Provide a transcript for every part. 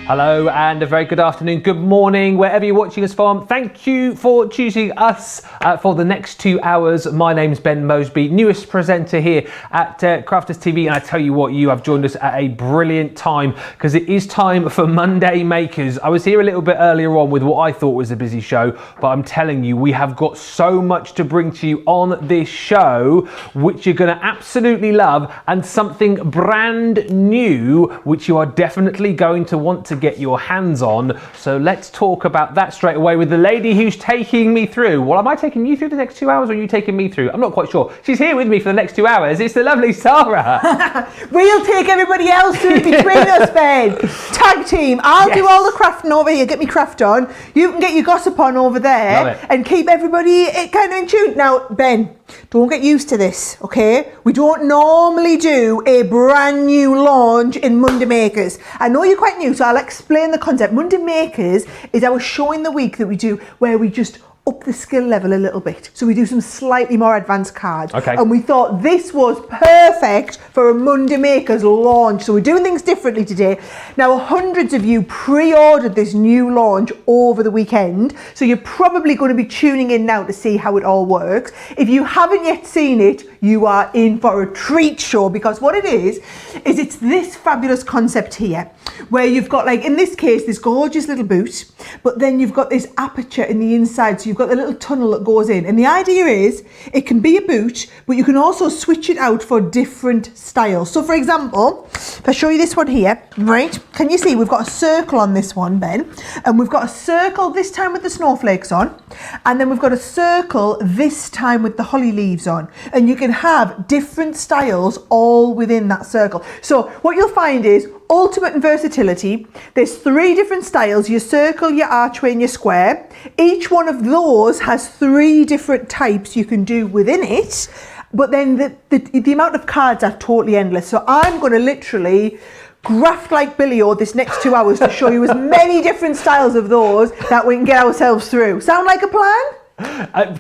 Hello and a very good afternoon, good morning, wherever you're watching us from. Thank you for choosing us for the next 2 hours. My name's Ben Mosby, newest presenter here at Crafters TV, and I tell you what, you have joined us at a brilliant time because it is time for Monday Makers. I was here a little bit earlier on with what I thought was a busy show, but I'm telling you, we have got so much to bring to you on this show, which you're going to absolutely love, and something brand new, which you are definitely going to want to get your hands on. So let's talk about that straight away with the lady who's taking me through. Well, am I taking you through the next 2 hours or are you taking me through? I'm not quite sure. She's here with me for the next 2 hours. It's the lovely Sara. We'll take everybody else through between us, Ben. Tag team. I'll do all the crafting over here, get me craft on. You can get your gossip on over there and keep everybody kind of in tune. Now, Ben, don't get used to this, okay? We don't normally do a brand new launch in Monday Makers. I know you're quite new, so I'll explain the concept. Monday Makers is our show in the week that we do where we just up the skill level a little bit. So we do some slightly more advanced cards. Okay. And we thought this was perfect for a Monday Makers launch. So we're doing things differently today. Now, hundreds of you pre-ordered this new launch over the weekend. So you're probably going to be tuning in now to see how it all works. If you haven't yet seen it, you are in for a treat show, because what it is it's this fabulous concept here where you've got, like in this case, this gorgeous little boot, but then you've got this aperture in the inside, so you've got the little tunnel that goes in, and the idea is it can be a boot, but you can also switch it out for different styles. So for example, if I show you this one here, right, can you see we've got a circle on this one, Ben, and we've got a circle this time with the snowflakes on, and then we've got a circle this time with the holly leaves on, and you can have different styles all within that circle. So what you'll find is ultimate in versatility. There's 3 different styles: your circle, your archway, and your square. Each one of those has 3 different types you can do within it, but then the amount of cards are totally endless. So I'm going to literally graft like Billy-O this next 2 hours to show you as many different styles of those that we can get ourselves through. Sound like a plan?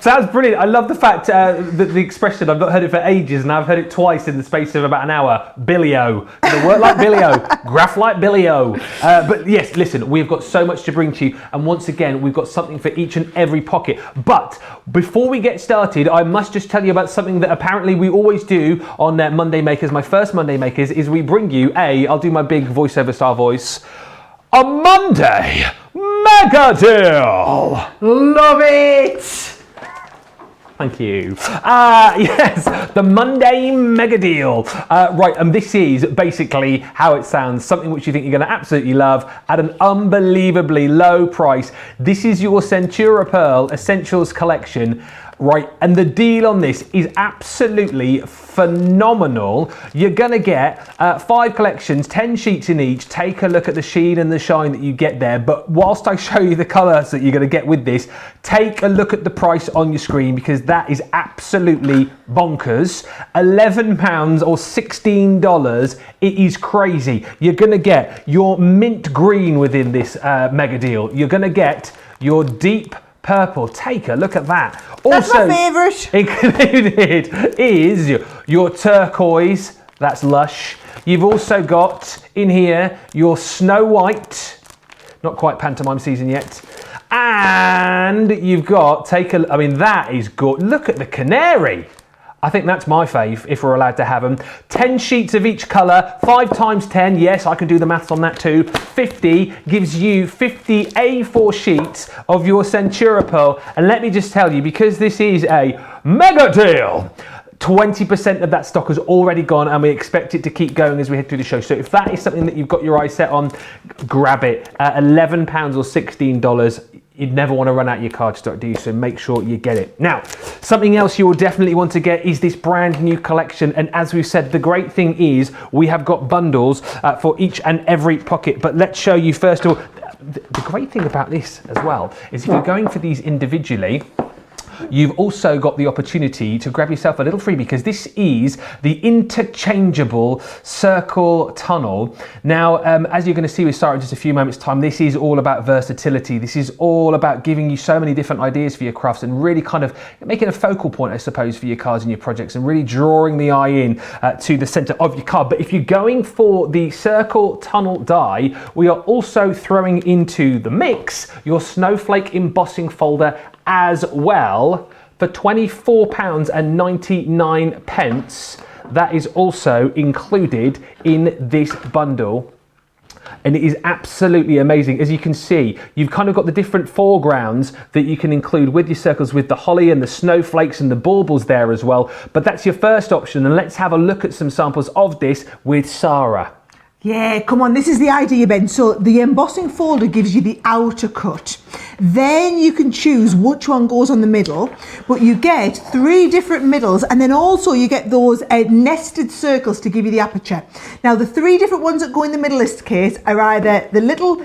Sounds brilliant. I love the fact that the expression, I've not heard it for ages, and I've heard it twice in the space of about an hour. Billy-O. Gonna work like Billy-O. Graph like Billy-O. But yes, listen, we've got so much to bring to you, and once again, we've got something for each and every pocket. But before we get started, I must just tell you about something that apparently we always do on Monday Makers. My first Monday Makers is we bring you I'll do my big voiceover style voice, a Monday Mega Deal! Love it! Thank you. Yes, the Monday Mega Deal. Right, and this is basically how it sounds, something which you think you're going to absolutely love at an unbelievably low price. This is your Centura Pearl Essentials Collection. Right, and the deal on this is absolutely phenomenal. You're gonna get 5 collections, 10 sheets in each. Take a look at the sheen and the shine that you get there. But whilst I show you the colours that you're gonna get with this, take a look at the price on your screen, because that is absolutely bonkers. £11 or $16. It is crazy. You're gonna get your mint green within this mega deal. You're gonna get your deep purple. Take a look at that. That's Also, my favourite. Included is your turquoise. That's lush. You've also got in here your Snow White. Not quite pantomime season yet. And you've got, I mean, that is good. Look at the canary. I think that's my fave, if we're allowed to have them. 10 sheets of each colour, 5 times 10, yes, I can do the maths on that too. 50 gives you 50 A4 sheets of your Centura Pearl. And let me just tell you, because this is a mega deal, 20% of that stock has already gone, and we expect it to keep going as we head through the show. So if that is something that you've got your eyes set on, grab it. £11 or $16. You'd never want to run out your cardstock, do you? So make sure you get it. Now, something else you will definitely want to get is this brand new collection. And as we've said, the great thing is we have got bundles for each and every pocket. But let's show you first of all, the great thing about this as well is if you're going for these individually, you've also got the opportunity to grab yourself a little freebie, because this is the Interchangeable Circle Tunnel. Now, as you're going to see with Sara in just a few moments' time, this is all about versatility. This is all about giving you so many different ideas for your crafts and really kind of making a focal point, I suppose, for your cards and your projects, and really drawing the eye in to the center of your card. But if you're going for the Circle Tunnel die, we are also throwing into the mix your Snowflake embossing folder as well for £24.99. That is also included in this bundle, and it is absolutely amazing. As you can see, you've kind of got the different foregrounds that you can include with your circles, with the holly and the snowflakes and the baubles there as well. But that's your first option, and let's have a look at some samples of this with Sara. Yeah, come on, this is the idea, Ben. So the embossing folder gives you the outer cut. Then you can choose which one goes on the middle, but you get 3 different middles, and then also you get those nested circles to give you the aperture. Now, the 3 different ones that go in the middle of this case are either the little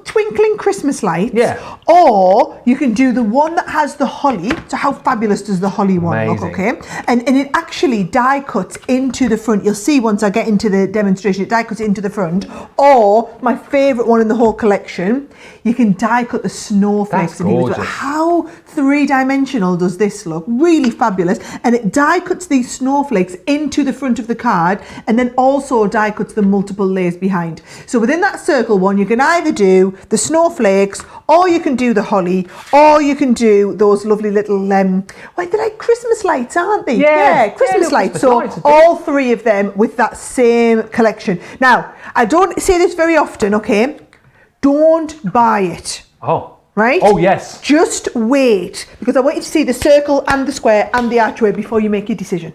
twinkling Christmas lights, or you can do the one that has the holly. So how fabulous does the holly one look, okay? And it actually die cuts into the front. You'll see once I get into the demonstration, it die cuts into the front. Or my favourite one in the whole collection, you can die cut the snowflakes. That's gorgeous. How 3-dimensional does this look? Really fabulous. And it die cuts these snowflakes into the front of the card, and then also die cuts the multiple layers behind. So within that circle one, you can either do the snowflakes, or you can do the holly, or you can do those lovely little they're like Christmas lights, aren't they? Yeah, Christmas lights. So all 3 of them with that same collection. Now, I don't say this very often, okay? Don't buy it. Oh. Right? Oh, yes. Just wait, because I want you to see the circle and the square and the archway before you make your decision.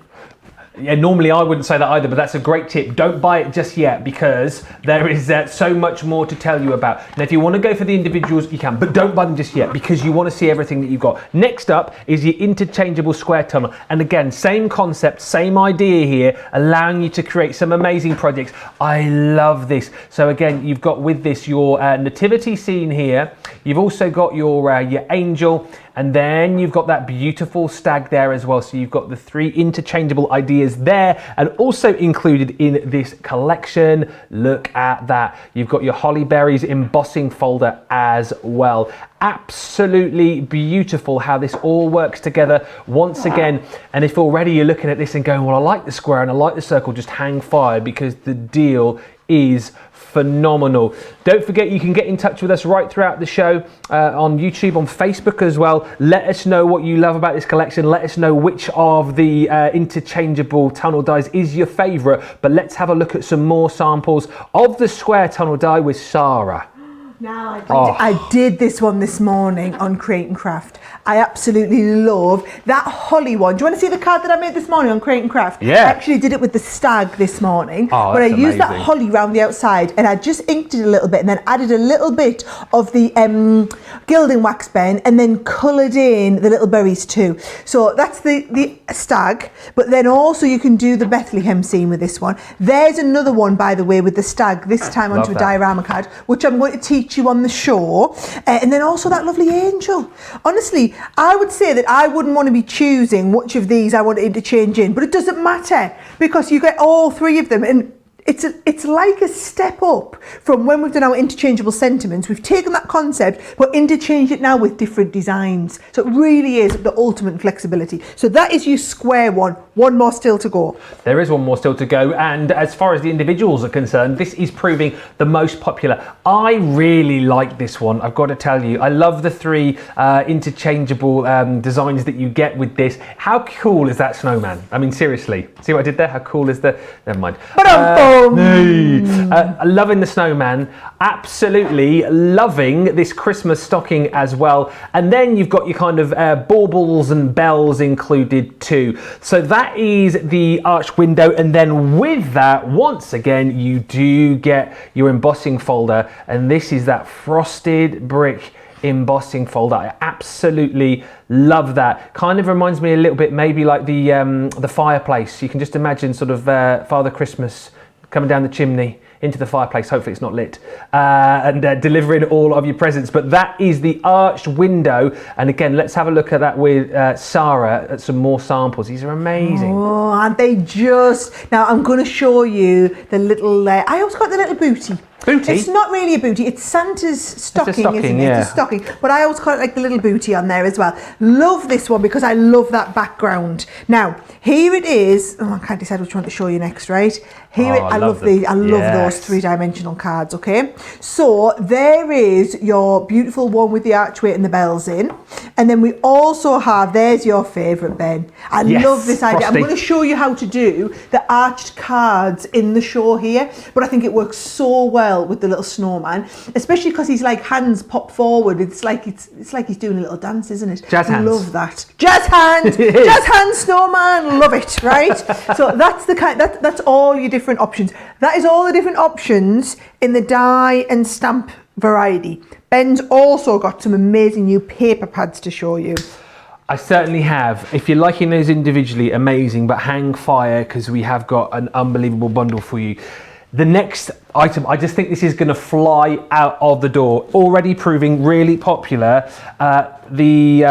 Yeah, normally I wouldn't say that either, but that's a great tip. Don't buy it just yet, because there is so much more to tell you about. Now, if you want to go for the individuals, you can, but don't buy them just yet, because you want to see everything that you've got. Next up is the Interchangeable Square Tunnel. And again, same concept, same idea here, allowing you to create some amazing projects. I love this. So again, you've got with this your nativity scene here. You've also got your angel, and then you've got that beautiful stag there as well. So you've got the 3 interchangeable ideas there, and also included in this collection. Look at that. You've got your holly berries embossing folder as well. Absolutely beautiful how this all works together once again. And if already you're looking at this and going, well, I like the square and I like the circle, just hang fire, because the deal is phenomenal. Don't forget, you can get in touch with us right throughout the show on YouTube, on Facebook as well. Let us know what you love about this collection. Let us know which of the interchangeable tunnel dies is your favourite. But let's have a look at some more samples of the square tunnel die with Sara. Now, I did this one this morning on Create and Craft. I absolutely love that holly one. Do you want to see the card that I made this morning on Create and Craft? Yeah. I actually did it with the stag this morning. Oh, but I that's used that amazing. holly round the outside, and I just inked it a little bit, and then added a little bit of the gilding wax pen, and then coloured in the little berries too. So that's the stag, but then also you can do the Bethlehem scene with this one. There's another one, by the way, with the stag, this time onto a diorama card, which I'm going to teach you on the show. And then also that lovely angel. Honestly, I would say that I wouldn't want to be choosing which of these I want to interchange in, but it doesn't matter, because you get all 3 of them, and it's like a step up from when we've done our interchangeable sentiments. We've taken that concept but interchanged it now with different designs. So it really is the ultimate flexibility. So that is your square one. One more still to go. There is one more still to go, and as far as the individuals are concerned, this is proving the most popular. I really like this one, I've got to tell you. I love the 3 interchangeable designs that you get with this. How cool is that snowman? I mean, seriously, see what I did there? How cool is the... Never mind. Loving the snowman, absolutely loving this Christmas stocking as well. And then you've got your kind of baubles and bells included too. So that is the arch window, and then with that, once again, you do get your embossing folder, and this is that frosted brick embossing folder. I absolutely love that. Kind of reminds me a little bit maybe like the fireplace. You can just imagine sort of Father Christmas coming down the chimney into the fireplace, hopefully it's not lit, and delivering all of your presents. But that is the arched window. And again, let's have a look at that with Sara at some more samples. These are amazing. Oh, aren't they just? Now I'm going to show you the little, I always got the little booty. Booty? It's not really a booty, it's Santa's stocking, stocking, isn't it? yeah. It's a stocking. But I always call it like the little booty on there as well. Love this one because I love that background. Now, here it is. Oh, I can't decide which one to show you next, right? Here I love these. I love those three-dimensional cards, okay? So there is your beautiful one with the archway and the bells in. And then we also have, there's your favourite, Ben. I love this idea. Frosty. I'm going to show you how to do the arched cards in the show here, but I think it works so well with the little snowman, especially because he's like hands pop forward. It's like he's doing a little dance, isn't it? Jazz hands. Love that. Jazz hands. Jazz hands snowman. Love it, right? So that's the kind. That's all your different options. That is all the different options in the die and stamp variety. Ben's also got some amazing new paper pads to show you. I certainly have. If you're liking those individually, amazing, but hang fire because we have got an unbelievable bundle for you. The next item, I just think this is going to fly out of the door. Already proving really popular. The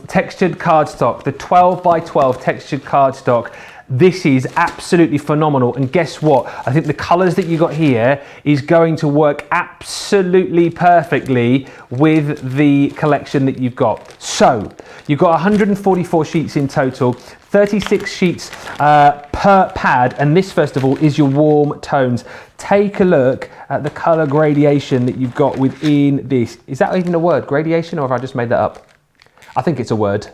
textured cardstock, the 12 by 12 textured cardstock. This is absolutely phenomenal. And guess what? I think the colours that you got here is going to work absolutely perfectly with the collection that you've got. So you've got 144 sheets in total. 36 sheets per pad, and this first of all is your warm tones. Take a look at the colour gradation that you've got within this. Is that even a word, gradation, or have I just made that up? I think it's a word.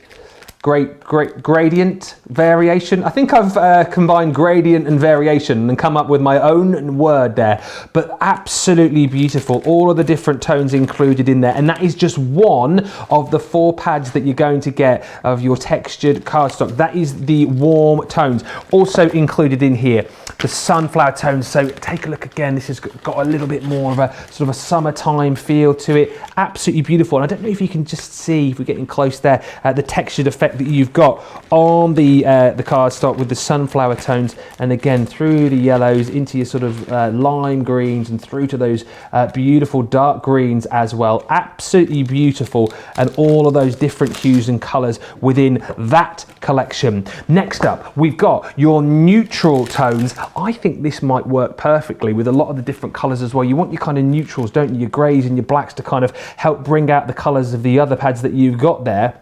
Gradient, variation. I think I've combined gradient and variation and come up with my own word there, but absolutely beautiful. All of the different tones included in there, and that is just one of the 4 pads that you're going to get of your textured cardstock. That is the warm tones. Also included in here, the sunflower tones. So take a look again. This has got a little bit more of a sort of a summertime feel to it. Absolutely beautiful. And I don't know if you can just see, if we're getting close there, the textured effect that you've got on the cardstock with the sunflower tones, and again through the yellows into your sort of lime greens and through to those beautiful dark greens as well. Absolutely beautiful, and all of those different hues and colours within that collection. Next up, we've got your neutral tones. I think this might work perfectly with a lot of the different colours as well. You want your kind of neutrals, don't you? Your greys and your blacks to kind of help bring out the colours of the other pads that you've got there.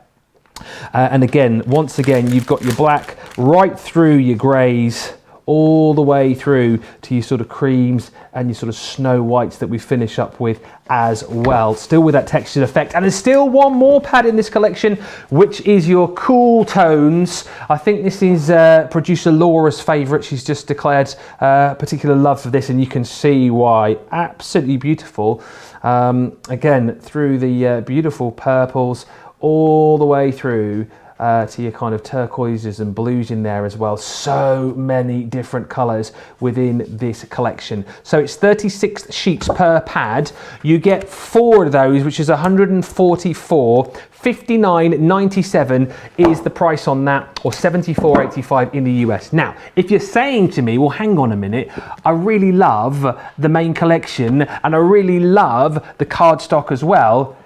And again, once again, you've got your black right through your greys, all the way through to your sort of creams and your sort of snow whites that we finish up with as well. Still with that textured effect. And there's still one more pad in this collection, which is your cool tones. I think this is producer Laura's favourite. She's just declared particular love for this, and you can see why. Absolutely beautiful. Again, through the beautiful purples, all the way through to your kind of turquoises and blues in there as well. So many different colours within this collection. So it's 36 sheets per pad. You get 4 of those, which is 144. $59.97 is the price on that, or $74.85 in the US. Now, if you're saying to me, well, hang on a minute, I really love the main collection and I really love the cardstock as well,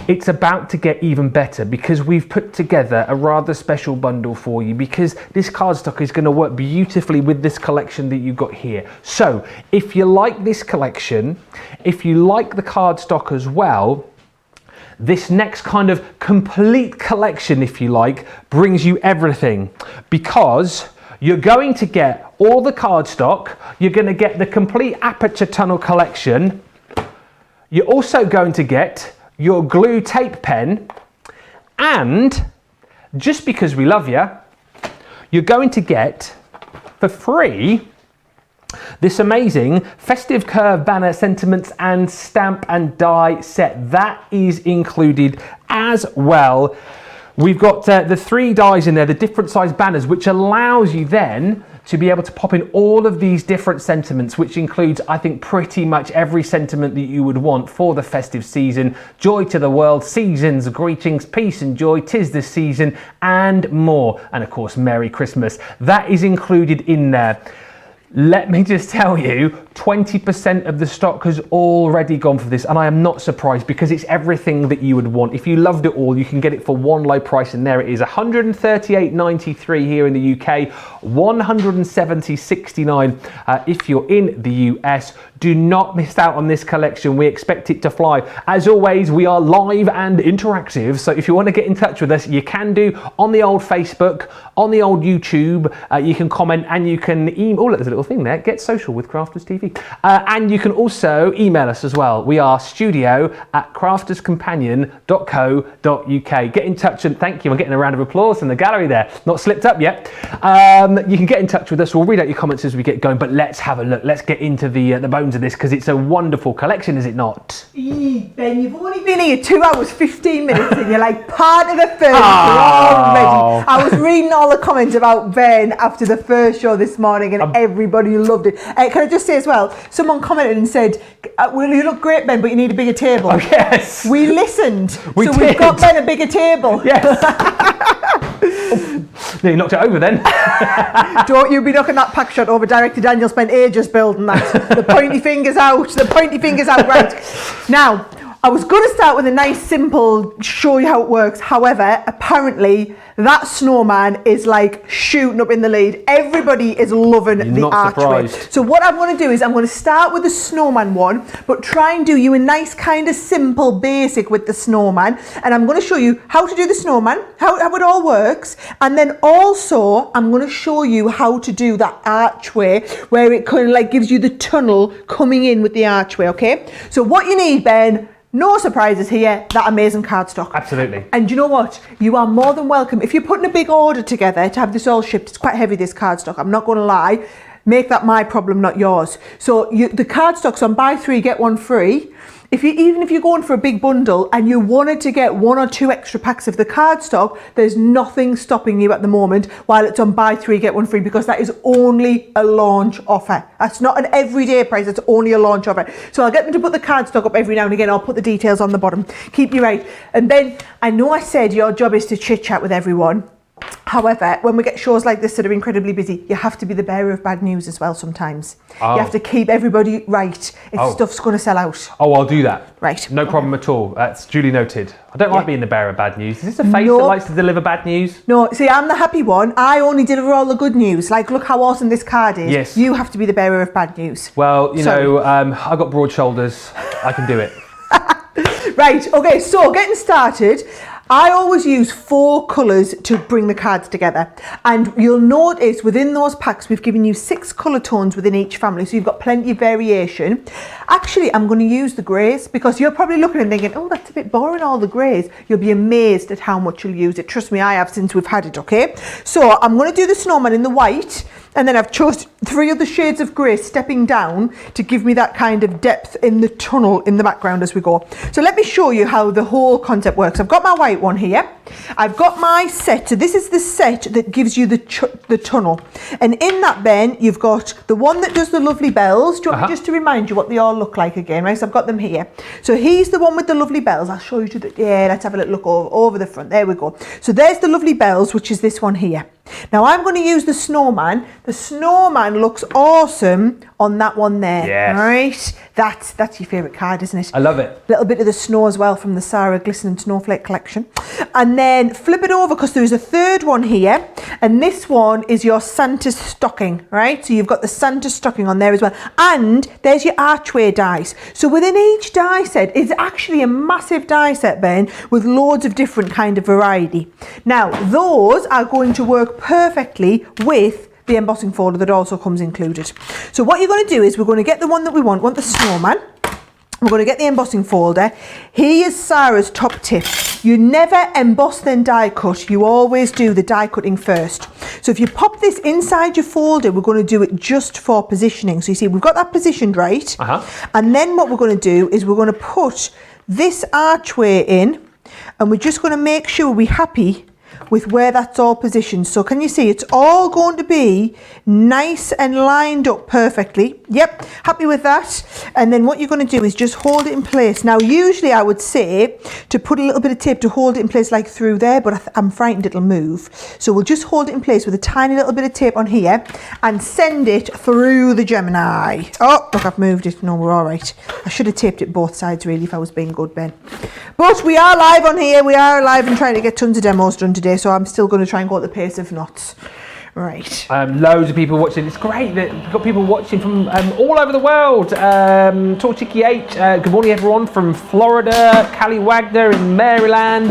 it's about to get even better because we've put together a rather special bundle for you, because this cardstock is going to work beautifully with this collection that you've got here. So if you like this collection, if you like the cardstock as well, this next kind of complete collection, if you like, brings you everything, because you're going to get all the cardstock, you're going to get the complete aperture tunnel collection, you're also going to get your glue tape pen, and just because we love you, you're going to get for free this amazing festive curve banner, sentiments and stamp and die set. That is included as well. We've got the 3 dies in there, the different size banners, which allows you then to be able to pop in all of these different sentiments, which includes, I think, pretty much every sentiment that you would want for the festive season. Joy to the world, seasons, greetings, peace and joy, 'tis the season, and more. And of course, Merry Christmas. That is included in there. Let me just tell you, 20% of the stock has already gone for this, and I am not surprised because it's everything that you would want. If you loved it all, you can get it for one low price, and there it is, $138.93 here in the UK, $170.69 if you're in the US. Do not miss out on this collection. We expect it to fly. As always, we are live and interactive, so if you want to get in touch with us, you can do on the old Facebook, on the old YouTube. You can comment and you can email. Oh, look, there's a little thing there. Get social with Crafters TV. And you can also email us as well. We are studio@crafterscompanion.co.uk. Get in touch, and thank you. I'm getting a round of applause in the gallery there. Not slipped up yet. You can get in touch with us. We'll read out your comments as we get going, but let's have a look. Let's get into the bones of this because it's a wonderful collection, is it not? Ben, you've only been here 2 hours, 15 minutes and you're like part of the furniture already. I was reading all the comments about Ben after the first show this morning and everybody loved it. Can I just say as well, someone commented and said, well, you look great, Ben, but you need a bigger table. Oh, yes. We listened. We've got Ben a bigger table. Yes. You knocked it over then. Don't you be knocking that pack shot over. Director Daniel spent ages building that. The pointy fingers out. The pointy fingers out. Right. Now, I was going to start with a nice, simple, show you how it works. However, apparently, that snowman is like shooting up in the lead. Everybody is loving the archway. So what I'm going to do is I'm going to start with the snowman one, but try and do you a nice kind of simple basic with the snowman. And I'm going to show you how to do the snowman, how it all works. And then also I'm going to show you how to do that archway where it kind of like gives you the tunnel coming in with the archway, okay? So what you need, Ben, no surprises here, that amazing cardstock. Absolutely. And you know what? You are more than welcome. If you're putting a big order together to have this all shipped, it's quite heavy, this cardstock, I'm not going to lie. Make that my problem, not yours. So the cardstock's on buy 3, get 1 free. Even if you're going for a big bundle and you wanted to get 1 or 2 extra packs of the cardstock, there's nothing stopping you at the moment while it's on buy 3, get 1 free, because that is only a launch offer. That's not an everyday price, it's only a launch offer. So I'll get them to put the cardstock up every now and again. I'll put the details on the bottom. Keep you right. And then I know I said your job is to chit chat with everyone. However, when we get shows like this that are incredibly busy, you have to be the bearer of bad news as well sometimes. You have to keep everybody right if stuff's going to sell out. Oh, I'll do that. Right. No problem at all. That's duly noted. I don't like being the bearer of bad news. Is this a face that likes to deliver bad news? No, see, I'm the happy one. I only deliver all the good news. Like, look how awesome this card is. Yes. You have to be the bearer of bad news. Well, you know, I've got broad shoulders. I can do it. Right, okay, so getting started. I always use 4 colours to bring the cards together, and you'll notice within those packs we've given you 6 colour tones within each family, so you've got plenty of variation. Actually, I'm going to use the greys because you're probably looking and thinking, oh, that's a bit boring, all the greys. You'll be amazed at how much you'll use it. Trust me, I have since we've had it, okay? So I'm going to do the snowman in the white, and then I've chosen 3 other shades of grey stepping down to give me that kind of depth in the tunnel in the background as we go. So let me show you how the whole concept works. I've got my white one here. I've got my set. So this is the set that gives you the tunnel. And in that, Ben, you've got the one that does the lovely bells. Do you want me just to remind you what they all look like again, right? So I've got them here. So he's the one with the lovely bells. I'll show you to the, let's have a little look over the front. There we go. So there's the lovely bells, which is this one here. Now I'm going to use the snowman. The snowman looks awesome on that one there. Yes. Right? That's your favourite card, isn't it? I love it. A little bit of the snow as well from the Sara Glistening Snowflake collection. And then flip it over because there's a third one here. And this one is your Santa's stocking, right? So you've got the Santa stocking on there as well. And there's your archway dice. So within each die set, it's actually a massive die set, Ben, with loads of different kind of variety. Now, those are going to work perfectly with the embossing folder that also comes included. So what you're going to do is we're going to get the one that we want the snowman. We're going to get the embossing folder. Here's Sara's top tip. You never emboss then die cut. You always do the die cutting first. So if you pop this inside your folder, we're going to do it just for positioning. So you see, we've got that positioned right. And then what we're going to do is we're going to put this archway in, and we're just going to make sure we're happy with where that's all positioned. So can you see it's all going to be nice and lined up perfectly. Yep, happy with that. And then what you're going to do is just hold it in place. Now usually I would say to put a little bit of tape to hold it in place like through there, but I'm frightened it'll move. So we'll just hold it in place with a tiny little bit of tape on here and send it through the Gemini. Oh, look, I've moved it. No, we're all right. I should have taped it both sides really if I was being good, Ben. But we are live on here. We are live and trying to get tons of demos done today, so I'm still going to try and go at the pace of knots. Right. Loads of people watching. It's great that you've got people watching from all over the world. Torchiki H, good morning everyone from Florida, Callie Wagner in Maryland,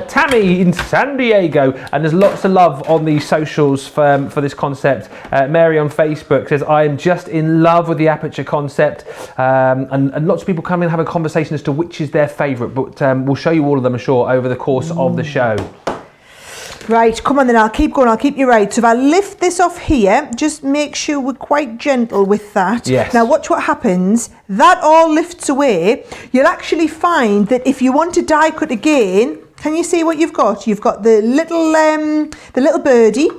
Tammy in San Diego, and there's lots of love on the socials for this concept. Mary on Facebook says, I am just in love with the aperture concept, and lots of people come in and have a conversation as to which is their favourite, but we'll show you all of them, I'm sure, over the course of the show. Right, come on then, I'll keep going, I'll keep you right. So if I lift this off here, just make sure we're quite gentle with that. Yes. Now watch what happens. That all lifts away. You'll actually find that if you want to die cut again, can you see what you've got? You've got the little birdie.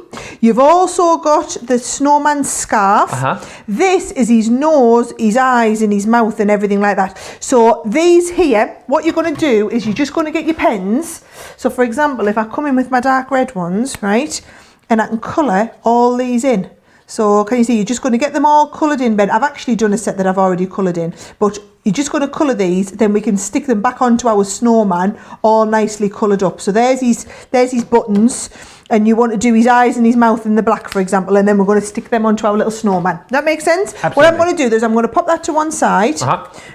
You've also got the Snowman Scarf. This is his nose, his eyes and his mouth and everything like that. So these here, what you're going to do is you're just going to get your pens. So for example, if I come in with my dark red ones, right, and I can colour all these in. So can you see, you're just going to get them all coloured in, Ben. I've actually done a set that I've already coloured in, but you're just going to colour these, then we can stick them back onto our snowman all nicely coloured up. So there's his buttons, and you want to do his eyes and his mouth in the black, for example, and then we're going to stick them onto our little snowman. Does that make sense? Absolutely. What I'm going to do is I'm going to pop that to one side,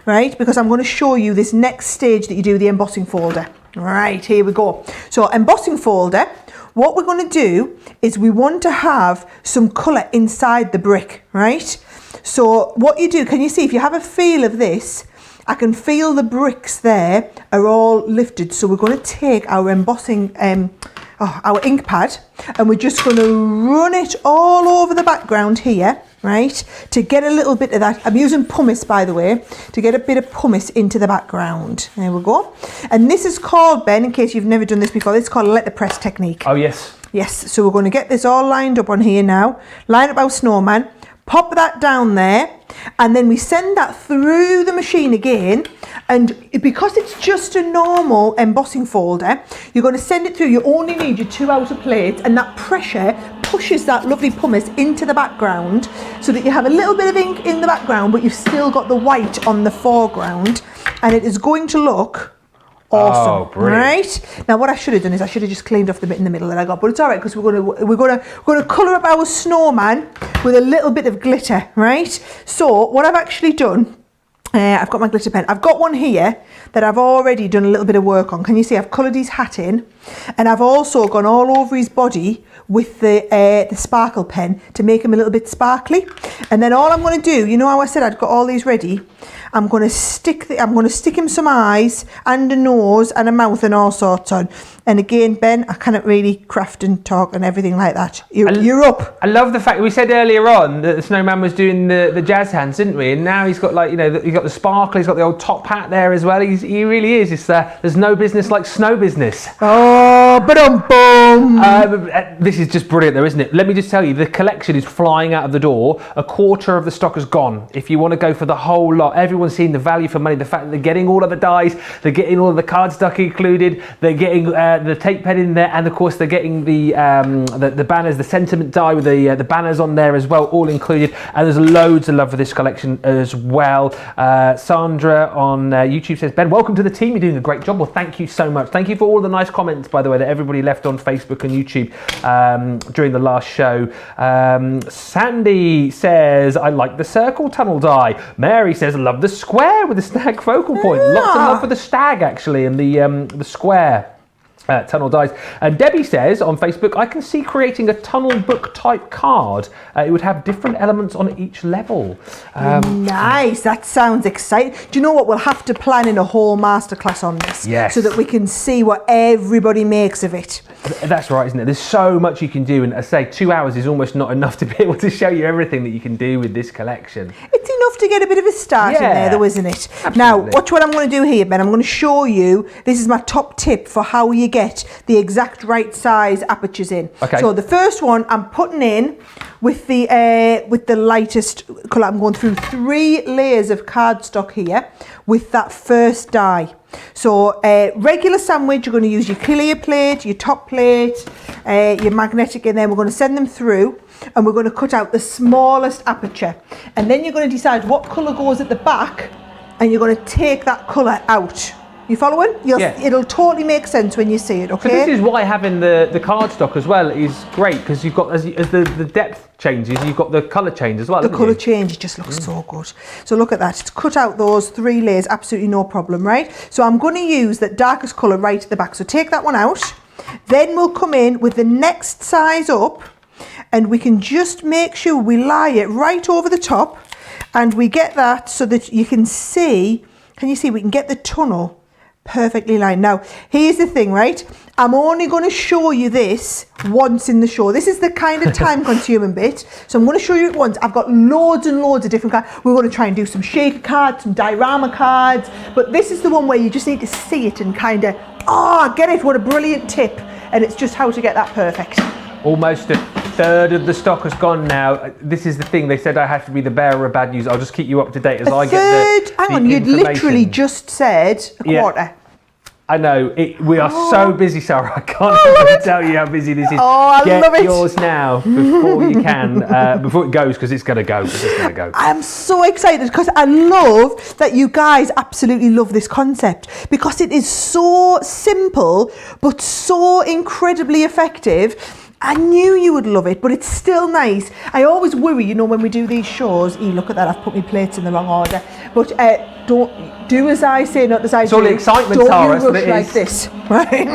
right, because I'm going to show you this next stage that you do, the embossing folder. Right, here we go. So embossing folder, what we're going to do is we want to have some colour inside the brick, right? So what you do, can you see, if you have a feel of this, I can feel the bricks there are all lifted. So we're going to take our embossing, our ink pad, and we're just going to run it all over the background here, right, to get a little bit of that. I'm using pumice, by the way, to get a bit of pumice into the background. There we go. And this is called, Ben, in case you've never done this before, this is called letterpress technique. Oh, yes. Yes, so we're going to get this all lined up on here now. Line up our snowman, pop that down there, and then we send that through the machine again. And because it's just a normal embossing folder, you're going to send it through. You only need your 2 outer plates, and that pressure pushes that lovely pumice into the background so that you have a little bit of ink in the background, but you've still got the white on the foreground, and it is going to look awesome. Oh, brilliant. Right? Now what I should have done is I should have just cleaned off the bit in the middle that I got, but it's all right because we're going to colour up our snowman with a little bit of glitter, right? So what I've actually done, I've got my glitter pen. I've got one here that I've already done a little bit of work on. Can you see I've coloured his hat in, and I've also gone all over his body with the sparkle pen to make him a little bit sparkly. And then all I'm going to do, you know how I said I'd got all these ready? I'm going to stick him some eyes and a nose and a mouth and all sorts on. And again, Ben, I cannot really craft and talk and everything like that. You're up. I love the fact we said earlier on that the snowman was doing the jazz hands, didn't we? And now he's got, like, you know, he's got the sparkle, he's got the old top hat there as well. He really is. It's there's no business like snow business. Oh, ba-dum-bum. This is just brilliant though, isn't it? Let me just tell you, the collection is flying out of the door. A quarter of the stock is gone. If you want to go for the whole lot, everyone's seeing the value for money. The fact that they're getting all of the dies, they're getting all of the cardstock included, they're getting the tape pen in there, and of course they're getting the banners, the sentiment die with the banners on there as well, all included. And there's loads of love for this collection as well. Sandra on YouTube says, Ben, welcome to the team. You're doing a great job. Well, thank you so much. Thank you for all the nice comments, by the way, that everybody left on Facebook and YouTube during the last show. Sandy says, I like the circle tunnel die. Mary says, I love the square with the stag focal point. Lots of love for the stag, actually, and the square. Tunnel dies. And Debbie says on Facebook, I can see creating a tunnel book type card. It would have different elements on each level. Nice, that sounds exciting. Do you know what? We'll have to plan in a whole masterclass on this. Yes. So that we can see what everybody makes of it. That's right, isn't it? There's so much you can do, and I say 2 hours is almost not enough to be able to show you everything that you can do with this collection. It's enough to get a bit of a start in there though, isn't it? Absolutely. Now, watch what I'm going to do here, Ben. I'm going to show you, this is my top tip for how you get the exact right size apertures in. Okay. So the first one I'm putting in with the lightest colour. I'm going through 3 layers of cardstock here with that first die. So regular sandwich, you're going to use your clear plate, your top plate, your magnetic, and then we're going to send them through and we're going to cut out the smallest aperture. And then you're going to decide what colour goes at the back and you're going to take that colour out. You following? It'll totally make sense when you see it, okay? So this is why having the cardstock as well is great, because you've got, as the depth changes, you've got the colour change as well. The colour change, it just looks so good. So look at that, it's cut out those 3 layers, absolutely no problem, right? So I'm going to use that darkest colour right at the back. So take that one out. Then we'll come in with the next size up and we can just make sure we lie it right over the top and we get that so that you can see, we can get the tunnel perfectly lined. Now, here's the thing, right? I'm only going to show you this once in the show. This is the kind of time-consuming bit. So I'm going to show you it once. I've got loads and loads of different cards. We're going to try and do some shaker cards, some diorama cards. But this is the one where you just need to see it and kind of, get it. What a brilliant tip. And it's just how to get that perfect. Almost a third of the stock has gone now. This is the thing. They said I have to be the bearer of bad news. I'll just keep you up to date as I get the hang on, you'd literally just said a quarter. I know. We are so busy, Sarah. I can't even tell you how busy this is. I love it. Get yours now before you can, before it goes, because it's going to go. It's just going to go. I'm so excited because I love that you guys absolutely love this concept because it is so simple but so incredibly effective. I knew you would love it, but it's still nice. I always worry, when we do these shows, look at that, I've put my plates in the wrong order. But don't do as I say, not as I do. It's all the excitement, Sarah. Don't you rush like this, right?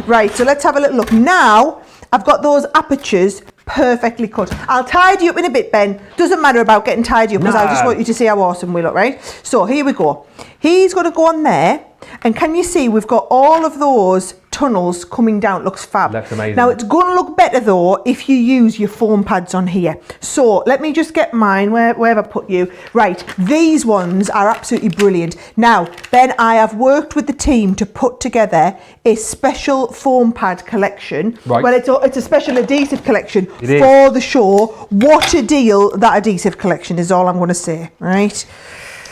Right, so let's have a little look. Now, I've got those apertures perfectly cut. I'll tidy up in a bit, Ben. Doesn't matter about getting tidy up because I just want you to see how awesome we look, right? So here we go. He's going to go on there. And can you see we've got all of those tunnels coming down? It looks fab. Looks amazing. Now it's going to look better though if you use your foam pads on here. So let me just get mine. Where have I put you? Right, these ones are absolutely brilliant. Now, Ben, I have worked with the team to put together a special foam pad collection. Right. Well, it's a special adhesive collection for the show. What a deal that adhesive collection is, all I'm going to say, right?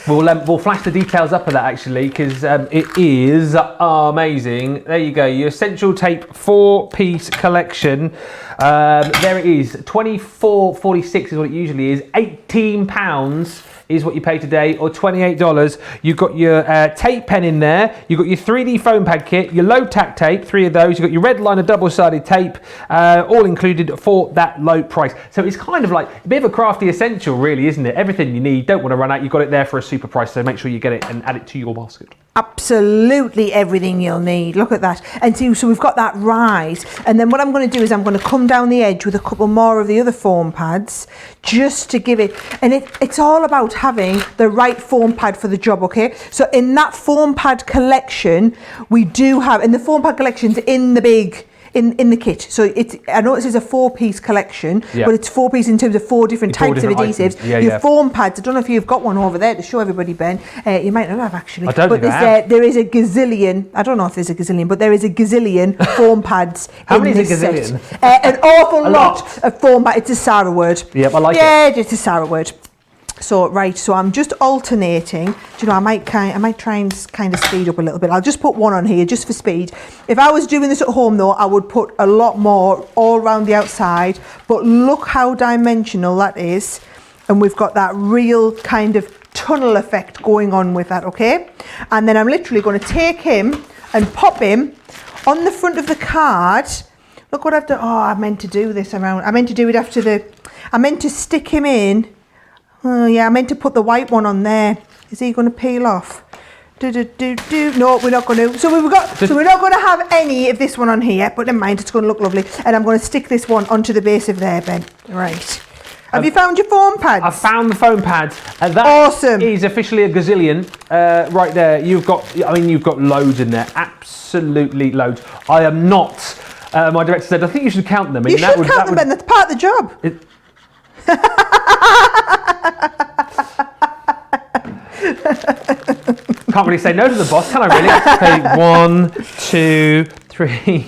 We'll flash the details up of that actually, because it is amazing. There you go, your Essential Tape 4-piece collection. There it is, $24.46 is what it usually is. £18 is what you pay today, or $28. You've got your tape pen in there, you've got your 3D foam pad kit, your low tack tape, 3 of those, you've got your red liner double-sided tape, all included for that low price. So it's kind of like a bit of a crafty essential really, isn't it? Everything you need, don't want to run out, you've got it there for a super price, so make sure you get it and add it to your basket. Absolutely everything you'll need. Look at that. And so we've got that rise. And then what I'm going to do is I'm going to come down the edge with a couple more of the other foam pads just to give it. And it's all about having the right foam pad for the job, okay? So in that foam pad collection, we do have, and the foam pad collection's in the big, in the kit. So I know this is a 4-piece collection, but it's 4-piece in terms of 4 different types of adhesives. Your foam pads, I don't know if you've got one over there to show everybody, Ben. You might not have actually. I don't think I have. There is a gazillion, I don't know if there's a gazillion, but there is a gazillion foam pads. How many is a gazillion? An awful lot of foam pads. It's a Sara word. Yep, I like it. Yeah, it's a Sara word. So so I'm just alternating. Do you know, I might try and kind of speed up a little bit. I'll just put one on here just for speed. If I was doing this at home though, I would put a lot more all around the outside. But look how dimensional that is. And we've got that real kind of tunnel effect going on with that, okay? And then I'm literally going to take him and pop him on the front of the card. Look what I've done. Oh, I meant to do this around. I meant to do it after I meant to stick him in. Oh yeah, I meant to put the white one on there. Is he going to peel off? No, we're not going to. So we're not going to have any of this one on here, but never mind, it's going to look lovely. And I'm going to stick this one onto the base of there, Ben. Right. Have you found your foam pads? I've found the foam pads. That awesome. Is officially a gazillion right there. You've got loads in there. Absolutely loads. I am not. My director said, I think you should count them. You should count them, Ben. That's part of the job. Can't really say no to the boss, can I really? Okay, 1, 2, 3.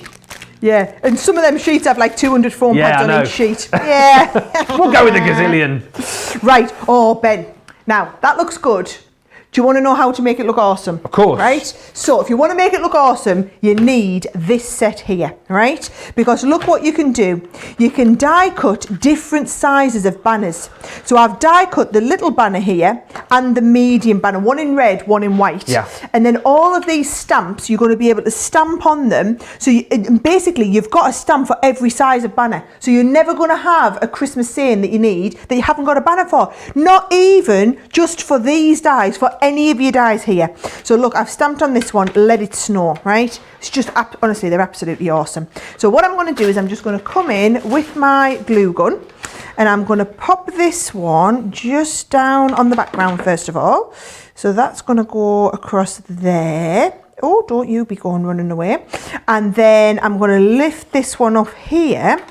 Yeah, and some of them sheets have like 200 foam pads on each sheet. Yeah. We'll go with the gazillion. Right. Oh, Ben. Now, that looks good. Do you want to know how to make it look awesome? Of course. Right? So if you want to make it look awesome, you need this set here, right? Because look what you can do. You can die cut different sizes of banners. So I've die cut the little banner here and the medium banner, one in red, one in white. Yeah. And then all of these stamps, you're going to be able to stamp on them. So basically, you've got a stamp for every size of banner. So you're never going to have a Christmas saying that you need that you haven't got a banner for. Not even just for these dies, for any of your dies here. So look, I've stamped on this one, Let It Snow, right? It's just, honestly, they're absolutely awesome. So what I'm going to do is I'm just going to come in with my glue gun and I'm going to pop this one just down on the background first of all. So that's going to go across there. Oh, don't you be going running away. And then I'm going to lift this one up here.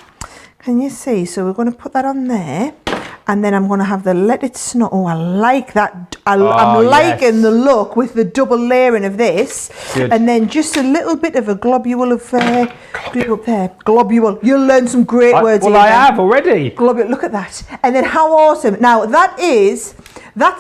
Can you see? So we're going to put that on there. And then I'm going to have the Let It Snow. Oh, I like that. I'm liking the look with the double layering of this. Good. And then just a little bit of a globule of glue up there. Globule. You'll learn some great words here. Well, I have already. Globule. Look at that. And then how awesome. Now, that's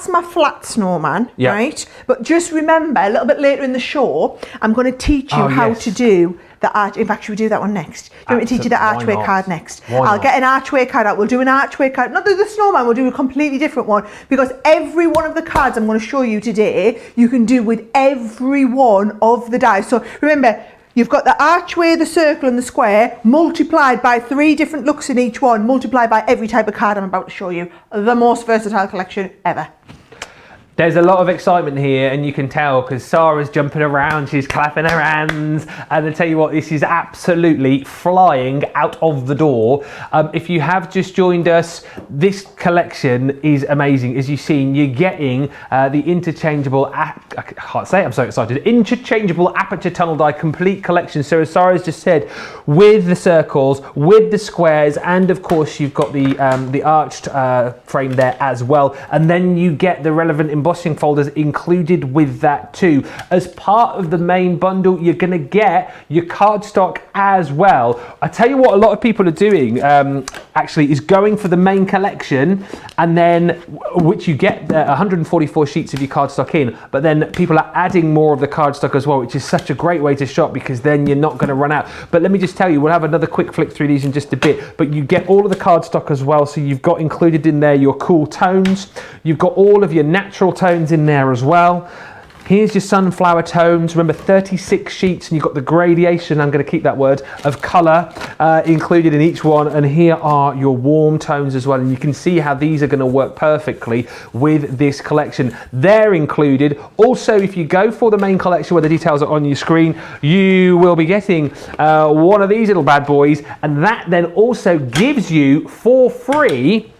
my flat snowman, right? But just remember, a little bit later in the show, I'm going to teach you how to do the arch. In fact, should we do that one next? Do you want me to teach you the archway card next? I'll get an archway card out. We'll do an archway card. Not the snowman, we'll do a completely different one because every one of the cards I'm going to show you today, you can do with every one of the dies. So remember, you've got the archway, the circle and the square multiplied by 3 different looks in each one, multiplied by every type of card I'm about to show you. The most versatile collection ever. There's a lot of excitement here and you can tell because Sara's jumping around, she's clapping her hands, and I tell you what, this is absolutely flying out of the door. If you have just joined us, this collection is amazing. As you've seen, you're getting the interchangeable, I can't say it, I'm so excited, interchangeable aperture tunnel die complete collection. So as Sara's just said, with the circles, with the squares, and of course you've got the arched frame there as well, and then you get the relevant embossing folders included with that too. As part of the main bundle, you're going to get your cardstock as well. I tell you what a lot of people are doing actually is going for the main collection, and then which you get 144 sheets of your cardstock in, but then people are adding more of the cardstock as well, which is such a great way to shop because then you're not going to run out. But let me just tell you, we'll have another quick flick through these in just a bit, but you get all of the cardstock as well. So you've got included in there your cool tones, you've got all of your natural tones in there as well. Here's your sunflower tones. Remember, 36 sheets, and you've got the gradation, I'm going to keep that word, of colour included in each one. And here are your warm tones as well. And you can see how these are going to work perfectly with this collection. They're included. Also, if you go for the main collection where the details are on your screen, you will be getting one of these little bad boys. And that then also gives you for free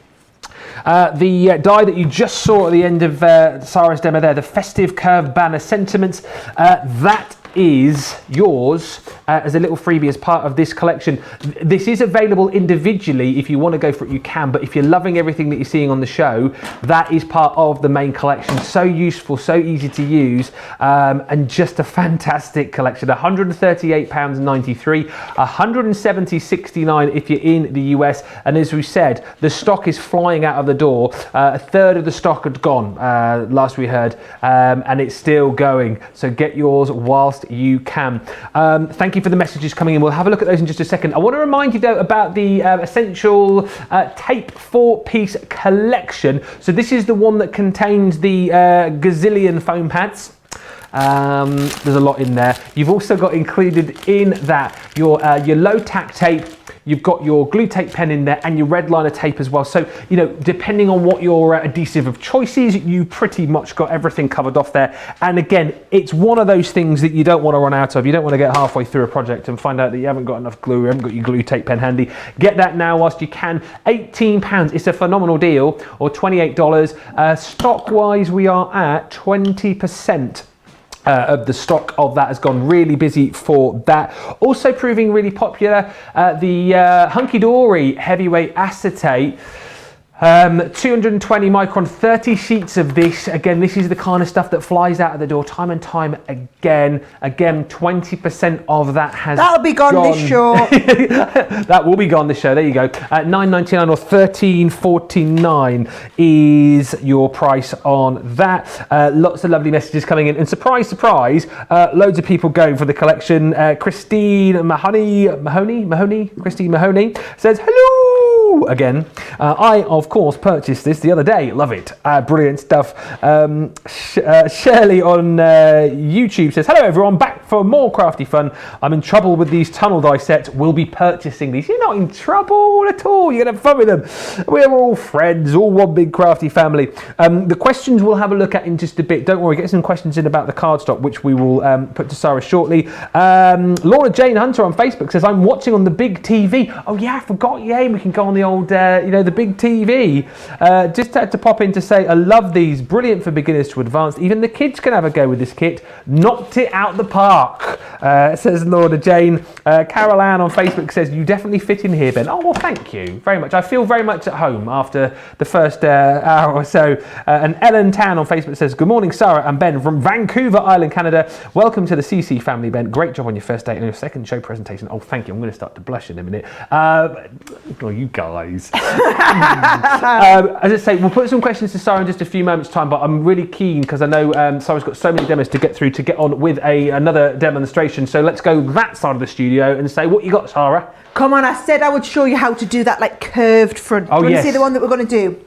the die that you just saw at the end of Sara's demo there, the Festive Curve Banner Sentiments. That is yours as a little freebie as part of this collection. This is available individually. If you want to go for it, you can, but if you're loving everything that you're seeing on the show, that is part of the main collection. So useful, so easy to use, and just a fantastic collection. £138.93, £170.69 if you're in the US, and as we said, the stock is flying out of the door. A third of the stock had gone last we heard, and it's still going, so get yours whilst you can. Thank you for the messages coming in. We'll have a look at those in just a second. I want to remind you though about the Essential Tape 4-piece collection. So this is the one that contains the gazillion foam pads. There's a lot in there. You've also got included in that your low tack tape. You've got your glue tape pen in there and your red liner tape as well. So, you know, depending on what your adhesive of choice is, you pretty much got everything covered off there. And again, it's one of those things that you don't want to run out of. You don't want to get halfway through a project and find out that you haven't got enough glue, you haven't got your glue tape pen handy. Get that now whilst you can. £18, it's a phenomenal deal, or $28. Stock-wise, we are at 20%. Of the stock of that has gone really busy for that. Also proving really popular, the Hunky Dory heavyweight acetate. 220 micron, 30 sheets of this. Again, this is the kind of stuff that flies out of the door time and time again. Again, 20% of that has That'll be gone this show. That will be gone this show. There you go. $9.99 or $13.49 is your price on that. Lots of lovely messages coming in. And surprise, surprise, loads of people going for the collection. Christine Mahoney says, hello again. I, of course, purchased this the other day. Love it. Brilliant stuff. Shirley on YouTube says, hello everyone, back for more crafty fun. I'm in trouble with these tunnel die sets. We'll be purchasing these. You're not in trouble at all. You're going to have fun with them. We're all friends, all one big crafty family. The questions we'll have a look at in just a bit. Don't worry, get some questions in about the cardstock, which we will put to Sarah shortly. Laura Jane Hunter on Facebook says, I'm watching on the big TV. Oh yeah, I forgot. Yeah, we can go on the old, the big TV. Just had to pop in to say, I love these. Brilliant for beginners to advanced. Even the kids can have a go with this kit. Knocked it out the park, says Laura Jane. Carol Ann on Facebook says, you definitely fit in here, Ben. Oh, well, thank you very much. I feel very much at home after the first hour or so. And Ellen Tan on Facebook says, good morning, Sarah and Ben from Vancouver Island, Canada. Welcome to the CC family, Ben. Great job on your first date and your second show presentation. Oh, thank you. I'm going to start to blush in a minute. Oh, you guys. As I say, we'll put some questions to Sarah in just a few moments' time, but I'm really keen because I know Sarah's got so many demos to get through to get on with another demonstration. So let's go that side of the studio and say, what you got, Sarah? Come on, I said I would show you how to do that like curved front. Oh, Do you yes. want to see the one that we're going to do?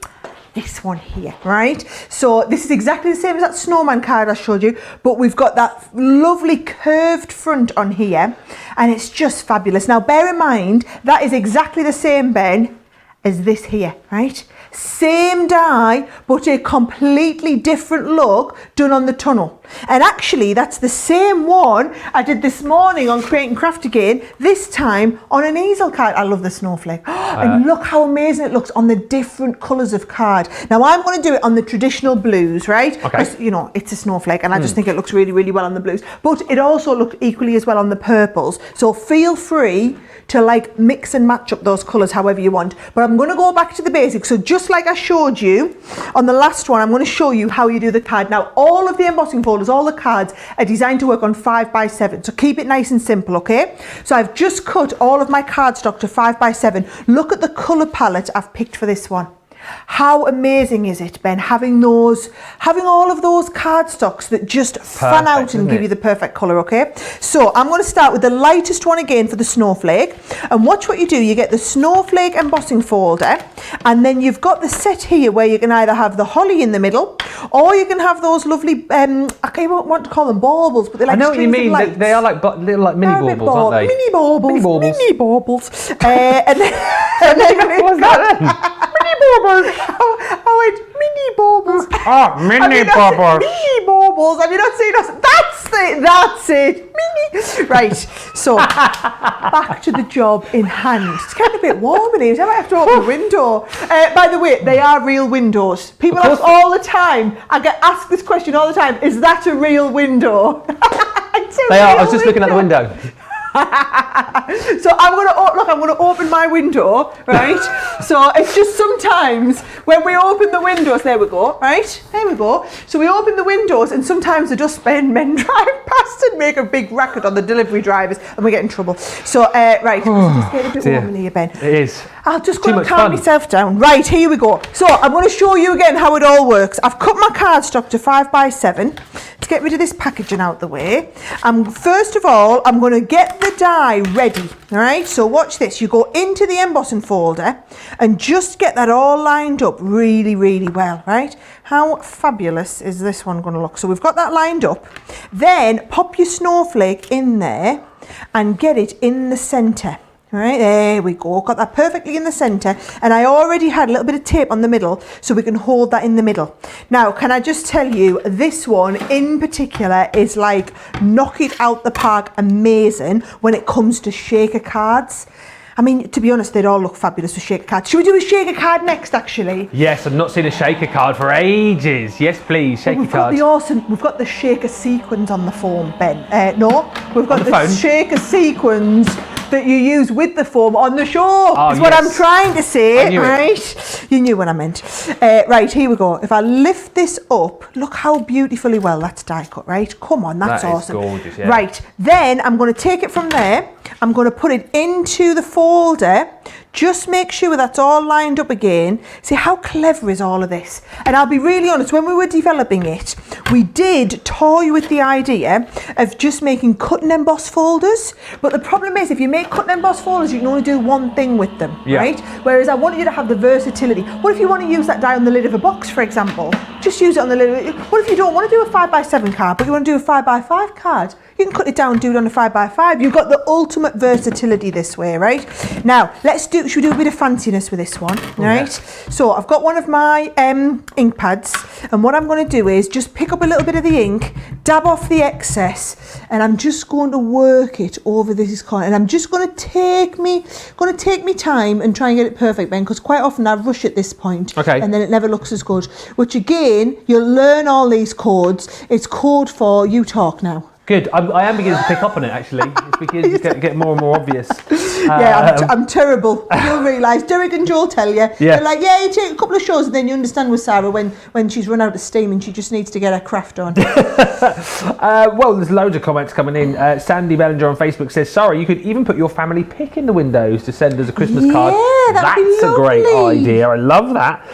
This one here, right? So this is exactly the same as that snowman card I showed you, but we've got that lovely curved front on here, and it's just fabulous. Now, bear in mind, that is exactly the same, Ben, as this here, right? Same die, but a completely different look done on the tunnel. And actually, that's the same one I did this morning on Create and Craft Again, this time on an easel card. I love the snowflake. And look how amazing it looks on the different colours of card. Now, I'm going to do it on the traditional blues, right? Okay. You know, it's a snowflake, and I just think it looks really, really well on the blues. But it also looked equally as well on the purples. So feel free to like mix and match up those colours however you want. But I'm going to go back to the basics. So just like I showed you on the last one, I'm going to show you how you do the card. Now, all of the embossing folders, all the cards are designed to work on 5x7. So keep it nice and simple, okay? So I've just cut all of my cardstock to 5x7. Look at the colour palette I've picked for this one. How amazing is it, Ben, having all of those cardstocks that just fan out and give you the perfect colour, okay? So I'm going to start with the lightest one again for the snowflake. And watch what you do. You get the snowflake embossing folder, and then you've got the set here where you can either have the holly in the middle, or you can have those lovely, I don't want to call them baubles, but they're like I know what you mean. They are like little like mini baubles, aren't they? Mini baubles. Mini baubles. Mini baubles. And then What's that then? Mini baubles. Oh, it's mini baubles. Oh, mini baubles. Mini baubles. Have you not seen us? That's it. Mini. Right. So back to the job in hand. It's getting a bit warm in here. I might have to open the window. By the way, they are real windows. People ask all the time. I get asked this question all the time. Is that a real window? They are. I was just looking out the window. So I'm going to open my window, right? So it's just sometimes when we open the windows, there we go, right? There we go. So we open the windows, and sometimes the dustbin men drive past and make a big racket on the delivery drivers, and we get in trouble. So, right, it's getting a bit warm in here, Ben. It is. I'll just go and calm myself down. Right, here we go. So I'm going to show you again how it all works. I've cut my cardstock to 5x7 to get rid of this packaging out the way. First of all, I'm going to get the die ready. All right, so watch this. You go into the embossing folder and just get that all lined up really, really well, right? How fabulous is this one going to look? So we've got that lined up. Then pop your snowflake in there and get it in the centre. All right, there we go. Got that perfectly in the centre. And I already had a little bit of tape on the middle so we can hold that in the middle. Now, can I just tell you, this one in particular is like knock it out the park amazing when it comes to shaker cards. I mean, to be honest, they'd all look fabulous with shaker cards. Should we do a shaker card next, actually? Yes, I've not seen a shaker card for ages. Yes, please, shaker cards. We've got the shaker sequins on the phone, Ben. No, we've got the phone? shaker sequins that you use with the foam on the show. Is what I'm trying to say, right? You knew what I meant. Right, here we go. If I lift this up, look how beautifully well that's die cut, right? Come on, that's awesome. That is gorgeous, yeah. Right, then I'm going to take it from there. I'm going to put it into the folder. Just make sure that's all lined up again. See, how clever is all of this? And I'll be really honest, when we were developing it, we did toy with the idea of just making cut and emboss folders. But the problem is, if you make cut and emboss folders, you can only do one thing with them, right? Whereas I wanted you to have the versatility. What if you want to use that die on the lid of a box, for example? Just use it on the lid. What if you don't want to do a 5x7 card, but you want to do a 5x5 card? You can cut it down and do it on a 5x5. You've got the ultimate versatility this way, right? Now, should we do a bit of fanciness with this one, right? So I've got one of my ink pads, and what I'm going to do is just pick up a little bit of the ink, dab off the excess, and I'm just going to work it over this corner. And I'm just going to take me time and try and get it perfect, Ben, because quite often I rush at this point, and then it never looks as good. Which again, you'll learn all these codes. It's code for you talk now. Good. I am beginning to pick up on it, actually. It's beginning to get more and more obvious. I'm terrible. You'll realise. Derek and Joel tell you. They're like, you take a couple of shows and then you understand with Sarah when she's run out of steam and she just needs to get her craft on. Well, there's loads of comments coming in. Sandy Bellinger on Facebook says, Sarah, you could even put your family pic in the windows to send as a Christmas card. That's a great idea. I love that.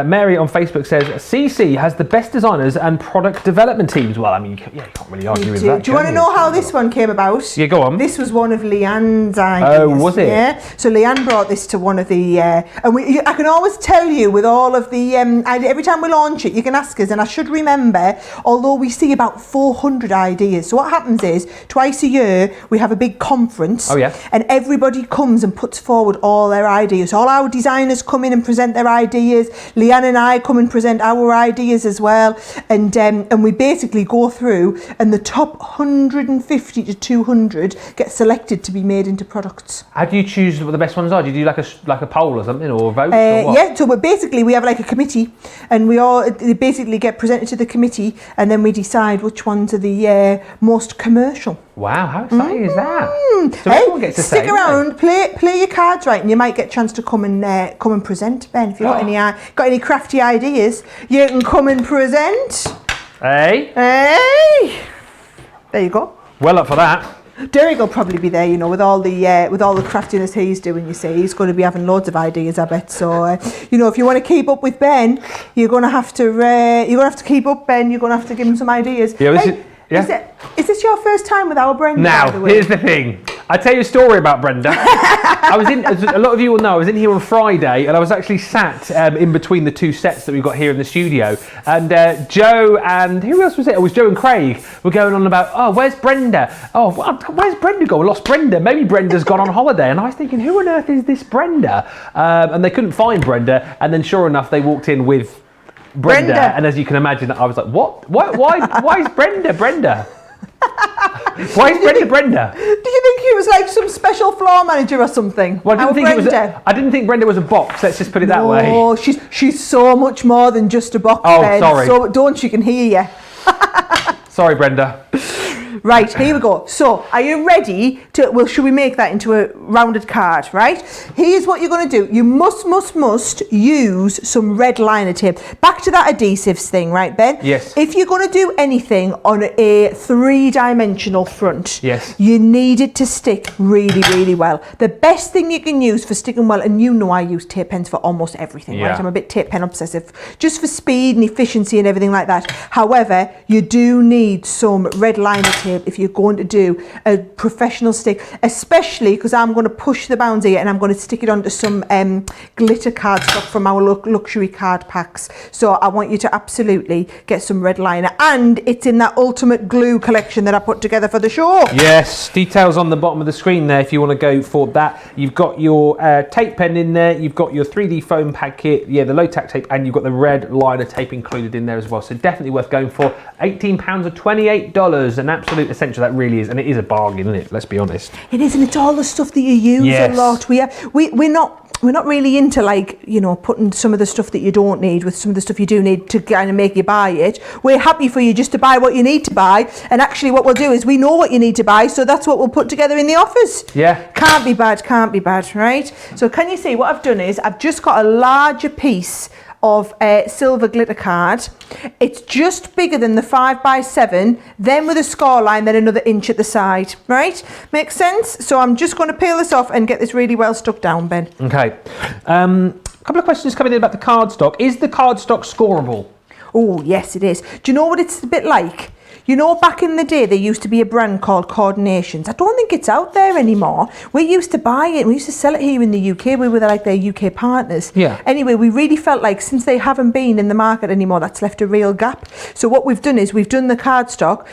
Mary on Facebook says, CC has the best designers and product development teams. Well, I mean, you can't really argue with that. Do you want to know how this one came about? Yeah, go on. This was one of Leanne's ideas. Oh, was it? Yeah. So Leanne brought this to one of the, and I can always tell you with all of the, every time we launch it, you can ask us, and I should remember, although we see about 400 ideas. So what happens is, twice a year, we have a big conference. And everybody comes and puts forward all their ideas. All our designers come in and present their ideas. Leanne and I come and present our ideas as well. And we basically go through, and the top 150 to 200 get selected to be made into products. How do you choose what the best ones are? Do you do like a poll or something, or a vote? Or what? Yeah, so we have like a committee, and they basically get presented to the committee, and then we decide which ones are the most commercial. Wow, how exciting is that? So everyone gets to stick around, play your cards right, and you might get a chance to come and present, Ben. If you've got any crafty ideas, you can come and present. Hey! There you go. Well up for that. Derek will probably be there, with all the craftiness he's doing. You see, he's going to be having loads of ideas, I bet. So, if you want to keep up with Ben, you're going to have to keep up, Ben. You're going to have to give him some ideas. Is this your first time with our Brenda? Now, here's the thing. I'll tell you a story about Brenda. A lot of you will know, I was in here on Friday, and I was actually sat in between the two sets that we've got here in the studio. And Joe and, who else was it? It was Joe and Craig were going on about, where's Brenda? Where's Brenda gone? We lost Brenda. Maybe Brenda's gone on holiday. And I was thinking, who on earth is this Brenda? And they couldn't find Brenda. And then sure enough, they walked in with Brenda. And as you can imagine, I was like, what? Why is Brenda? Why is Brenda? Do you think he was like some special floor manager or something? Well, I didn't think Brenda was a box. Let's just put it that way. Oh, she's so much more than just a box. Oh, Ben. Sorry. So don't she can hear you. Sorry, Brenda. Right, here we go. So, are you ready to, should we make that into a rounded card, right? Here's what you're going to do. You must use some red liner tape. Back to that adhesives thing, right, Ben? Yes. If you're going to do anything on a 3-dimensional front, you need it to stick really, really well. The best thing you can use for sticking well, and I use tape pens for almost everything, right? I'm a bit tape pen obsessive, just for speed and efficiency and everything like that. However, you do need some red liner tape if you're going to do a professional stick, especially because I'm going to push the bounds here and I'm going to stick it onto some glitter cardstock from our luxury card packs. So I want you to absolutely get some red liner, and it's in that ultimate glue collection that I put together for the show. Yes, details on the bottom of the screen there if you want to go for that. You've got your tape pen in there, you've got your 3D foam pad kit, the low tack tape, and you've got the red liner tape included in there as well. So definitely worth going for. £18 or $28, an absolute essential, that really is, and it is a bargain, isn't it? Let's be honest. It is, and it's all the stuff that you use a lot. We're not we're not really into like, you know, putting some of the stuff that you don't need with some of the stuff you do need to kind of make you buy it. We're happy for you just to buy what you need to buy. And actually what we'll do is we know what you need to buy, so that's what we'll put together in the offers. Yeah. Can't be bad, right? So can you see what I've done is I've just got a larger piece of silver glitter card. It's just bigger than the 5x7, then with a score line, then another inch at the side, right? Makes sense? So I'm just going to peel this off and get this really well stuck down, Ben. Okay. A couple of questions coming in about the cardstock. Is the cardstock scoreable? Oh, yes, it is. Do you know what it's a bit like? You know, back in the day, there used to be a brand called Coordinations. I don't think it's out there anymore. We used to buy it. We used to sell it here in the UK. We were like their UK partners. Yeah. Anyway, we really felt like since they haven't been in the market anymore, that's left a real gap. So what we've done is we've done the cardstock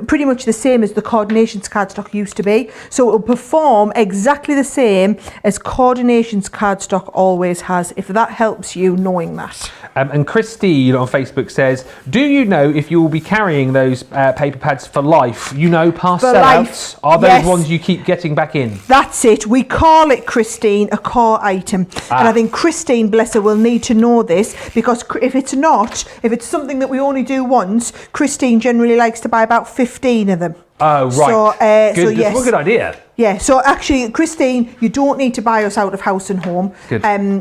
pretty much the same as the Coordinations cardstock used to be. So it will perform exactly the same as Coordinations cardstock always has, if that helps you knowing that. And Christine on Facebook says, do you know if you will be carrying those paper pads for life? You know, past sellouts? Are those ones you keep getting back in? That's it. We call it, Christine, a core item. And I think Christine, bless her, will need to know this, because if it's not, if it's something that we only do once, Christine generally likes to buy about 15 of them. Oh, right. So yes. What a good idea. Yeah, so actually, Christine, you don't need to buy us out of house and home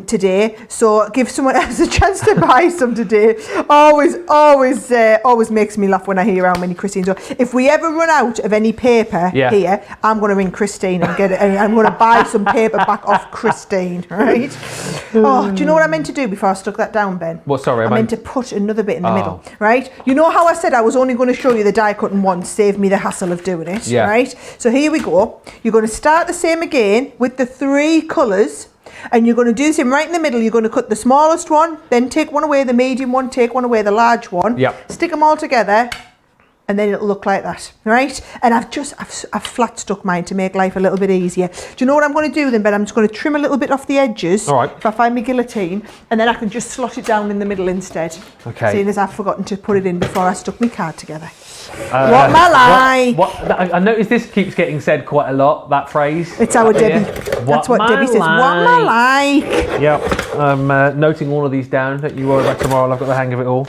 today. So give someone else a chance to buy some today. Always makes me laugh when I hear how many Christines are. If we ever run out of any paper here, I'm going to ring Christine and get it. And I'm going to buy some paper back off Christine, right? Oh, do you know what I meant to do before I stuck that down, Ben? What, sorry? I meant to put another bit in the middle, right? You know how I said I was only going to show you the die cutting once, save me the hassle of doing it, right? So here we go. You're going to start the same again with the 3 colours, and you're going to do the same right in the middle. You're going to cut the smallest one, then take one away, the medium one, take one away, the large one. Stick them all together, and then it'll look like that, right? And I've flat stuck mine to make life a little bit easier. Do you know what I'm going to do then, Ben? I'm just going to trim a little bit off the edges. All right. If I find my guillotine, and then I can just slot it down in the middle instead. Okay. Seeing as I've forgotten to put it in before I stuck my card together. What my like? I noticed this keeps getting said quite a lot, that phrase. It's our Debbie. That's what Debbie says. What my like? Yep. I'm noting all of these down. Don't you worry about tomorrow. I've got the hang of it all.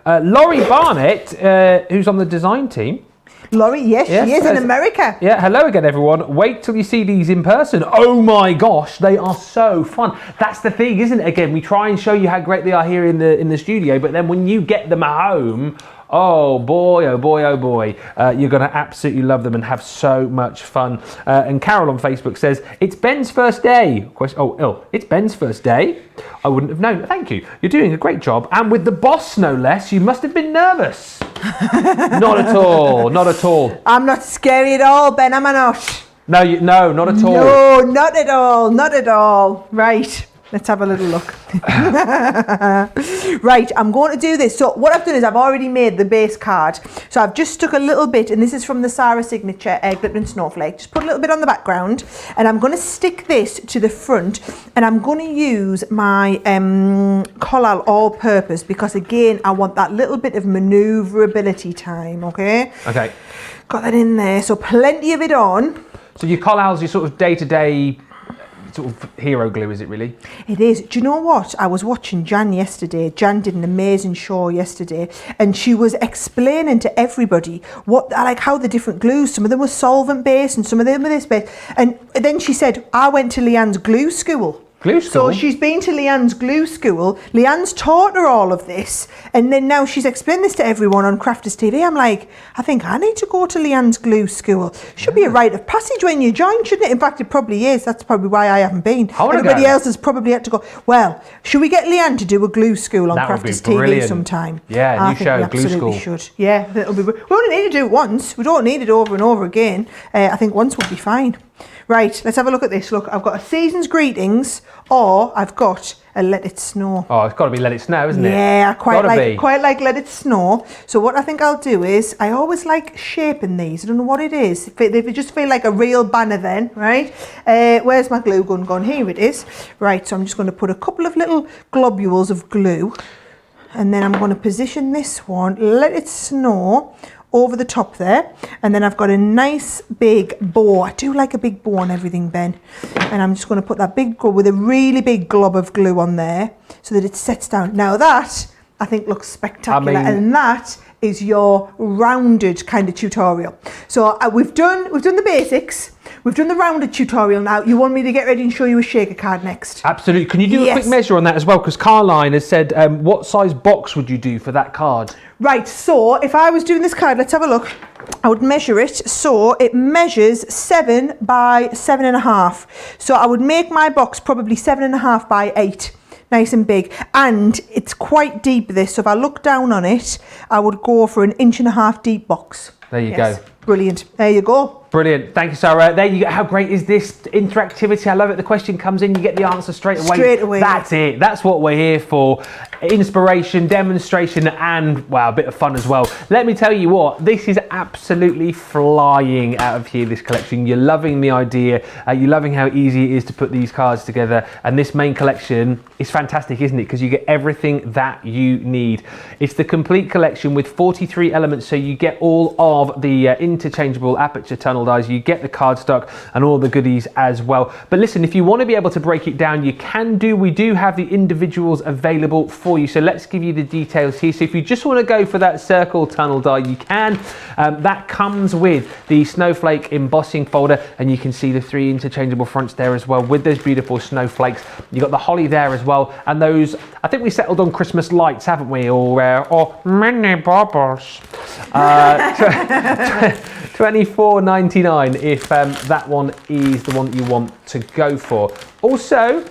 Laurie Barnett, who's on the design team. Laurie, yes, she is in America. Yeah, hello again, everyone. Wait till you see these in person. Oh my gosh, they are so fun. That's the thing, isn't it? Again, we try and show you how great they are here in the studio, but then when you get them at home, oh boy, oh boy, oh boy. You're going to absolutely love them and have so much fun. And Carol on Facebook says, it's Ben's first day. It's Ben's first day? I wouldn't have known. Thank you. You're doing a great job. And with the boss, no less, you must have been nervous. Not at all. Not at all. I'm not scary at all, Ben, am I not? No, not at all. No, not at all. Not at all. Right. Let's have a little look. Right, I'm going to do this. So what I've done is I've already made the base card. So I've just stuck a little bit, and this is from the Sara signature glitter and snowflake. Just put a little bit on the background, and I'm going to stick this to the front, and I'm going to use my collal all-purpose, because again, I want that little bit of manoeuvrability time, okay? Okay. Got that in there, so plenty of it on. So your collals, your sort of day-to-day sort of hero glue, is it really? It is. Do you know what? I was watching Jan yesterday. Jan did an amazing show yesterday, and she was explaining to everybody how the different glues, some of them were solvent based and some of them were this based. And then she said, I went to Leanne's glue school. Glue school? So she's been to Leanne's glue school. Leanne's taught her all of this, and then now she's explained this to everyone on Crafters TV. I'm like, I think I need to go to Leanne's glue school. Should be a rite of passage when you join, shouldn't it? In fact, it probably is. That's probably why I haven't been. Everybody else has probably had to go. Well, should we get Leanne to do a glue school on Crafters TV sometime? Yeah, new show, glue school. Should. Yeah, that'll be. We only need to do it once. We don't need it over and over again. I think once would be fine. Right, let's have a look at this. Look, I've got a season's greetings, or I've got a let it snow. Oh, it's got to be let it snow, isn't it? Yeah, I quite like let it snow. So what I think I'll do is, I always like shaping these. I don't know what it is. If it just feel like a real banner then, right? Where's my glue gun gone? Here it is. Right, so I'm just going to put a couple of little globules of glue, and then I'm going to position this one, let it snow, over the top there. And then I've got a nice big bow. I do like a big bow on everything, Ben. And I'm just going to put that big glove with a really big glob of glue on there so that it sets down. Now that, I think, looks spectacular. And that is your rounded kind of tutorial. So we've done the basics. We've done the rounded tutorial now. You want me to get ready and show you a shaker card next? Absolutely. Can you do a quick measure on that as well? Because Carline has said, what size box would you do for that card? Right, so if I was doing this card, let's have a look. I would measure it. So it measures 7 by 7.5. So I would make my box probably 7.5 by 8. Nice and big, and it's quite deep this, so if I look down on it, I would go for an 1.5 inch deep box. There you go. Brilliant. There you go. Brilliant. Thank you, Sarah. There you go. How great is this interactivity? I love it. The question comes in, you get the answer straight away. Straight away. That's it. That's what we're here for. Inspiration, demonstration, and, wow, a bit of fun as well. Let me tell you what, this is absolutely flying out of here, this collection. You're loving the idea. You're loving how easy it is to put these cards together. And this main collection is fantastic, isn't it? Because you get everything that you need. It's the complete collection with 43 elements. So you get all of the interchangeable aperture tunnel dies, you get the cardstock and all the goodies as well. But listen, if you want to be able to break it down, you can do. We do have the individuals available for you. So let's give you the details here. So if you just want to go for that circle tunnel die, you can. That comes with the snowflake embossing folder, and you can see the 3 interchangeable fronts there as well with those beautiful snowflakes. You got the holly there as well, and those, I think we settled on Christmas lights, haven't we? Or mini bubbles. $24.99 if that one is the one that you want to go for. Also,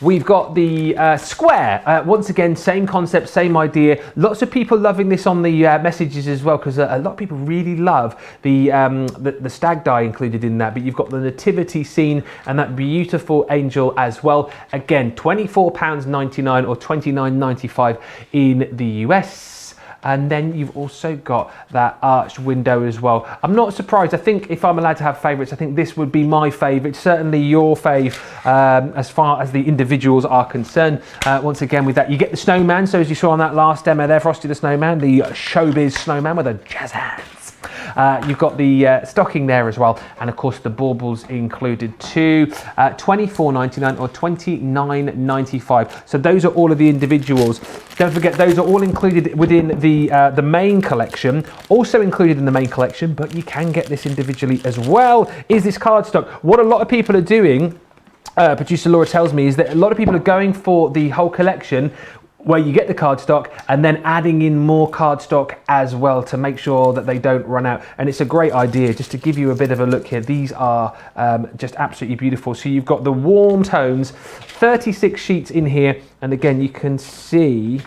we've got the square. Once again, same concept, same idea. Lots of people loving this on the messages as well, because a lot of people really love the stag die included in that. But you've got the nativity scene and that beautiful angel as well. Again, £24.99 or $29.95 in the US. And then you've also got that arched window as well. I'm not surprised. I think if I'm allowed to have favourites, I think this would be my favourite. Certainly your fave as far as the individuals are concerned. Once again, with that, you get the snowman. So as you saw on that last demo there, Frosty the Snowman, the showbiz snowman with a jazz hands. You've got the stocking there as well, and of course the baubles included too. $24.99 or $29.95. So those are all of the individuals. Don't forget, those are all included within the main collection. Also included in the main collection, but you can get this individually as well, is this cardstock. What a lot of people are doing, producer Laura tells me, is that a lot of people are going for the whole collection, where you get the cardstock and then adding in more cardstock as well to make sure that they don't run out. And it's a great idea. Just to give you a bit of a look here, these are just absolutely beautiful. So you've got the warm tones, 36 sheets in here, and again you can see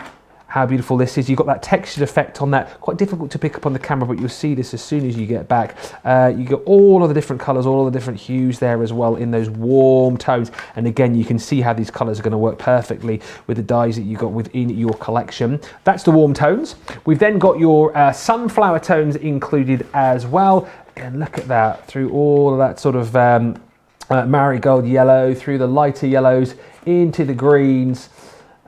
how beautiful this is. You've got that textured effect on that. Quite difficult to pick up on the camera, but you'll see this as soon as you get back. You got all of the different colours, all of the different hues there as well in those warm tones. And again, you can see how these colours are going to work perfectly with the dyes that you got within your collection. That's the warm tones. We've then got your sunflower tones included as well. And look at that, through all of that sort of marigold yellow, through the lighter yellows, into the greens,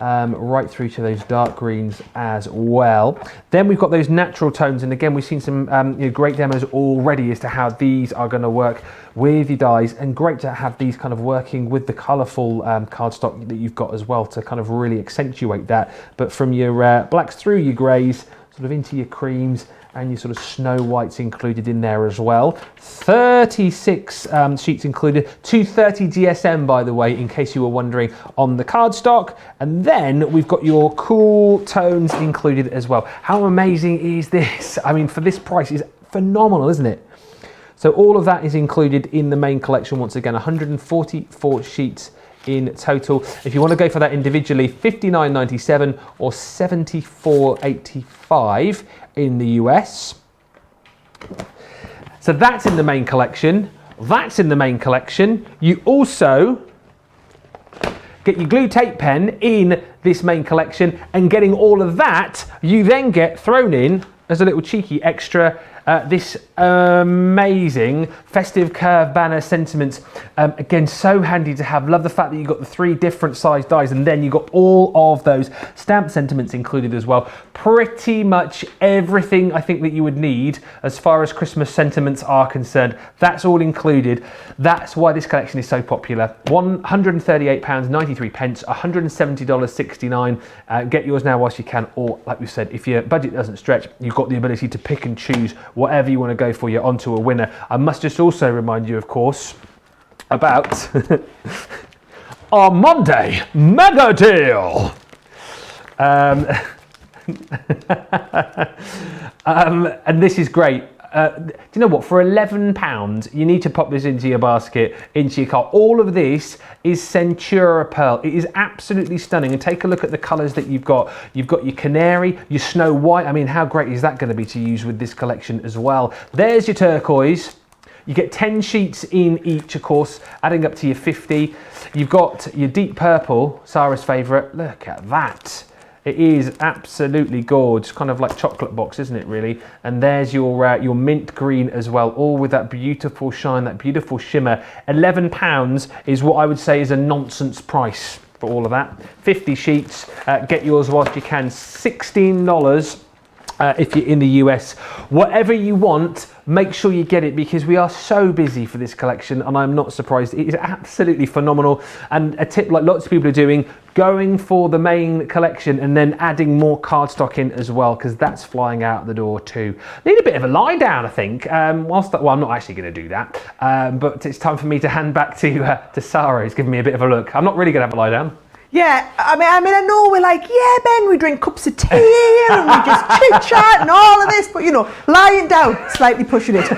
right through to those dark greens as well. Then we've got those natural tones, and again we've seen some great demos already as to how these are going to work with your dyes, and great to have these kind of working with the colourful cardstock that you've got as well to kind of really accentuate that. But from your blacks through your greys, sort of into your creams, and your sort of snow whites included in there as well. 36 sheets included, 230 GSM by the way, in case you were wondering, on the cardstock. And then we've got your cool tones included as well. How amazing is this? I mean, for this price is phenomenal, isn't it? So all of that is included in the main collection. Once again, 144 sheets in total. If you want to go for that individually, $59.97 or $74.85 in the US. So that's in the main collection. That's in the main collection. You also get your glue tape pen in this main collection, and getting all of that, you then get thrown in as a little cheeky extra, this amazing festive curve banner sentiments. Again, so handy to have. Love the fact that you've got the 3 different size dies, and then you've got all of those stamp sentiments included as well. Pretty much everything I think that you would need as far as Christmas sentiments are concerned. That's all included. That's why this collection is so popular. £138.93, $170.69. Get yours now whilst you can, or like we said, if your budget doesn't stretch, you've got the ability to pick and choose whatever you want to go for. You're onto a winner. I must just also remind you, of course, about our Monday mega deal. And this is great. Do you know what? For £11, you need to pop this into your basket, into your cart. All of this is Centura pearl. It is absolutely stunning. And take a look at the colours that you've got. You've got your canary, your snow white. I mean, how great is that going to be to use with this collection as well? There's your turquoise. You get 10 sheets in each, of course, adding up to your 50. You've got your deep purple, Sarah's favourite. Look at that. It is absolutely gorgeous, kind of like chocolate box, isn't it, really? And there's your mint green as well, all with that beautiful shine, that beautiful shimmer. £11 is what I would say is a nonsense price for all of that. 50 sheets, get yours whilst you can. $16 if you're in the US. Whatever you want, make sure you get it, because we are so busy for this collection, and I'm not surprised. It is absolutely phenomenal. And a tip, like lots of people are doing, going for the main collection and then adding more cardstock in as well, because that's flying out the door too. Need a bit of a lie down, I think. Well, I'm not actually going to do that, but it's time for me to hand back to Sarah, who's giving me a bit of a look. I'm not really going to have a lie down. Yeah, I mean, I know we're like, yeah, Ben, we drink cups of tea here and we just chit-chat and all of this, but you know, lying down, slightly pushing it.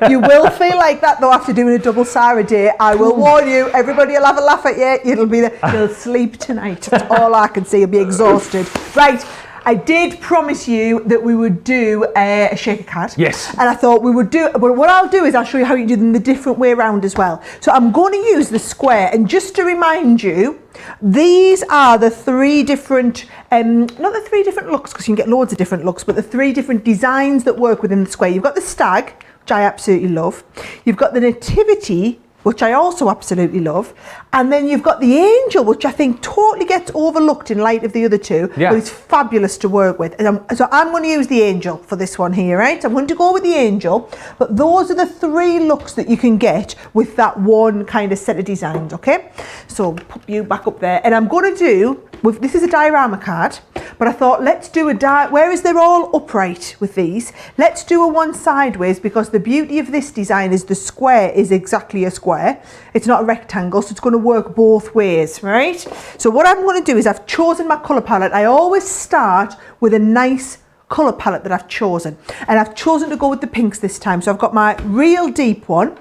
You will feel like that though after doing a double Sarah day. I will warn you, everybody will have a laugh at you. It'll be you'll sleep tonight. That's all I can see. You'll be exhausted. Right. I did promise you that we would do a shaker card. Yes. And I thought we would do, but what I'll do is I'll show you how you do them the different way around as well. So I'm going to use the square, and just to remind you, these are the 3 different, not the 3 different looks, because you can get loads of different looks, but the 3 different designs that work within the square. You've got the stag, which I absolutely love. You've got the nativity, which I also absolutely love. And then you've got the angel, which I think totally gets overlooked in light of the other 2, yeah. But it's fabulous to work with. And so I'm going to use the angel for this one here, right? I'm going to go with the angel, but those are the 3 looks that you can get with that one kind of set of designs, okay? So put you back up there, and I'm going to do, this is a diorama card, but I thought let's do whereas they're all upright with these, let's do a one sideways, because the beauty of this design is the square is exactly a square. It's not a rectangle, so it's going to work both ways, right? So what I'm going to do is I've chosen my colour palette. I always start with a nice colour palette that I've chosen, and I've chosen to go with the pinks this time. So I've got my real deep one,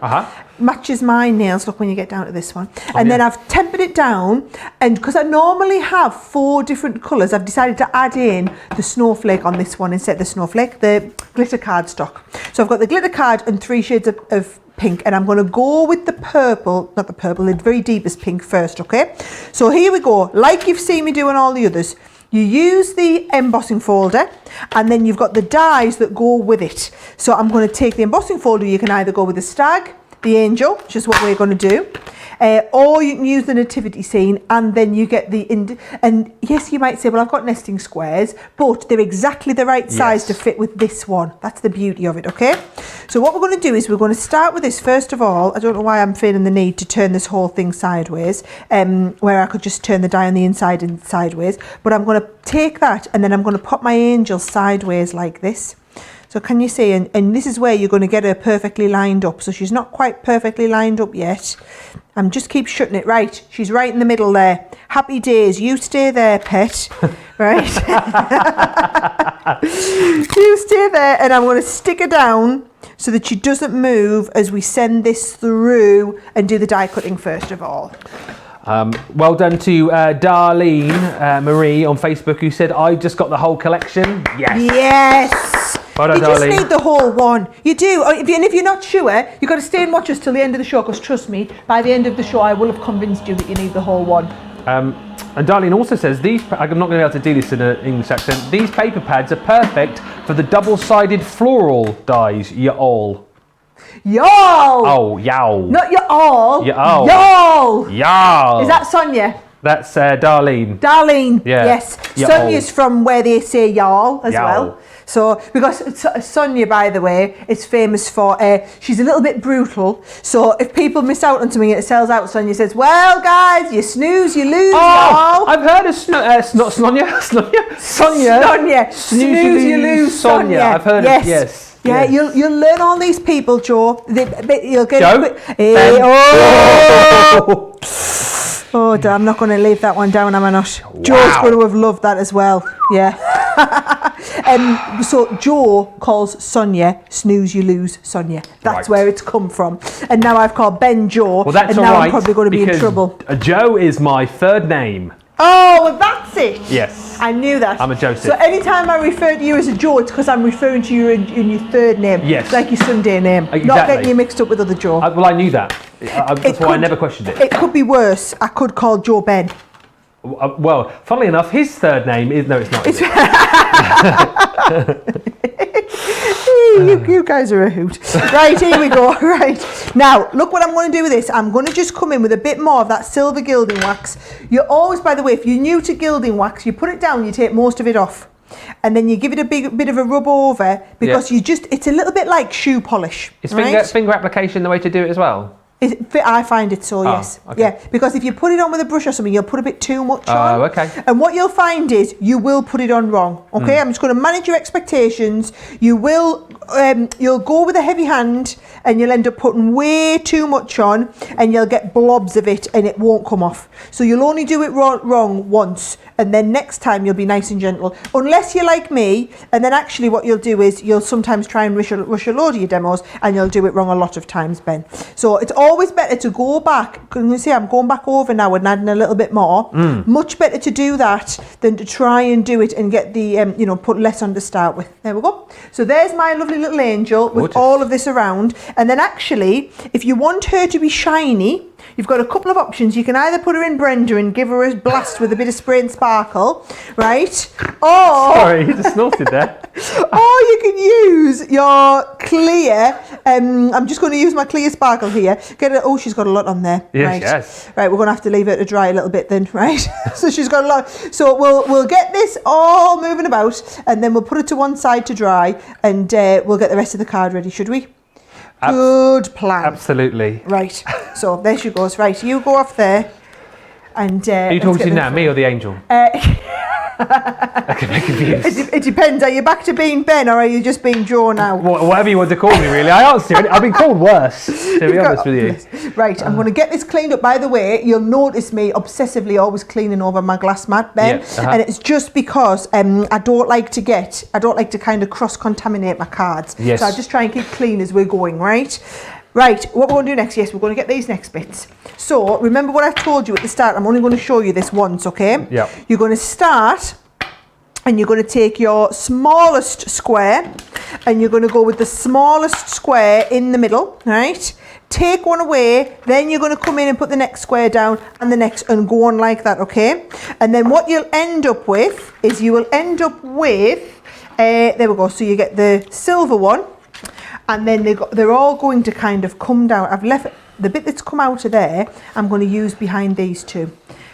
matches my nails, look when you get down to this one, and then I've tempered it down, and because I normally have 4 different colours, I've decided to add in the snowflake on this one instead of the snowflake, the glitter cardstock. So I've got the glitter card and 3 shades of pink, and I'm going to go with the purple, not the purple, the very deepest pink first, okay? So here we go, like you've seen me do on all the others. You use the embossing folder, and then you've got the dies that go with it. So I'm going to take the embossing folder. You can either go with the stag, the angel, which is what we're going to do, or you can use the nativity scene, and then you get and yes, you might say, well, I've got nesting squares, but they're exactly the right size to fit with this one. That's the beauty of it, okay? So what we're going to do is we're going to start with this first of all. I don't know why I'm feeling the need to turn this whole thing sideways, where I could just turn the die on the inside and sideways, but I'm going to take that, and then I'm going to pop my angel sideways like this. So can you see, and this is where you're going to get her perfectly lined up. So she's not quite perfectly lined up yet. I'm just keep shutting it. Right, she's right in the middle there. Happy days, you stay there, pet. Right. You stay there, and I'm going to stick her down so that she doesn't move as we send this through and do the die cutting first of all. Well done to Darlene Marie on Facebook, who said, I just got the whole collection. Yes. Yes. Well done, you just Darlene. need the whole one. You do. And if you're not sure, you've got to stay and watch us till the end of the show, because trust me, by the end of the show, I will have convinced you that you need the whole one. And Darlene also says, I'm not going to be able to do this in an English accent, these paper pads are perfect for the double-sided floral dies, y'all. Y'all! Oh, y'all. Not y'all. Y'all. Y'all. Y'all. Is that Sonia? That's Darlene. Darlene, Yeah. yes. Y'all. Sonia's from where they say y'all as Y'all. well. So, because Sonia, by the way, is famous for, she's a little bit brutal. So, if people miss out on something and it sells out, Sonia says, well, guys, you snooze, you lose, y'all. I've heard of not Sonia. Sonia. Sonia. Snooze, you lose, Sonia. I've heard of, yes. Yeah, yes. you'll learn all these people, Joe. You'll get Joe? Hey, oh! Oh, I'm not going to leave that one down, am I not? Wow. Joe's going to have loved that as well. Yeah. So Joe calls Sonia snooze you lose Sonia. That's right. where it's come from. And now I've called Ben Joe. Well, that's and all now right, I'm probably going to be in trouble. Joe is my third name. Oh, well, that's it. Yes. I knew that. I'm a Joseph. So anytime I refer to you as a Joe, it's because I'm referring to you in your third name. Yes. Like your Sunday name. Exactly. Not getting you mixed up with other Joe. Well, I knew that. That's why I never questioned it. It could be worse. I could call Joe Ben. Well, funnily enough, his third name is... No, it's not. Is it? You guys are a hoot. Right, here we go. Right. Now, look what I'm going to do with this. I'm going to just come in with a bit more of that silver gilding wax. You always, by the way, if you're new to gilding wax, you put it down, you take most of it off. And then you give it a bit of a rub over because it's a little bit like shoe polish. Is finger application the way to do it as well? I find it so, yes. Okay. Yeah, because if you put it on with a brush or something, you'll put a bit too much on. Oh, okay. And what you'll find is you will put it on wrong, okay? I'm just going to manage your expectations. You'll go with a heavy hand and you'll end up putting way too much on and you'll get blobs of it and it won't come off. So you'll only do it wrong once and then next time you'll be nice and gentle. Unless you're like me, and then actually what you'll do is you'll sometimes try and rush a load of your demos and you'll do it wrong a lot of times, Ben. So it's always better to go back. You see, I'm going back over now and adding a little bit more. Much better to do that than to try and do it and get the, put less on to start with. There we go. So there's my lovely little angel with all of this around. And then actually, if you want her to be shiny, you've got a couple of options. You can either put her in Brenda and give her a blast with a bit of spray and sparkle, right? Or... Sorry, you just snorted there. Or you can use your clear... I'm just going to use my clear sparkle here. She's got a lot on there. Yes, right. yes. Right, we're going to have to leave her to dry a little bit then, right? So she's got a lot. So we'll get this all moving about and then we'll put it to one side to dry and we'll get the rest of the card ready, should we? Good plan. Absolutely. Right, so there she goes. Right, you go off there. And are you talking to now, me or the angel? I can make confused. It depends. Are you back to being Ben or are you just being Joe now? Whatever you want to call me, really. I answer. I've been called worse, to be honest with you. Right, I'm going to get this cleaned up. By the way, you'll notice me obsessively always cleaning over my glass mat, Ben. Yeah, and it's just because I don't like to kind of cross-contaminate my cards. Yes. So I just try and keep clean as we're going, right? Right, what we're going to do next, yes, we're going to get these next bits. So, remember what I told you at the start, I'm only going to show you this once, okay? Yeah. You're going to start and you're going to take your smallest square and you're going to go with the smallest square in the middle, right? Take one away, then you're going to come in and put the next square down and the next and go on like that, okay? And then what you'll end up with is there we go, so you get the silver one. And then they're all going to kind of come down. I've left the bit that's come out of there, I'm going to use behind these two.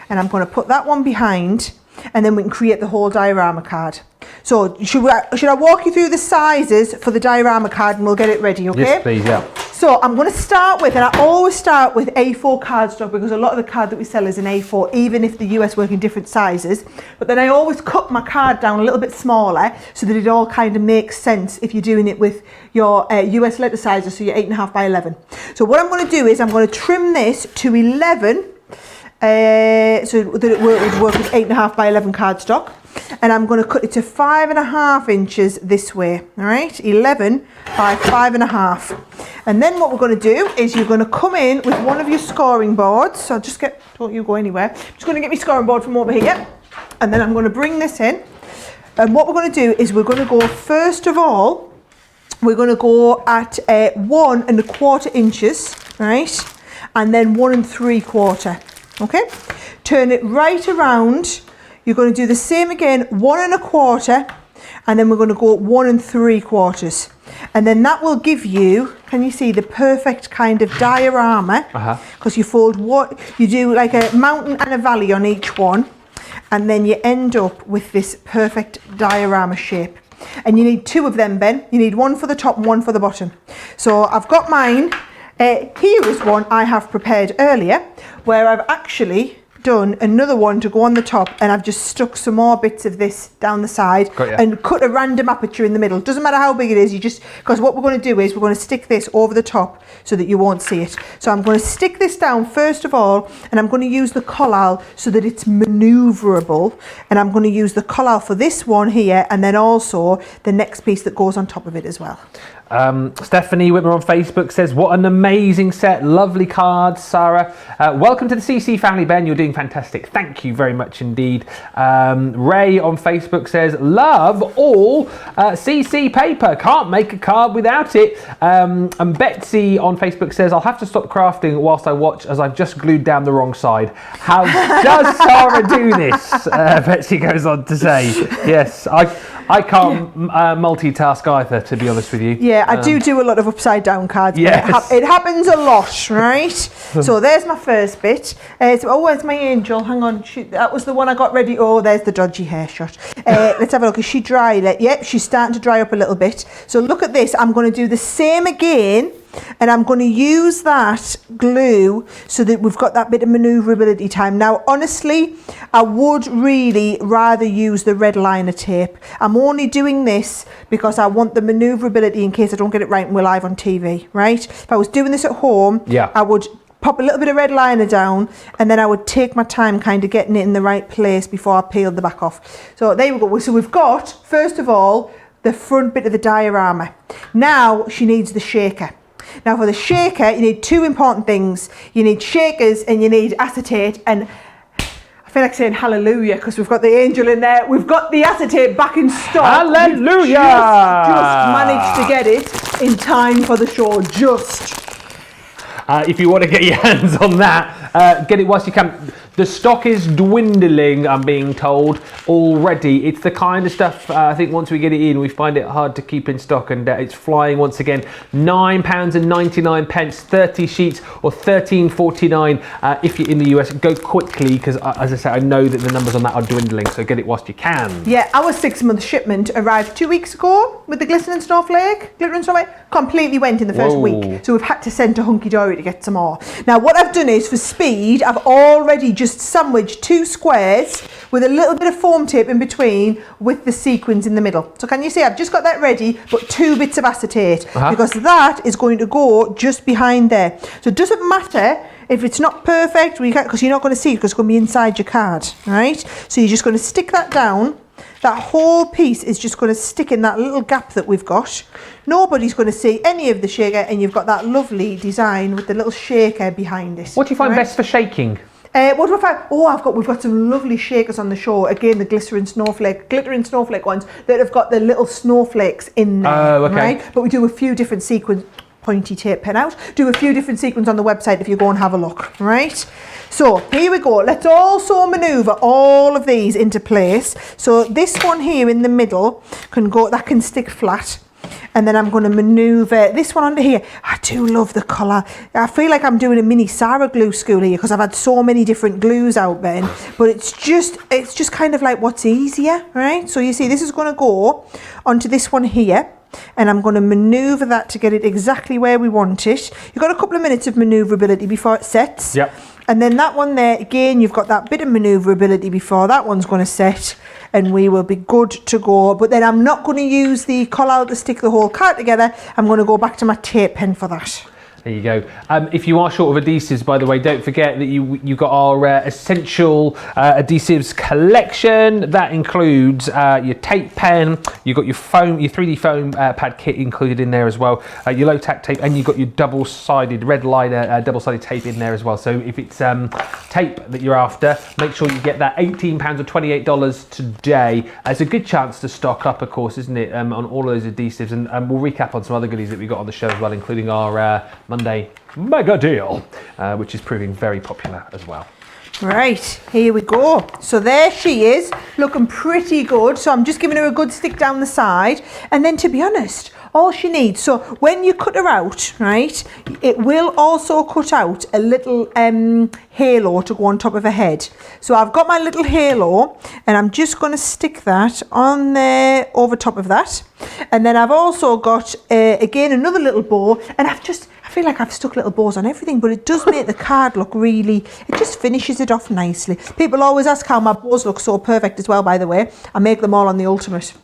And I'm going to put that one behind, and then we can create the whole diorama card. So should I walk you through the sizes for the diorama card and we'll get it ready, okay? Yes, please, yeah. So I'm going to start with, and I always start with A4 cardstock because a lot of the card that we sell is in A4, even if the US work in different sizes. But then I always cut my card down a little bit smaller so that it all kind of makes sense if you're doing it with your US letter sizes, so you're 8.5 by 11. So what I'm going to do is I'm going to trim this to 11, so that it would work with 8.5 by 11 cardstock. And I'm going to cut it to 5.5 inches this way, all right? 11 by 5.5. And then what we're going to do is you're going to come in with one of your scoring boards. So don't you go anywhere. I'm just going to get my scoring board from over here. And then I'm going to bring this in. And what we're going to do is we're going to go, first of all, we're going to go at 1 1/4 inches, right? And then 1 3/4. Okay, turn it right around. You're going to do the same again, 1 1/4, and then we're going to go 1 3/4. And then that will give you, can you see, the perfect kind of diorama? Because you fold what, you do like a mountain and a valley on each one, and then you end up with this perfect diorama shape. And you need 2 of them, Ben. You need 1 for the top and 1 for the bottom. So I've got mine. Here is one I have prepared earlier, where I've actually done another one to go on the top, and I've just stuck some more bits of this down the side and cut a random aperture in the middle. Doesn't matter how big it is, you just, because what we're going to do is we're going to stick this over the top so that you won't see it. So I'm going to stick this down first of all, and I'm going to use the collal so that it's maneuverable, and I'm going to use the collal for this one here, and then also the next piece that goes on top of it as well. Stephanie Whitmer on Facebook says, what an amazing set, lovely cards, Sarah. Welcome to the CC family, Ben, you're doing fantastic. Thank you very much indeed. Ray on Facebook says, love all CC paper, can't make a card without it. And Betsy on Facebook says, I'll have to stop crafting whilst I watch as I've just glued down the wrong side. How does Sarah do this? Betsy goes on to say, yes, I can't multitask either, to be honest with you. Yeah, I do a lot of upside down cards. Yes. It happens a lot, right? So there's my first bit. Oh, where's my angel? Hang on. That was the one I got ready. Oh, there's the dodgy hair shot. Let's have a look. Is she dried it? Yep, she's starting to dry up a little bit. So look at this. I'm going to do the same again. And I'm going to use that glue so that we've got that bit of manoeuvrability time. Now, honestly, I would really rather use the red liner tape. I'm only doing this because I want the manoeuvrability in case I don't get it right and we're live on TV, right? If I was doing this at home, I would pop a little bit of red liner down, and then I would take my time kind of getting it in the right place before I peeled the back off. So there we go. So we've got, first of all, the front bit of the diorama. Now she needs the shaker. Now for the shaker, you need 2 important things. You need shakers and you need acetate, and I feel like saying hallelujah because we've got the angel in there. We've got the acetate back in stock. Hallelujah! We've just managed to get it in time for the show, just. If you want to get your hands on that, get it whilst you can. The stock is dwindling, I'm being told, already. It's the kind of stuff, I think once we get it in, we find it hard to keep in stock, and it's flying once again. £9.99, 30 sheets, or £13.49 if you're in the US. Go quickly, because as I say, I know that the numbers on that are dwindling, so get it whilst you can. Yeah, our 6-month shipment arrived 2 weeks ago with the glitter and snowflake. Completely went in the first week. So we've had to send to Hunky Dory to get some more. Now, what I've done is, for speed, I've already just sandwiched 2 squares with a little bit of foam tape in between with the sequins in the middle. So can you see I've just got that ready, but 2 bits of acetate because that is going to go just behind there. So it doesn't matter if it's not perfect, because you're not going to see it because it's going to be inside your card, right? So you're just going to stick that down. That whole piece is just going to stick in that little gap that we've got. Nobody's going to see any of the shaker, and you've got that lovely design with the little shaker behind it. What do you find best for shaking? What do I find? Oh, we've got some lovely shakers on the show. Again, the glitter and snowflake ones that have got the little snowflakes in there. Oh, okay. Right? But we do a few different sequins. Pointy tape pen out. Do a few different sequins on the website if you go and have a look, right? So here we go. Let's also maneuver all of these into place. So this one here in the middle that can stick flat. And then I'm going to maneuver this one under here. I do love the colour. I feel like I'm doing a mini Sarah glue school here because I've had so many different glues out, Ben. But it's just kind of like what's easier, right? So you see, this is going to go onto this one here. And I'm going to manoeuvre that to get it exactly where we want it. You've got a couple of minutes of manoeuvrability before it sets. Yep. And then that one there, again, you've got that bit of manoeuvrability before that one's going to set, and we will be good to go. But then I'm not going to use the collal to stick the whole card together. I'm going to go back to my tape pen for that. There you go. If you are short of adhesives, by the way, don't forget that you've got our essential adhesives collection. That includes your tape pen, you've got your foam, your 3D foam pad kit included in there as well, your low tack tape, and you've got your double-sided red liner, double-sided tape in there as well. So if it's tape that you're after, make sure you get that £18 or $28 today. It's a good chance to stock up, of course, isn't it, on all of those adhesives, and we'll recap on some other goodies that we got on the show as well, including our Monday mega deal, which is proving very popular as well. Right, here we go. So there she is, looking pretty good. So I'm just giving her a good stick down the side. And then, to be honest, all she needs, so when you cut her out, right, it will also cut out a little halo to go on top of her head. So I've got my little halo, and I'm just going to stick that on there over top of that. And then I've also got, again, another little bow, and I feel like I've stuck little bows on everything, but it does make the card look really, it just finishes it off nicely. People always ask how my bows look so perfect as well, by the way. I make them all on the Ultimate.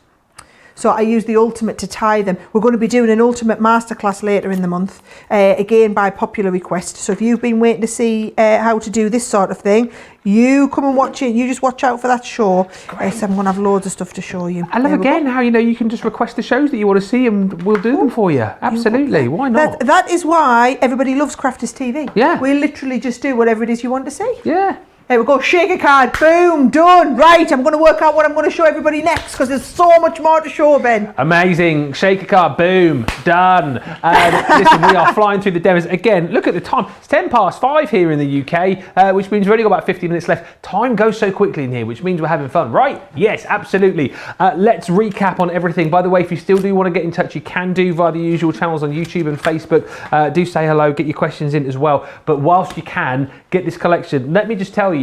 So I use the Ultimate to tie them. We're going to be doing an Ultimate Masterclass later in the month, again by popular request. So if you've been waiting to see how to do this sort of thing, you come and watch it. You just watch out for that show. So I'm going to have loads of stuff to show you. I love again how you can just request the shows that you want to see and we'll do them for you. Absolutely, why not? That is why everybody loves Crafters TV. Yeah. We literally just do whatever it is you want to see. Yeah. There we go, shake a card, boom, done. Right, I'm going to work out what I'm going to show everybody next because there's so much more to show, Ben. Amazing, shake a card, boom, done. Listen, we are flying through the demos. Again, look at the time. It's 5:10 here in the UK, which means we've only got about 50 minutes left. Time goes so quickly in here, which means we're having fun, right? Yes, absolutely. Let's recap on everything. By the way, if you still do want to get in touch, you can do via the usual channels on YouTube and Facebook. Do say hello, get your questions in as well. But whilst you can, get this collection. Let me just tell you,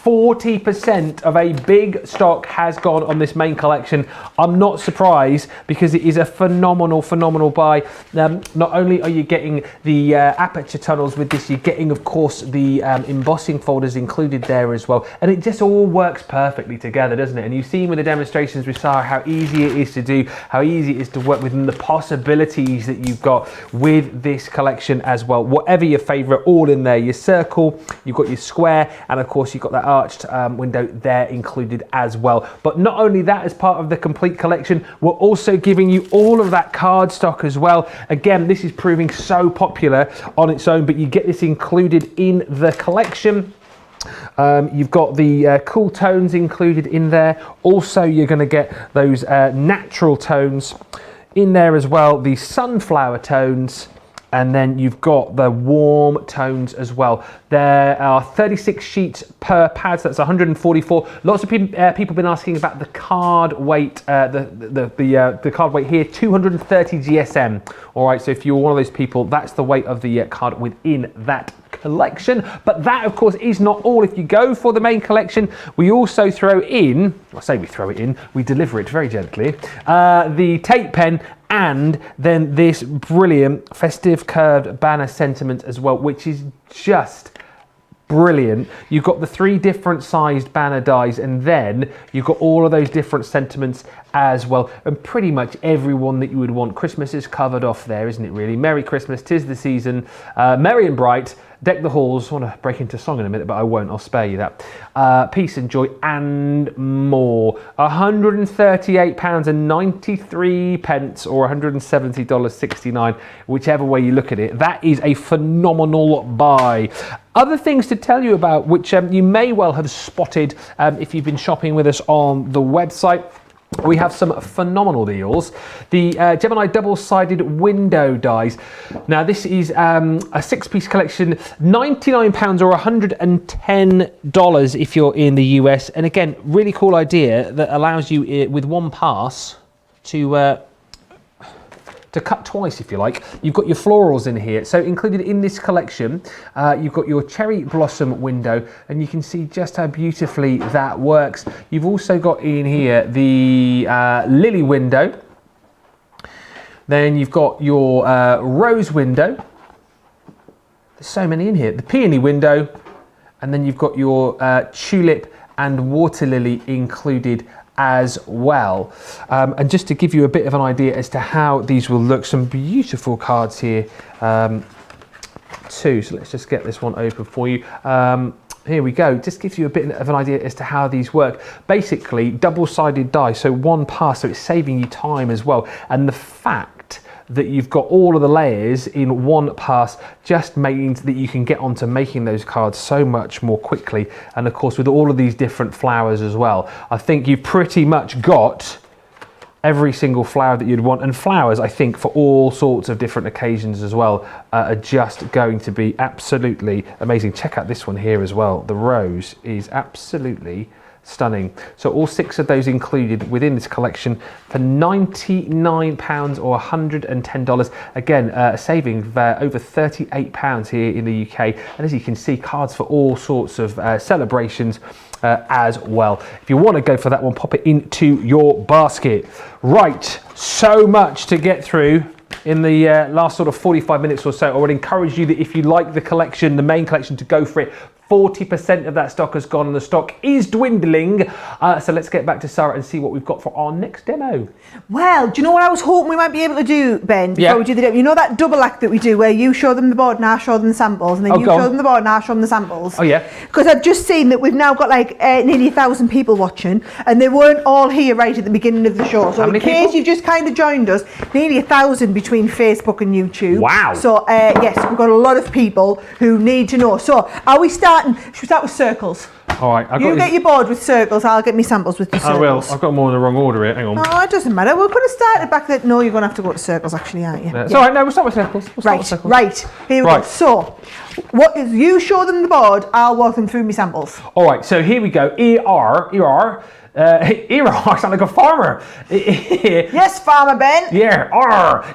40% of a big stock has gone on this main collection. I'm not surprised because it is a phenomenal buy. Not only are you getting the aperture tunnels with this, you're getting, of course, the embossing folders included there as well. And it just all works perfectly together, doesn't it? And you've seen with the demonstrations with Sara how easy it is to do, how easy it is to work within the possibilities that you've got with this collection as well. Whatever your favorite, all in there. Your circle, you've got your square, and of course you've got that arched window there included as well. But not only that, as part of the complete collection, we're also giving you all of that cardstock as well. Again, this is proving so popular on its own, but you get this included in the collection. You've got the cool tones included in there. Also, you're going to get those natural tones in there as well, the sunflower tones. And then you've got the warm tones as well. There are 36 sheets per pad, so that's 144. Lots of people have been asking about the card weight, the card weight here, 230 GSM. All right, so if you're one of those people, that's the weight of the card within that collection. But that, of course, is not all. If you go for the main collection, we also throw in, I say we throw it in, we deliver it very gently, the tape pen, and then this brilliant festive curved banner sentiment as well, which is just brilliant. You've got the 3 different sized banner dies, and then you've got all of those different sentiments as well, and pretty much everyone that you would want. Christmas is covered off there, isn't it, really? Merry Christmas, 'tis the season, merry and bright, deck the halls. I want to break into song in a minute, but I won't, I'll spare you that. Peace and joy and more. £138.93 or $170.69, whichever way you look at it. That is a phenomenal buy. Other things to tell you about, which you may well have spotted if you've been shopping with us on the website. We have some phenomenal deals. The Gemini double-sided window dies. Now this is a 6-piece collection, £99 or $110 if you're in the US. And again, really cool idea that allows you with one pass to cut twice, if you like. You've got your florals in here. So included in this collection, you've got your cherry blossom window, and you can see just how beautifully that works. You've also got in here the lily window. Then you've got your rose window. There's so many in here. The peony window, and then you've got your tulip and water lily included as well. And just to give you a bit of an idea as to how these will look, some beautiful cards here too. So let's just get this one open for you. Here we go. Just gives you a bit of an idea as to how these work. Basically, double-sided die, so one pass, so it's saving you time as well. And the fact that you've got all of the layers in one pass just means that you can get on to making those cards so much more quickly. And of course, with all of these different flowers as well, I think you've pretty much got every single flower that you'd want, and flowers, I think, for all sorts of different occasions as well, are just going to be absolutely amazing. Check out this one here as well. The rose is absolutely stunning. So all 6 of those included within this collection for £99 or $110. Again, a saving of over £38 here in the UK. And as you can see, cards for all sorts of celebrations as well. If you want to go for that one, pop it into your basket. Right, so much to get through in the last sort of 45 minutes or so. I would encourage you that if you like the collection, the main collection, to go for it. 40% of that stock has gone, and the stock is dwindling. So let's get back to Sara and see what we've got for our next demo. Well, do you know what I was hoping we might be able to do, Ben, before we do the demo? You know that double act that we do where you show them the board and I show them the samples, and then you show them the board and I show them the samples? Oh, yeah. Because I've just seen that we've now got like nearly 1,000 people watching, and they weren't all here right at the beginning of the show. So in case you've just kind of joined us, nearly 1,000 between Facebook and YouTube. Wow. So yes, we've got a lot of people who need to know. So are we starting? Should we start with circles? All right. You get your board with circles, I'll get me samples with the circles. I will. I've got them all in the wrong order here. Hang on. Oh, it doesn't matter. We're going to start at back there. No, you're going to have to go to circles actually, aren't you? It's all right. No, we'll start with circles. Right. Here we go. So, what is, you show them the board, I'll walk them through my samples. All right. So here we go. I sound like a farmer. Yes, Farmer Ben. Yeah,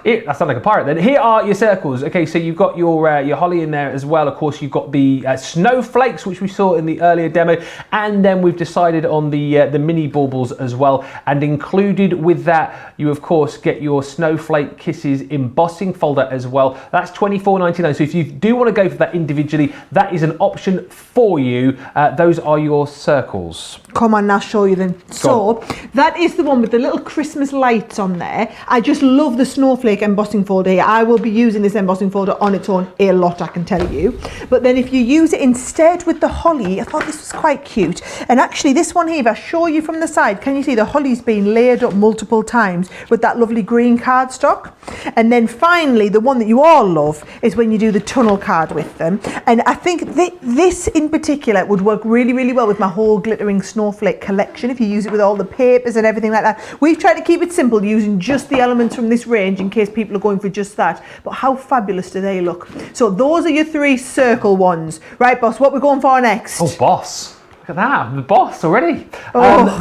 that sounds like a pirate then. Here are your circles. Okay, so you've got your holly in there as well. Of course, you've got the snowflakes, which we saw in the earlier demo, and then we've decided on the mini baubles as well. And included with that, you of course get your Snowflake Kisses embossing folder as well. That's $24.99. So if you do want to go for that individually, that is an option for you. Those are your circles. Come on, I'll show you them. So that is the one with the little Christmas lights on there. I just love the snowflake embossing folder here. I will be using this embossing folder on its own a lot, I can tell you. But then if you use it instead with the holly, I thought this was quite cute. And actually this one here, if I show you from the side, can you see the holly's been layered up multiple times with that lovely green cardstock? And then finally, the one that you all love is when you do the tunnel card with them. And I think this in particular would work really, really well with my whole glittering snowflake collection if you use it with all the papers and everything like that. We've tried to keep it simple using just the elements from this range in case people are going for just that. But how fabulous do they look? So those are your 3 circle ones. Right, boss, what we're going for next? Oh, boss. Look at that, the boss already. Oh.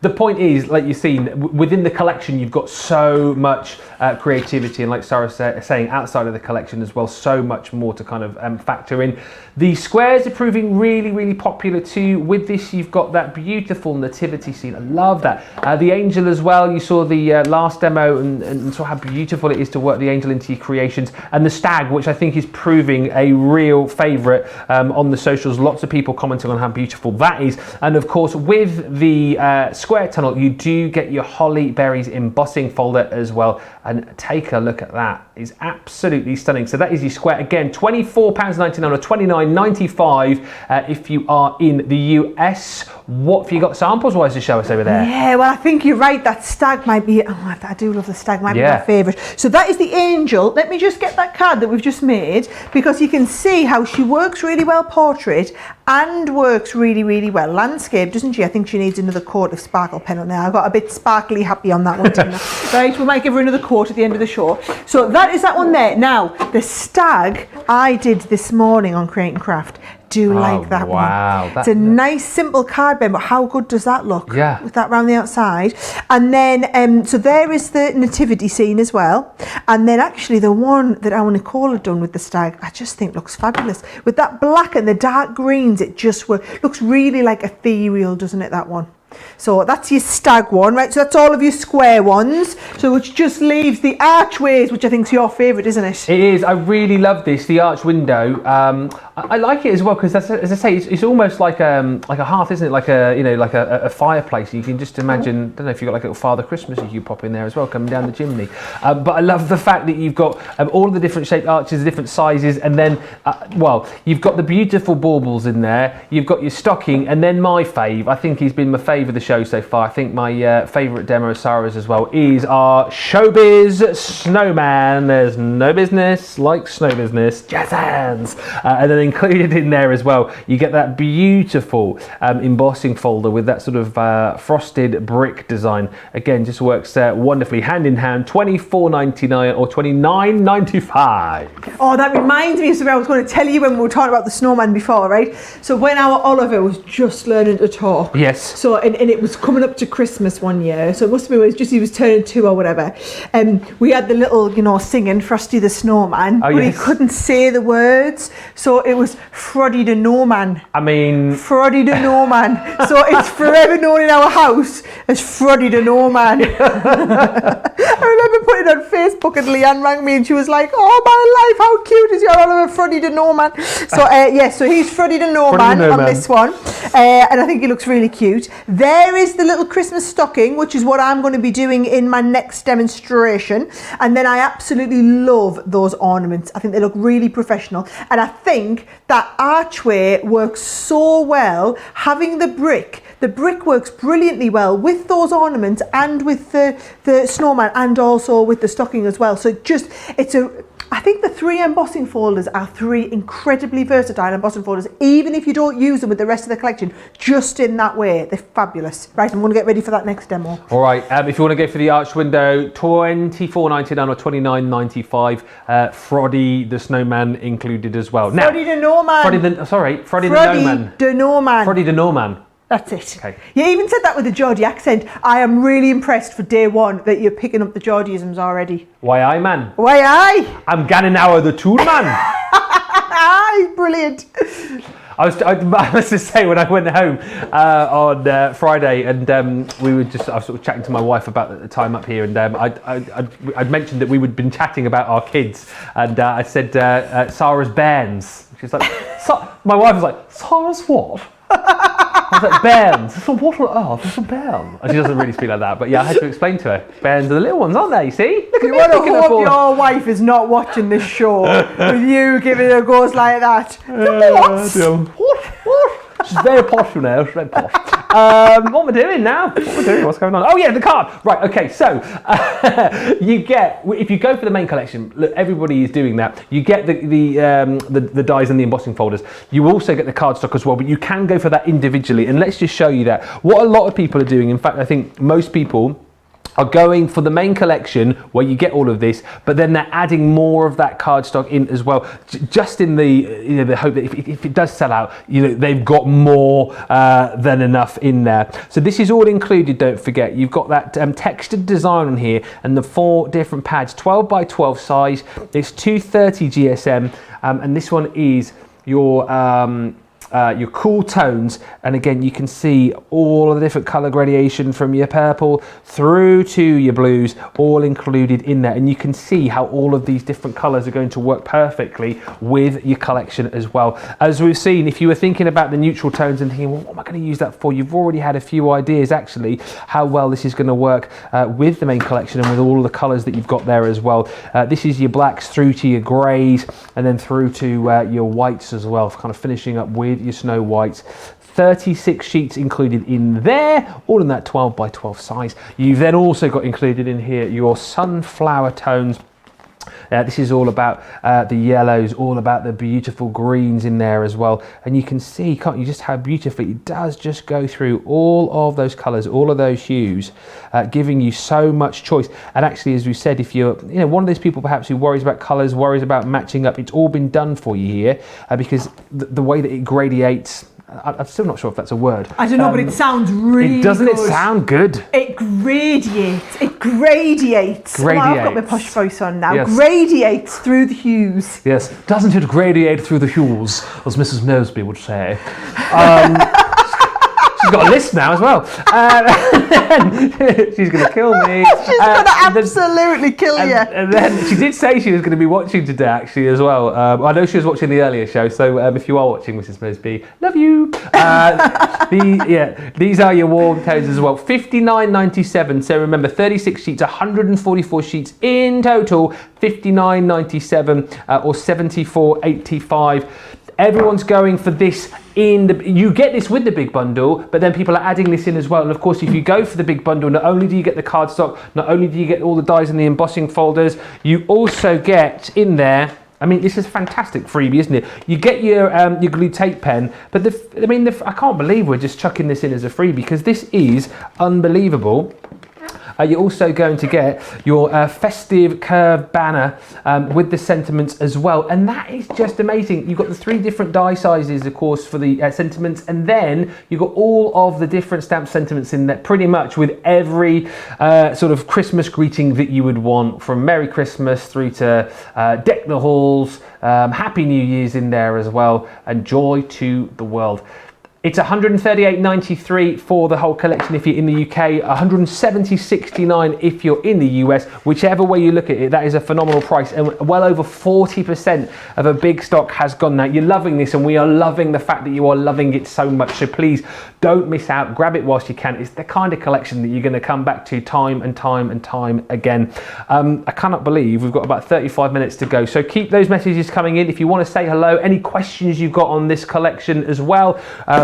The point is, like you've seen, within the collection, you've got so much creativity, and like Sara's saying, outside of the collection as well, so much more to kind of factor in. The squares are proving really, really popular too. With this, you've got that beautiful nativity scene. I love that. The angel as well. You saw the last demo and saw how beautiful it is to work the angel into your creations. And the stag, which I think is proving a real favourite on the socials. Lots of people commenting on how beautiful that is. And of course, with the square tunnel, you do get your holly berries embossing folder as well. And take a look at that. It's absolutely stunning. So that is your square. Again, £24.99 or $29.95 if you are in the US. What have you got samples-wise to show us over there? Yeah, well, I think you're right. That stag might be, I do love the stag, might be my favourite. So that is the angel. Let me just get that card that we've just made, because you can see how she works really well portrait and works really, really well landscape, doesn't she? I think she needs another coat of sparkle pen on there. I got a bit sparkly happy on that one, didn't I? Right, we might give her another coat at the end of the show. So that is that one there. Now, the stag I did this morning on Create and Craft. Do like that one. Wow. It's a nice simple card, Ben, but how good does that look? Yeah. With that round the outside. And then, so there is the nativity scene as well. And then actually the one that our Nicole had done with the stag, I just think looks fabulous. With that black and the dark greens, it just looks really like ethereal, doesn't it, that one? So that's your stag one, right? So that's all of your square ones. So which just leaves the archways, which I think is your favourite, isn't it? It is. I really love this, the arch window. I like it as well because, as I say, it's almost like a hearth, isn't it? Like a fireplace. You can just imagine. I don't know if you've got like a little Father Christmas you could pop in there as well, coming down the chimney. But I love the fact that you've got all of the different shaped arches, different sizes, and then you've got the beautiful baubles in there. You've got your stocking, and then my fave. I think he's been my fave favour the show so far. I think my favourite demo of Sara's as well is our Showbiz Snowman. There's no business like snow business, jazz hands. And then included in there as well, you get that beautiful embossing folder with that sort of frosted brick design. Again, just works wonderfully hand in hand. $24.99 or $29.95. Oh, that reminds me of something I was going to tell you when we were talking about the snowman before, right? So when our Oliver was just learning to talk. Yes. So, and it was coming up to Christmas one year. So it must have been, he was turning 2 or whatever. We had the little, singing Frosty the Snowman, but yes. he couldn't say the words. So it was Froddy the Snowman. I mean... Froddy the Snowman. So it's forever known in our house as Froddy the Snowman. I remember putting it on Facebook and Leanne rang me and she was like, oh my life, how cute is your Oliver Froddy the Snowman? So so he's Froddy the Snowman on this one. And I think he looks really cute. There is the little Christmas stocking, which is what I'm going to be doing in my next demonstration. And then I absolutely love those ornaments. I think they look really professional. And I think that archway works so well, having the brick. The brick works brilliantly well with those ornaments and with the snowman and also with the stocking as well. So I think the 3 embossing folders are 3 incredibly versatile embossing folders, even if you don't use them with the rest of the collection, just in that way. They're fabulous. Right, I'm going to get ready for that next demo. All right, if you want to go for the arch window, $24.99 or $29.95, Froddy the Snowman included as well. Froddy the Snowman. Froddy the Snowman. Froddy the Snowman. Froddy the Snowman. That's it. Okay. You even said that with a Geordie accent. I am really impressed for day one that you're picking up the Geordieisms already. Why I, man? Why I? I'm ganning hour the tool, man. Aye, brilliant. I must just say, when I went home on Friday, and I was sort of chatting to my wife about the time up here, and I'd mentioned that we had been chatting about our kids, and I said Sara's bairns. She's like, my wife was like, Sara's what? I was like, bairns? So what on earth is a bairn? And she doesn't really speak like that, but yeah, I had to explain to her. Bairns are the little ones, aren't they? See? Look at me. I hope your wife is not watching this show with you giving her goes like that. What? She's very posh now. She's very posh. What am I doing now? What's going on? Oh yeah, the card. Right. Okay. So you get, if you go for the main collection, look, everybody is doing that. You get the dies and the embossing folders. You also get the cardstock as well, but you can go for that individually. And let's just show you that. What a lot of people are doing. In fact, I think most people are going for the main collection where you get all of this, but then they're adding more of that cardstock in as well, just in the the hope that if it does sell out, they've got more than enough in there. So this is all included. Don't forget, you've got that textured design on here and the 4 different pads, 12 by 12 size. It's 230 GSM, and this one is your cool tones, and again you can see all of the different color gradation from your purple through to your blues, all included in there, and you can see how all of these different colors are going to work perfectly with your collection as well. As we've seen, if you were thinking about the neutral tones and thinking, well, what am I going to use that for, you've already had a few ideas actually how well this is going to work with the main collection and with all of the colors that you've got there as well. This is your blacks through to your grays and then through to your whites as well, kind of finishing up with your snow whites. 36 sheets included in there, all in that 12 by 12 size. You've then also got included in here your sunflower tones. This is all about the yellows, all about the beautiful greens in there as well. And you can see, can't you, just how beautifully it does just go through all of those colours, all of those hues, giving you so much choice. And actually, as we said, if you're one of those people perhaps who worries about colours, worries about matching up, it's all been done for you here because the way that it gradiates, I'm still not sure if that's a word. I don't know, but it sounds really Doesn't good. it sound good? It gradiates. It gradiates. Well, I've got my posh voice on now. Yes. Gradiates through the hues. Yes. Doesn't it gradiate through the hues, as Mrs. Mosby would say? She's got a list now as well. She's going to kill me. She's going to absolutely kill you. And then she did say she was going to be watching today actually as well. I know she was watching the earlier show, so if you are watching, Mrs. Mosby, love you. These are your warm tones as well. $59.97. So remember, 36 sheets, 144 sheets in total. $59.97 or $74.85. Everyone's going for this you get this with the big bundle, but then people are adding this in as well. And of course, if you go for the big bundle, not only do you get the cardstock, not only do you get all the dies and the embossing folders, you also get in there, I mean, this is a fantastic freebie, isn't it? You get your glue tape pen, but I can't believe we're just chucking this in as a freebie, because this is unbelievable. You're also going to get your festive curved banner with the sentiments as well, and that is just amazing. You've got the 3 different die sizes, of course, for the sentiments, and then you've got all of the different stamp sentiments in there, pretty much with every sort of Christmas greeting that you would want, from Merry Christmas through to Deck the Halls, Happy New Year's in there as well, and Joy to the World. It's $138.93 for the whole collection if you're in the UK, $170.69 if you're in the US. Whichever way you look at it, that is a phenomenal price, and well over 40% of a big stock has gone now. You're loving this, and we are loving the fact that you are loving it so much. So please don't miss out. Grab it whilst you can. It's the kind of collection that you're going to come back to time and time and time again. I cannot believe we've got about 35 minutes to go. So keep those messages coming in if you want to say hello. Any questions you've got on this collection as well.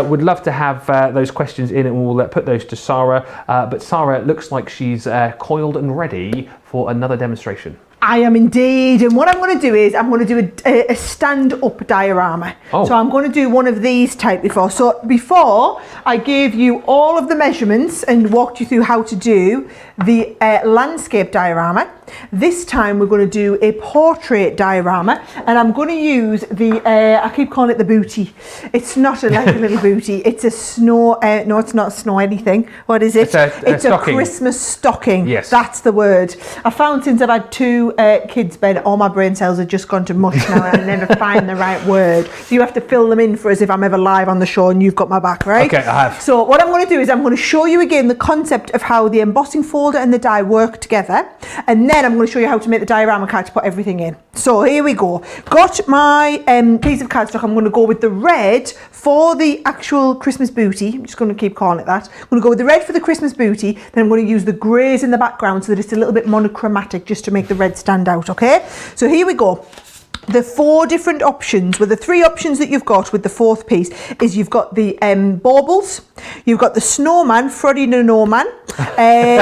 Would love to have those questions in, and we'll put those to Sara. But Sara looks like she's coiled and ready for another demonstration. I am indeed, and what I'm going to do is I'm going to do a stand-up diorama. Oh. So I'm going to do one of these type before. So before I gave you all of the measurements and walked you through how to do the landscape diorama, this time we're going to do a portrait diorama, and I'm going to use the, I keep calling it the booty. It's not like a little booty, it's a snow, no it's not snow anything. What is it? It's a Christmas stocking. Yes. That's the word. I found since I've had 2 kids, Ben, all my brain cells have just gone to mush now, and I never find the right word. So you have to fill them in for us if I'm ever live on the show, and you've got my back, right? Okay, I have. So what I'm going to do is I'm going to show you again the concept of how the embossing folder and the die work together, and then I'm going to show you how to make the diorama card to put everything in. So here we go. Got my piece of cardstock. I'm going to go with the red for the actual Christmas booty. I'm just going to keep calling it that. I'm going to go with the red for the Christmas booty, then I'm going to use the greys in the background so that it's a little bit monochromatic, just to make the red stand out, okay? So here we go. The 4 different options, well, the 3 options that you've got with the 4th piece is you've got the baubles, you've got the snowman, Froddy the Snowman,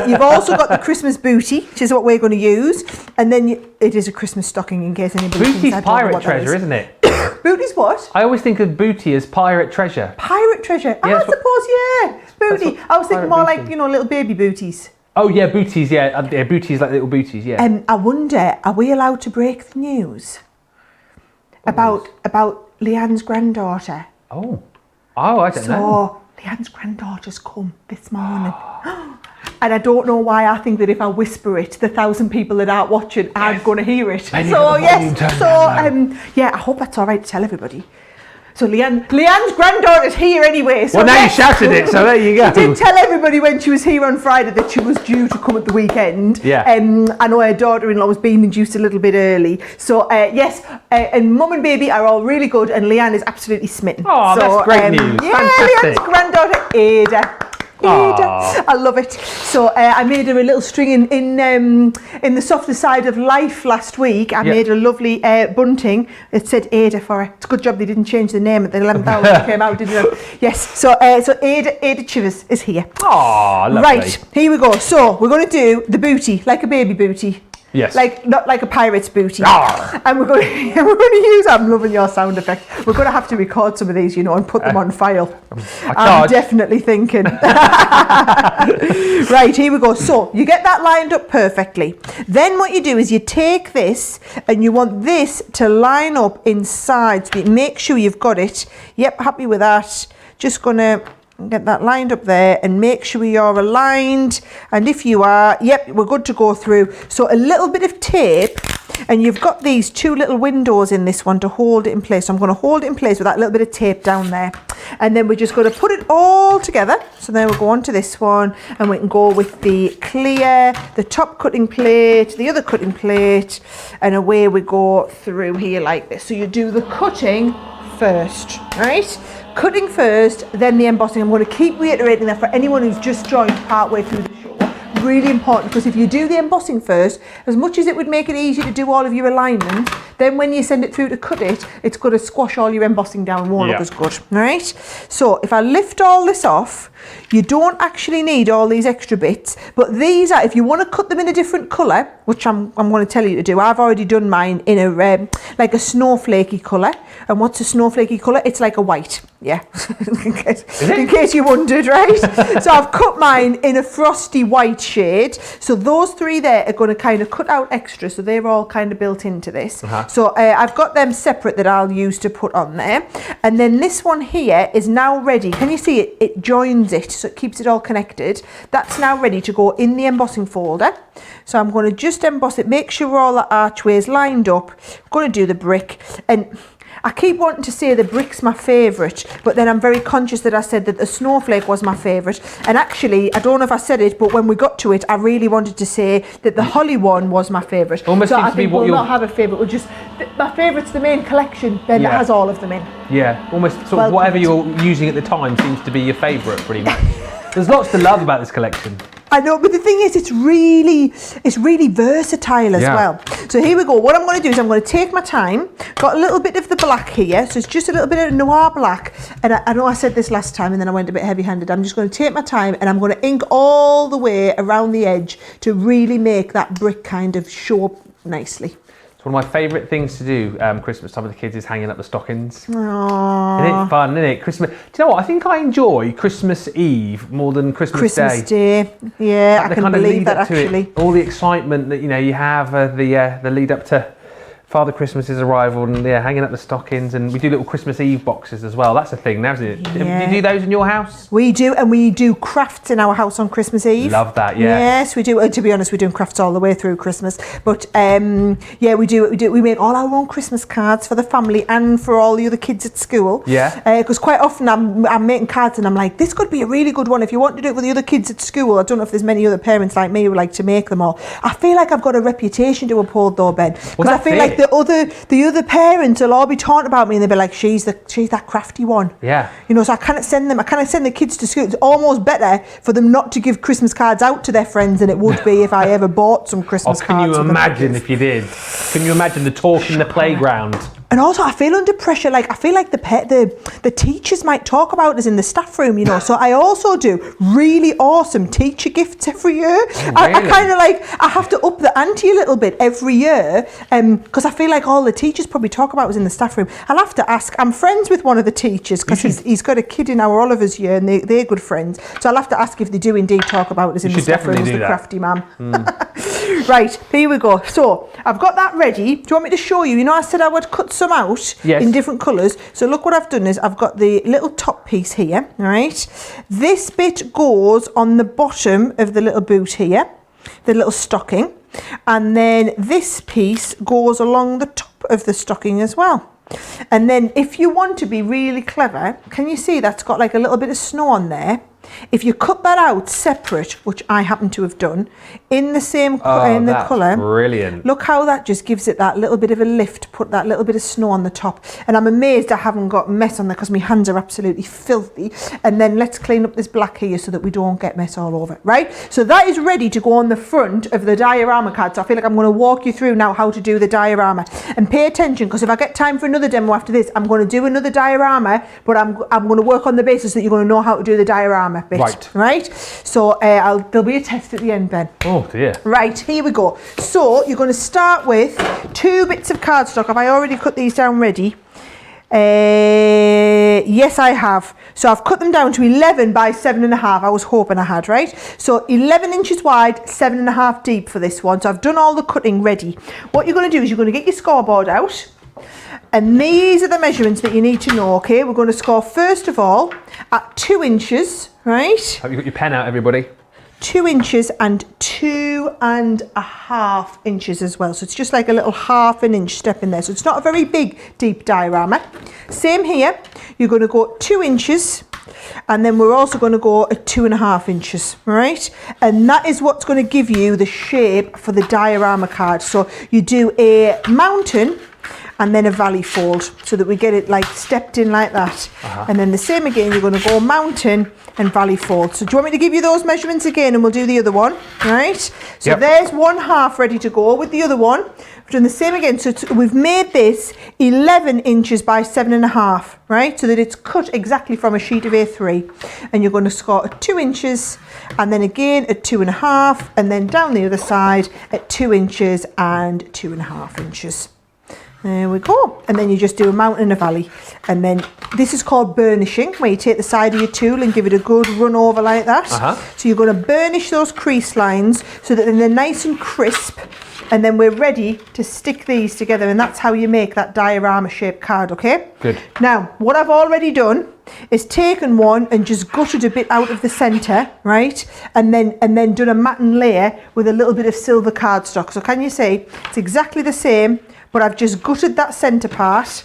you've also got the Christmas booty, which is what we're going to use, and then it is a Christmas stocking in case anybody thinks Booty's I don't know pirate what that treasure, is. isn't it? Booty's what? I always think of booty as pirate treasure. Pirate treasure. Yeah, I suppose, yeah. Booty. I was thinking more like, booty. you know, little baby booties. Oh yeah, booties, yeah. Booties like little booties, yeah. I wonder, are we allowed to break the news about Leanne's granddaughter? Oh, I don't know. So Leanne's granddaughter's come this morning. And I don't know why I think that if I whisper it, the 1,000 people that aren't watching aren't going to hear it. So yes, yeah, I hope that's all right to tell everybody. So Leanne's granddaughter's here anyway. So well, now you shouted it, so there you go. I did tell everybody when she was here on Friday that she was due to come at the weekend. Yeah. I know her daughter-in-law was being induced a little bit early. So yes, and Mum and Baby are all really good, and Leanne is absolutely smitten. Oh, so, that's great news. Yeah, fantastic. Leanne's granddaughter, Ada. I love it. So I made her a little string in the softer side of life last week. I made her a lovely bunting. It said Ada for her. It's a good job they didn't change the name at the 11th hour when it came out, didn't they? Yes. So Ada Chivers is here. Oh, lovely. Right, here we go. So we're going to do the booty, like a baby booty. Yes. Not like a pirate's booty. Arr. And we're going to use, I'm loving your sound effect. We're going to have to record some of these, you know, and put them on file. I'm definitely thinking. Right, here we go. So you get that lined up perfectly. Then what you do is you take this and you want this to line up inside. So you make sure you've got it. Yep, happy with that. Just going to get that lined up there and make sure you're aligned, and if you are, yep, we're good to go through. So a little bit of tape, and you've got these 2 little windows in this one to hold it in place. So I'm going to hold it in place with that little bit of tape down there, and then we're just going to put it all together. So then we'll go on to this one, and we can go with the clear, the top cutting plate, the other cutting plate, and away we go through here like this. So you do the cutting first, right? Cutting first, then the embossing. I'm going to keep reiterating that for anyone who's just joined part way through the show. really important, because if you do the embossing first, as much as it would make it easier to do all of your alignment, then when you send it through to cut it, it's going to squash all your embossing down and won't look as good. All right? So if I lift all this off, you don't actually need all these extra bits, but these are, if you want to cut them in a different colour, which I'm going to tell you to do, I've already done mine in a like a snowflakey colour. And what's a snowflakey colour? It's like a white, yeah, in case you wondered, right? So I've cut mine in a frosty white shade. So those three there are going to kind of cut out extra, so they're all kind of built into this. So I've got them separate that I'll use to put on there. And then this one here is now ready. Can you see it? It joins it, so it keeps it all connected. That's now ready to go in the embossing folder. So I'm going to just emboss it, make sure all the archways lined up. I'm going to do the brick, and I keep wanting to say the brick's my favourite, but then I'm very conscious that I said that the snowflake was my favourite. And actually, I don't know if I said it, but when we got to it, I really wanted to say that the holly one was my favourite. Almost so seems I to be think what we'll you're... not have a favourite. We'll just, my favourite's the main collection, then that has all of them in. Yeah, almost sort of whatever you're using at the time seems to be your favourite, pretty much. There's lots to love about this collection. I know, but the thing is, it's really versatile as well. So here we go. What I'm going to do is I'm going to take my time. Got a little bit of the black here, so it's just a little bit of noir black. And I know I said this last time and then I went a bit heavy-handed. I'm just going to take my time and I'm going to ink all the way around the edge to really make that brick kind of show up nicely. One of my favourite things to do Christmas time with the kids is hanging up the stockings. Aww. Isn't it fun, isn't it? Christmas. Do you know what? I think I enjoy Christmas Eve more than Christmas Day. Yeah, I can believe that actually. All the excitement that you have, the lead up to Father Christmas's arrival, and hanging up the stockings, and we do little Christmas Eve boxes as well. That's a thing now, isn't it? Yeah. Do you do those in your house? We do, and we do crafts in our house on Christmas Eve. Love that, yeah. Yes, we do. To be honest, we're doing crafts all the way through Christmas. But yeah, we do. We make all our own Christmas cards for the family and for all the other kids at school. Yeah. Because quite often I'm making cards and I'm like, this could be a really good one if you want to do it with the other kids at school. I don't know if there's many other parents like me who like to make them all. I feel like I've got a reputation to uphold though, Ben. Because I feel like the other parents will all be talking about me and they'll be like, she's that crafty one. Yeah. So I can't send the kids to school. It's almost better for them not to give Christmas cards out to their friends than it would be if I ever bought some Christmas cards. Can you imagine if you did? Can you imagine the talk in the playground? And also, I feel under pressure. Like, I feel like the teachers might talk about us in the staff room, So I also do really awesome teacher gifts every year. Oh, really? I kind of like, I have to up the ante a little bit every year because I feel like all the teachers probably talk about us in the staff room. I'll have to ask. I'm friends with one of the teachers because he's got a kid in our Oliver's year and they're good friends. So I'll have to ask if they do indeed talk about us in the staff room as the crafty man. Right, here we go. So I've got that ready. Do you want me to show you? I said I would cut some out in different colours. So look what I've done is I've got the little top piece here, right? This bit goes on the bottom of the little boot here, the little stocking. And then this piece goes along the top of the stocking as well. And then if you want to be really clever, can you see that's got like a little bit of snow on there? If you cut that out separate, which I happen to have done, in the same colour, brilliant. Look how that just gives it that little bit of a lift, put that little bit of snow on the top. And I'm amazed I haven't got mess on there because my hands are absolutely filthy. And then let's clean up this black here so that we don't get mess all over, right? So that is ready to go on the front of the diorama card. So I feel like I'm going to walk you through now how to do the diorama. And pay attention, because if I get time for another demo after this, I'm going to do another diorama, but I'm going to work on the basis that you're going to know how to do the diorama bit. Right? So there'll be a test at the end, Ben. Oh dear. Right, here we go. So you're going to start with 2 bits of cardstock. Have I already cut these down ready? Yes, I have. So I've cut them down to 11 by 7.5. I was hoping I had, right? So 11 inches wide, 7.5 deep for this one. So I've done all the cutting ready. What you're going to do is you're going to get your scoreboard out. And these are the measurements that you need to know, okay? We're going to score first of all at 2 inches, right? Have you got your pen out, everybody? 2 inches and 2.5 inches as well. So it's just like a little 1/2 inch step in there. So it's not a very big, deep diorama. Same here. You're going to go 2 inches. And then we're also going to go at 2.5 inches, right? And that is what's going to give you the shape for the diorama card. So you do a mountain and then a valley fold, so that we get it like stepped in like that. And then the same again, you're going to go mountain and valley fold. So do you want me to give you those measurements again, and we'll do the other one, right? So there's 1/2 ready to go with the other one. We've done the same again. So we've made this 11 inches by 7.5, right? So that it's cut exactly from a sheet of A3. And you're going to score at 2 inches, and then again at 2.5, and then down the other side at 2 inches and 2.5 inches. There we go. And then you just do a mountain and a valley. And then this is called burnishing, where you take the side of your tool and give it a good run over like that. So you're going to burnish those crease lines so that then they're nice and crisp. And then we're ready to stick these together, and that's how you make that diorama shaped card, okay? Good. Now, what I've already done is taken one and just gutted a bit out of the centre, right? And then done a matten layer with a little bit of silver cardstock. So can you see? It's exactly the same, but I've just gutted that centre part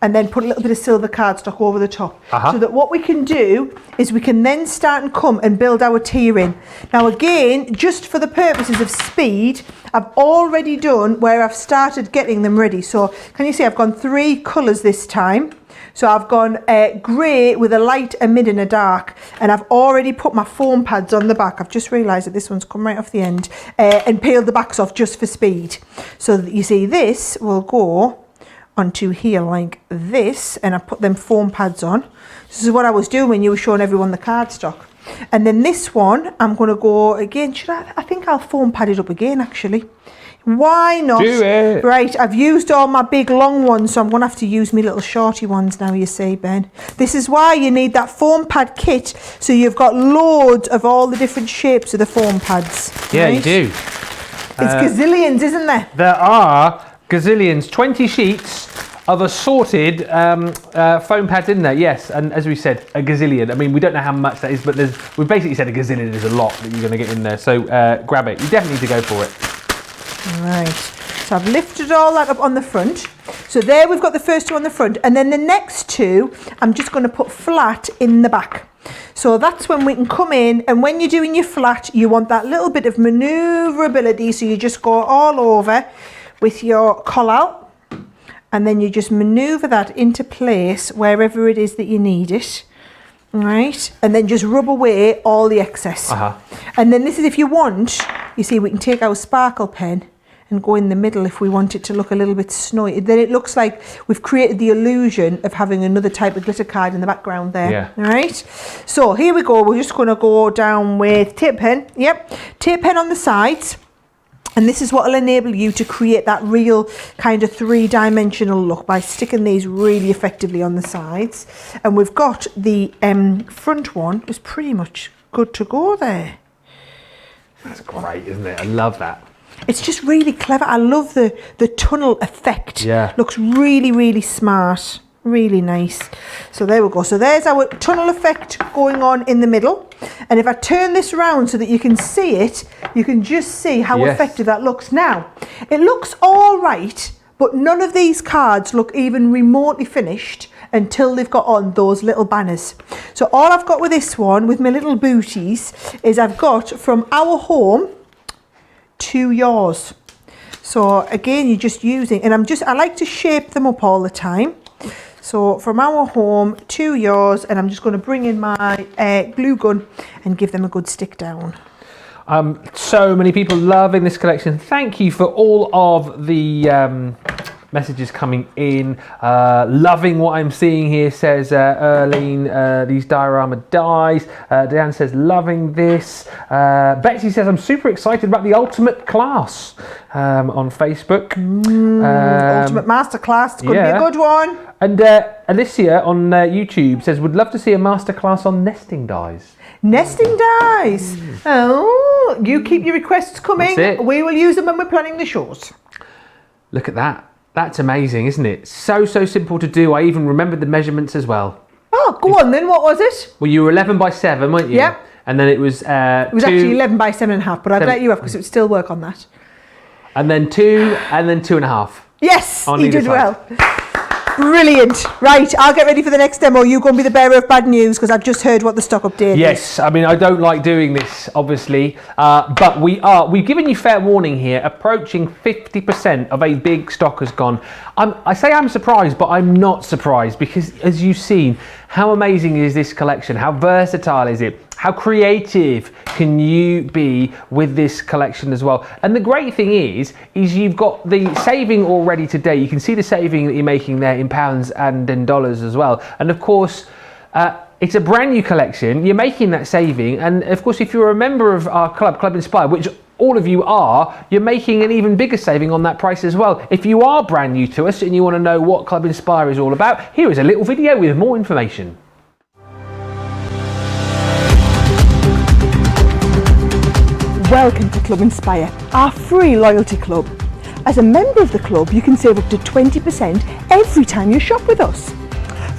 and then put a little bit of silver cardstock over the top. So that what we can do is we can then start and come and build our tier in. Now again, just for the purposes of speed, I've already done where I've started getting them ready. So can you see I've gone 3 colours this time. So I've gone grey with a light, a mid and a dark, and I've already put my foam pads on the back. I've just realised that this one's come right off the end, and peeled the backs off just for speed. So that you see this will go onto here like this, and I put them foam pads on. This is what I was doing when you were showing everyone the cardstock. And then this one, I'm going to go again. I think I'll foam pad it up again actually. Why not? Do it. Right, I've used all my big long ones, so I'm going to have to use my little shorty ones now, you see, Ben. This is why you need that foam pad kit, so you've got loads of all the different shapes of the foam pads. Yeah, right? you do. It's gazillions, isn't there? There are gazillions, 20 sheets of assorted foam pads in there, yes. And as we said, a gazillion. I mean, we don't know how much that is, but we've basically said a gazillion is a lot that you're going to get in there. So grab it. You definitely need to go for it. Right, so I've lifted all that up on the front. So there we've got the first two on the front, and then the next two I'm just going to put flat in the back. So that's when we can come in, and when you're doing your flat, you want that little bit of manoeuvrability, so you just go all over with your collar, and then you just manoeuvre that into place wherever it is that you need it. Right, and then just rub away all the excess. And then this is if you want, you see, we can take our sparkle pen and go in the middle if we want it to look a little bit snowy. Then it looks like we've created the illusion of having another type of glitter card in the background there. Yeah. All right, so here we go. We're just going to go down with tape pen. Yep, tape pen on the sides. And this is what will enable you to create that real kind of 3-dimensional look by sticking these really effectively on the sides. And we've got the front one is pretty much good to go there. That's great, isn't it? I love that. It's just really clever. I love the tunnel effect. Yeah. Looks really, really smart. Really nice. So there we go. So there's our tunnel effect going on in the middle. And if I turn this around so that you can see it, you can just see how effective that looks. Now, it looks all right, but none of these cards look even remotely finished until they've got on those little banners. So all I've got with this one, with my little booties, is I've got from our home to yours. So again, you're just using, and I like to shape them up all the time. So from our home to yours, and I'm just going to bring in my glue gun and give them a good stick down. So many people loving this collection. Thank you for all of the messages coming in. Loving what I'm seeing here, says Erlene. These diorama dies. Diane says loving this. Betsy says I'm super excited about the ultimate class on Facebook. Ultimate masterclass, it's going to be a good one. And Alicia on YouTube says would love to see a masterclass on nesting dies. Nesting dies. Oh, you keep your requests coming. We will use them when we're planning the shows. Look at that. That's amazing, isn't it? So simple to do. I even remembered the measurements as well. Oh, go on then. What was it? Well, you were 11 by 7, weren't you? Yep. And then it was it was actually 11 by 7.5, but I'd let you have because it would still work on that. And then 2, and then 2.5. Yes, you did well. Brilliant. Right, I'll get ready for the next demo. You go and be the bearer of bad news because I've just heard what the stock update is. Yes, I mean, I don't like doing this, obviously, but we've given you fair warning here. Approaching 50% of a big stock has gone. I say I'm surprised, but I'm not surprised because, as you've seen, how amazing is this collection? How versatile is it? How creative can you be with this collection as well? And the great thing is you've got the saving already today. You can see the saving that you're making there in pounds and in dollars as well. And of course, it's a brand new collection. You're making that saving. And of course, if you're a member of our club, Club Inspire, which all of you are, you're making an even bigger saving on that price as well. If you are brand new to us and you want to know what Club Inspire is all about, here is a little video with more information. Welcome to Club Inspire, our free loyalty club. As a member of the club, you can save up to 20% every time you shop with us.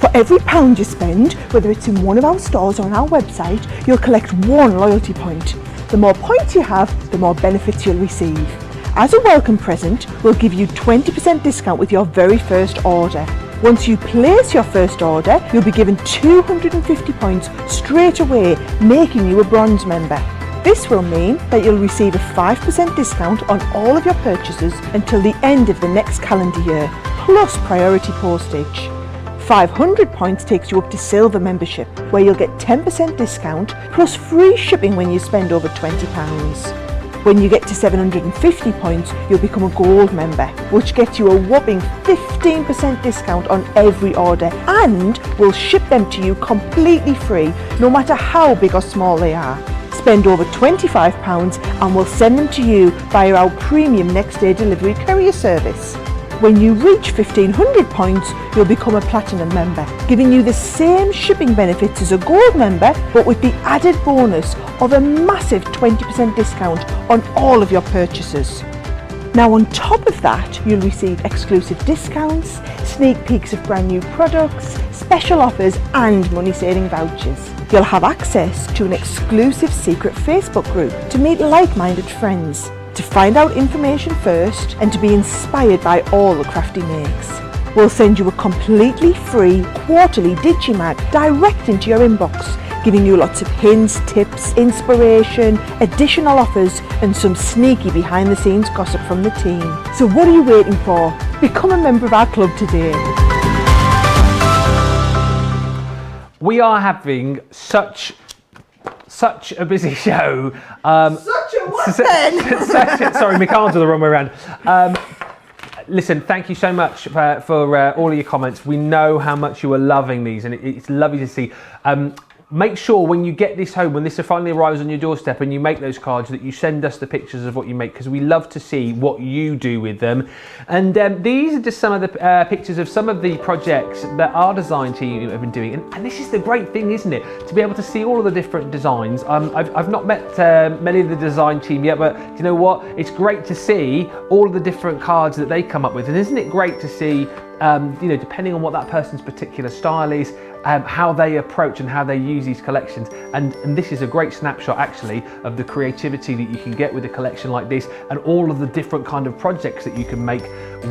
For every £1 you spend, whether it's in one of our stores or on our website, you'll collect 1 loyalty point. The more points you have, the more benefits you'll receive. As a welcome present, we'll give you 20% discount with your very first order. Once you place your first order, you'll be given 250 points straight away, making you a bronze member. This will mean that you'll receive a 5% discount on all of your purchases until the end of the next calendar year, plus priority postage. 500 points takes you up to silver membership, where you'll get 10% discount plus free shipping when you spend over £20. When you get to 750 points, you'll become a gold member, which gets you a whopping 15% discount on every order, and we'll ship them to you completely free, no matter how big or small they are. Spend over £25 and we'll send them to you via our premium next day delivery courier service. When you reach 1500 points, you'll become a platinum member, giving you the same shipping benefits as a gold member, but with the added bonus of a massive 20% discount on all of your purchases. Now on top of that, you'll receive exclusive discounts, sneak peeks of brand new products, special offers and money saving vouchers. You'll have access to an exclusive secret Facebook group to meet like-minded friends, to find out information first and to be inspired by all the crafty makes. We'll send you a completely free quarterly Digimag direct into your inbox, giving you lots of hints, tips, inspiration, additional offers and some sneaky behind the scenes gossip from the team. So what are you waiting for? Become a member of our club today. We are having such a busy show. Such a what then? Sorry, my cards are the wrong way around. Listen, thank you so much for all of your comments. We know how much you are loving these, and it's lovely to see. Make sure when you get this home, when this finally arrives on your doorstep and you make those cards, that you send us the pictures of what you make, because we love to see what you do with them. And these are just some of the pictures of some of the projects that our design team have been doing. And this is the great thing, isn't it? To be able to see all of the different designs. I've not met many of the design team yet, but you know what? It's great to see all of the different cards that they come up with. And isn't it great to see, you know, depending on what that person's particular style is, how they approach and how they use these collections. And this is a great snapshot actually of the creativity that you can get with a collection like this, and all of the different kind of projects that you can make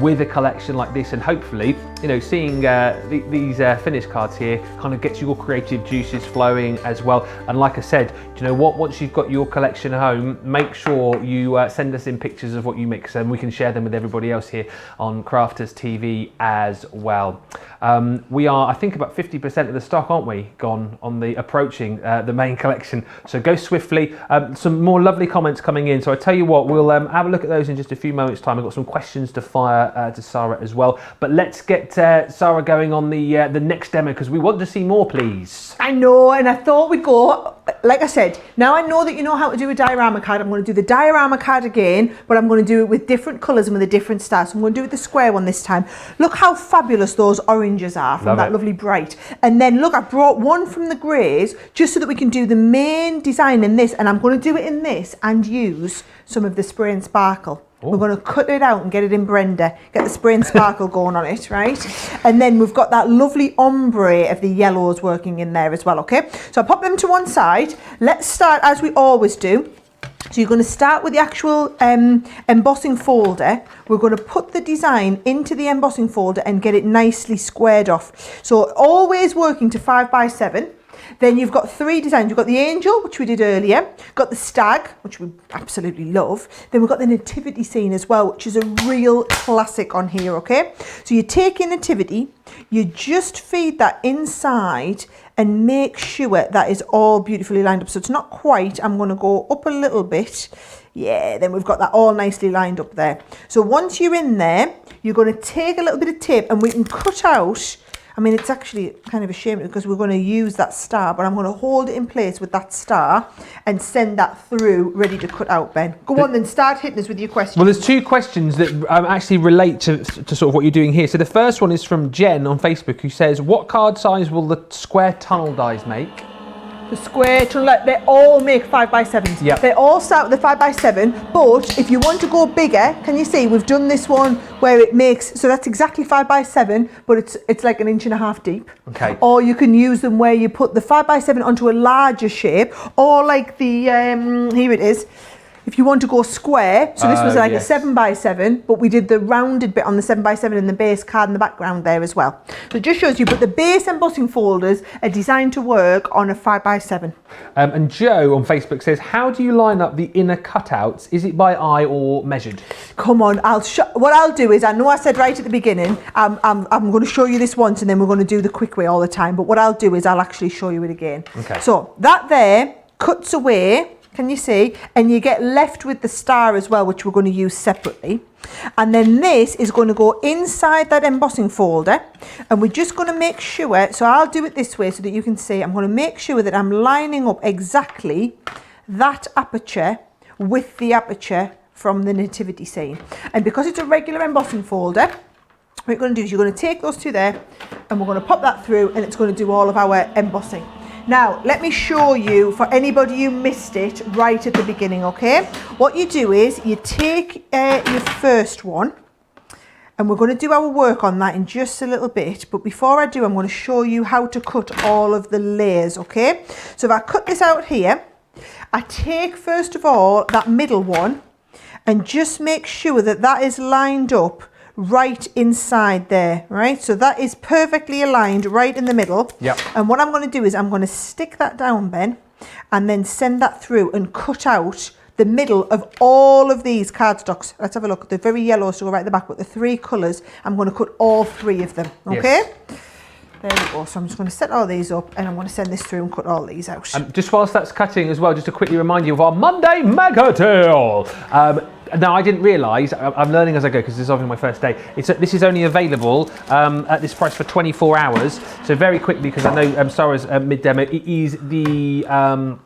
with a collection like this. And hopefully, you know, seeing these finished cards here kind of gets your creative juices flowing as well. And like I said, do you know what? Once you've got your collection home, make sure you send us in pictures of what you make, so we can share them with everybody else here on Crafters TV as well. We are, I think, about 50% of the stock, aren't we, gone on the approaching the main collection. So go swiftly. Some more lovely comments coming in. So I tell you what, we'll have a look at those in just a few moments' time. I've got some questions to fire to Sara as well. But let's get Sara going on the next demo, because we want to see more, please. I know, and I thought we'd go, like I said, now I know that you know how to do a diorama card. I'm going to do the diorama card again, but I'm going to do it with different colours and with a different style. So I'm going to do it with the square one this time. Look how fabulous those oranges are from that lovely bright. And then look, I brought one from the greys just so that we can do the main design in this, and I'm going to do it in this and use some of the spray and sparkle. Ooh. We're going to cut it out and get it in Brenda, get the spray and sparkle going on it, right? And then we've got that lovely ombre of the yellows working in there as well, okay? So I pop them to one side. Let's start as we always do. So you're going to start with the actual embossing folder. We're going to put the design into the embossing folder and get it nicely squared off. So always working to 5 by 7. Then you've got 3 designs. You've got the angel, which we did earlier. Got the stag, which we absolutely love. Then we've got the nativity scene as well, which is a real classic on here, okay? So you take your nativity, you just feed that inside and make sure that is all beautifully lined up. So it's not quite, I'm going to go up a little bit. Yeah, then we've got that all nicely lined up there. So once you're in there, you're going to take a little bit of tape and we can cut out, I mean, it's actually kind of a shame because we're going to use that star, but I'm going to hold it in place with that star and send that through, ready to cut out, Ben. Go on then, start hitting us with your questions. Well, there's 2 questions that actually relate to sort of what you're doing here. So the first one is from Jen on Facebook, who says, what card size will the square tunnel dies make? The square tunnel, they all make 5 by 7s. Yep. They all start with the 5 by 7, but if you want to go bigger, can you see we've done this one where it makes, so that's exactly 5 by 7, but it's like 1.5 inches deep. Okay. Or you can use them where you put the 5 by 7 onto a larger shape, or like the, here it is. If you want to go square, so this was like a 7 by 7, but we did the rounded bit on the 7 by 7 and the base card in the background there as well. So it just shows you, but the base embossing folders are designed to work on a 5 by 7. And Joe on Facebook says, how do you line up the inner cutouts? Is it by eye or measured? Come on, what I'll do is, I know I said right at the beginning, I'm going to show you this once and then we're going to do the quick way all the time, but what I'll do is I'll actually show you it again. Okay. So that there cuts away. Can you see? And you get left with the star as well, which we're going to use separately. And then this is going to go inside that embossing folder. And we're just going to make sure, so I'll do it this way so that you can see, I'm going to make sure that I'm lining up exactly that aperture with the aperture from the nativity scene. And because it's a regular embossing folder, what you're going to do is you're going to take those 2 there and we're going to pop that through and it's going to do all of our embossing. Now, let me show you, for anybody who missed it right at the beginning, okay? What you do is you take your first one, and we're going to do our work on that in just a little bit. But before I do, I'm going to show you how to cut all of the layers, okay? So if I cut this out here, I take, first of all, that middle one, and just make sure that that is lined up right inside there, right? So that is perfectly aligned right in the middle. Yep. And what I'm going to do is I'm going to stick that down, Ben, and then send that through and cut out the middle of all of these cardstocks. Let's have a look. They're very yellow, so go right at the back, but the 3 colours, I'm going to cut all 3 of them, okay? Yes. There we go. So I'm just going to set all these up and I'm going to send this through and cut all these out. Just whilst that's cutting as well, just to quickly remind you of our Monday Mega Deal. Now, I didn't realise, I'm learning as I go because this is obviously my first day, this is only available at this price for 24 hours. So very quickly, because I know Sara's mid-demo, it is the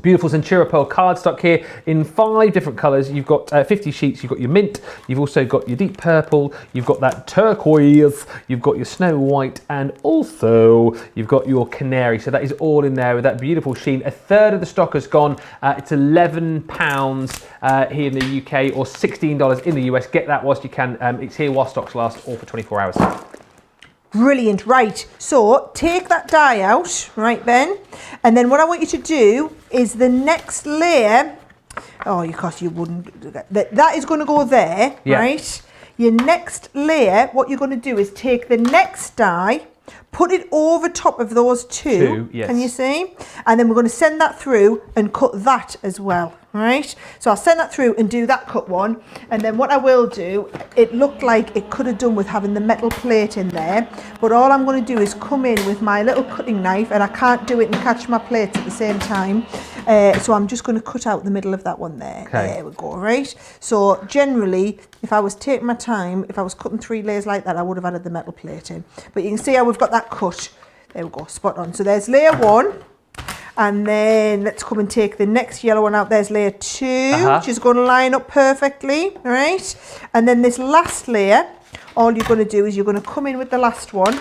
beautiful Centura Pearl cardstock here in 5 different colours. You've got 50 sheets, you've got your mint, you've also got your deep purple, you've got that turquoise, you've got your snow white, and also you've got your canary. So that is all in there with that beautiful sheen. A third of the stock has gone. It's £11 here in the UK or $16 in the US. Get that whilst you can. It's here while stocks last, all for 24 hours. Brilliant, right, so take that die out, right, Ben, and then what I want you to do is the next layer, because you wouldn't, that is going to go there, yeah. Right? Your next layer, what you're going to do is take the next die, put it over top of those 2, yes. Can you see? And then we're going to send that through and cut that as well. Right, so I'll send that through and do that cut one, and then what I will do, it looked like it could have done with having the metal plate in there, but all I'm going to do is come in with my little cutting knife, and I can't do it and catch my plates at the same time, so I'm just going to cut out the middle of that one there. Okay. There we go, right? So generally, if I was taking my time, if I was cutting 3 layers like that, I would have added the metal plate in, but you can see how we've got that cut. There we go, spot on. So there's layer 1. And then let's come and take the next yellow one out. There's layer 2, which is going to line up perfectly, right? And then this last layer, all you're going to do is you're going to come in with the last one,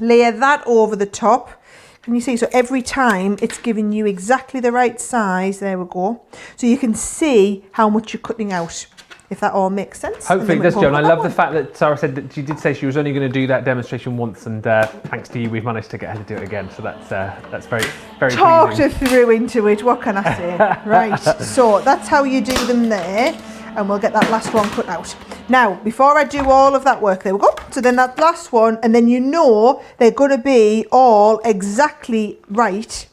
layer that over the top. Can you see? So every time it's giving you exactly the right size. There we go. So you can see how much you're cutting out. if that all makes sense. Hopefully it does, Joan. I love the fact that Sarah said that she did say she was only going to do that demonstration once, and thanks to you, we've managed to get her to do it again. So that's very, very Talked her pleasing. through into it. What can I say? Right. So that's how you do them there, and we'll get that last one cut out. Now, before I do all of that work, there we go. So then that last one, and then you know they're going to be all exactly right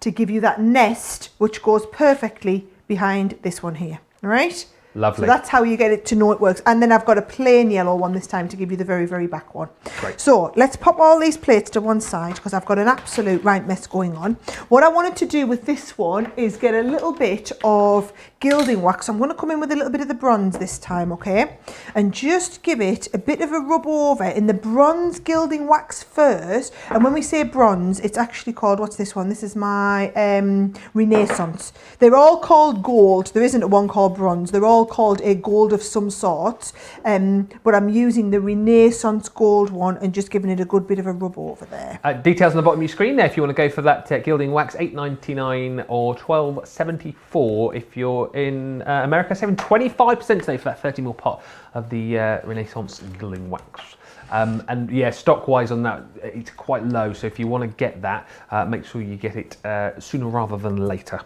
to give you that nest, which goes perfectly behind this one here. All right. Lovely. So that's how you get it to know it works. And then I've got a plain yellow one this time to give you the very, very back one. Great. So let's pop all these plates to one side because I've got an absolute right mess going on. What I wanted to do with this one is get a little bit of gilding wax. I'm going to come in with a little bit of the bronze this time, okay? And just give it a bit of a rub over in the bronze gilding wax first. And when we say bronze, it's actually called, what's this one? This is my Renaissance. They're all called gold. There isn't one called bronze. They're all called a gold of some sort, but I'm using the Renaissance gold one and just giving it a good bit of a rub over there. Details on the bottom of your screen there if you want to go for that gilding wax, $8.99 or $12.74 if you're in America, saving 25% today for that 30ml pot of the Renaissance gilding wax. And yeah, stock wise on that, it's quite low, so if you want to get that, make sure you get it sooner rather than later.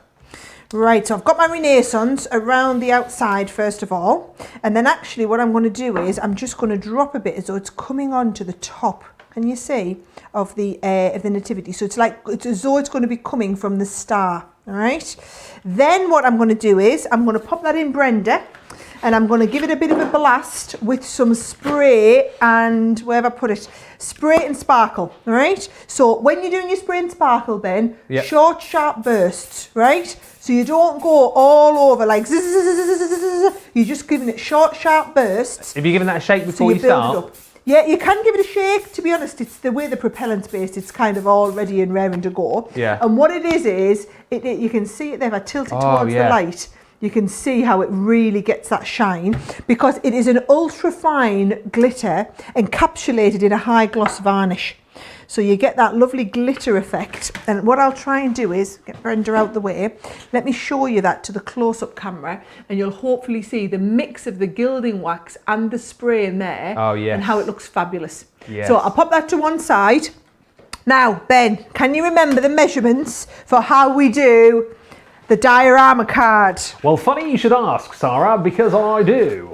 Right, so I've got my Renaissance around the outside first of all, and then actually what I'm going to do is I'm just going to drop a bit as though it's coming on to the top, can you see, of the nativity. So it's like, it's as though it's going to be coming from the star, all right? Then what I'm going to do is I'm going to pop that in Brenda, and I'm going to give it a bit of a blast with some spray and where have I put it? Spray and sparkle, all right? So when you're doing your spray and sparkle, Ben, yep. Short, sharp bursts, right? So you don't go all over like zzz, zzz, zzz, zzz, zzz. You're just giving it short, sharp bursts. Have you given that a shake before so you start? build it up. Yeah, you can give it a shake. To be honest, it's the way the propellant's based. It's kind of all ready and raring to go. Yeah. And what it is you can see it there. If I tilt it towards the light, you can see how it really gets that shine because it is an ultra fine glitter encapsulated in a high gloss varnish. So you get that lovely glitter effect. And what I'll try and do is get Brenda out the way. Let me show you that to the close-up camera, and you'll hopefully see the mix of the gilding wax and the spray in there. Oh, yes. And how it looks fabulous. Yes. So I'll pop that to one side. Now, Ben, can you remember the measurements for how we do the diorama card? Well, funny you should ask, Sarah, because I do.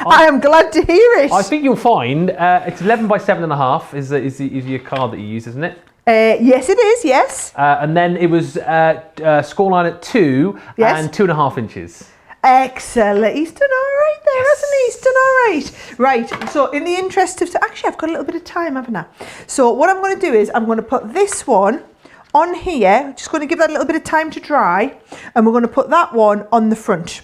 I am glad to hear it. I think you'll find it's 11 by 7.5 is your card that you use, isn't it? Yes, it is, yes. And then it was scoreline at 2 and 2.5 inches. Excellent. He's done all right there, hasn't he? He's done all right. Right, so in the interest of... Actually, I've got a little bit of time, haven't I? So what I'm going to do is I'm going to put this one on here, just going to give that a little bit of time to dry, and we're going to put that one on the front.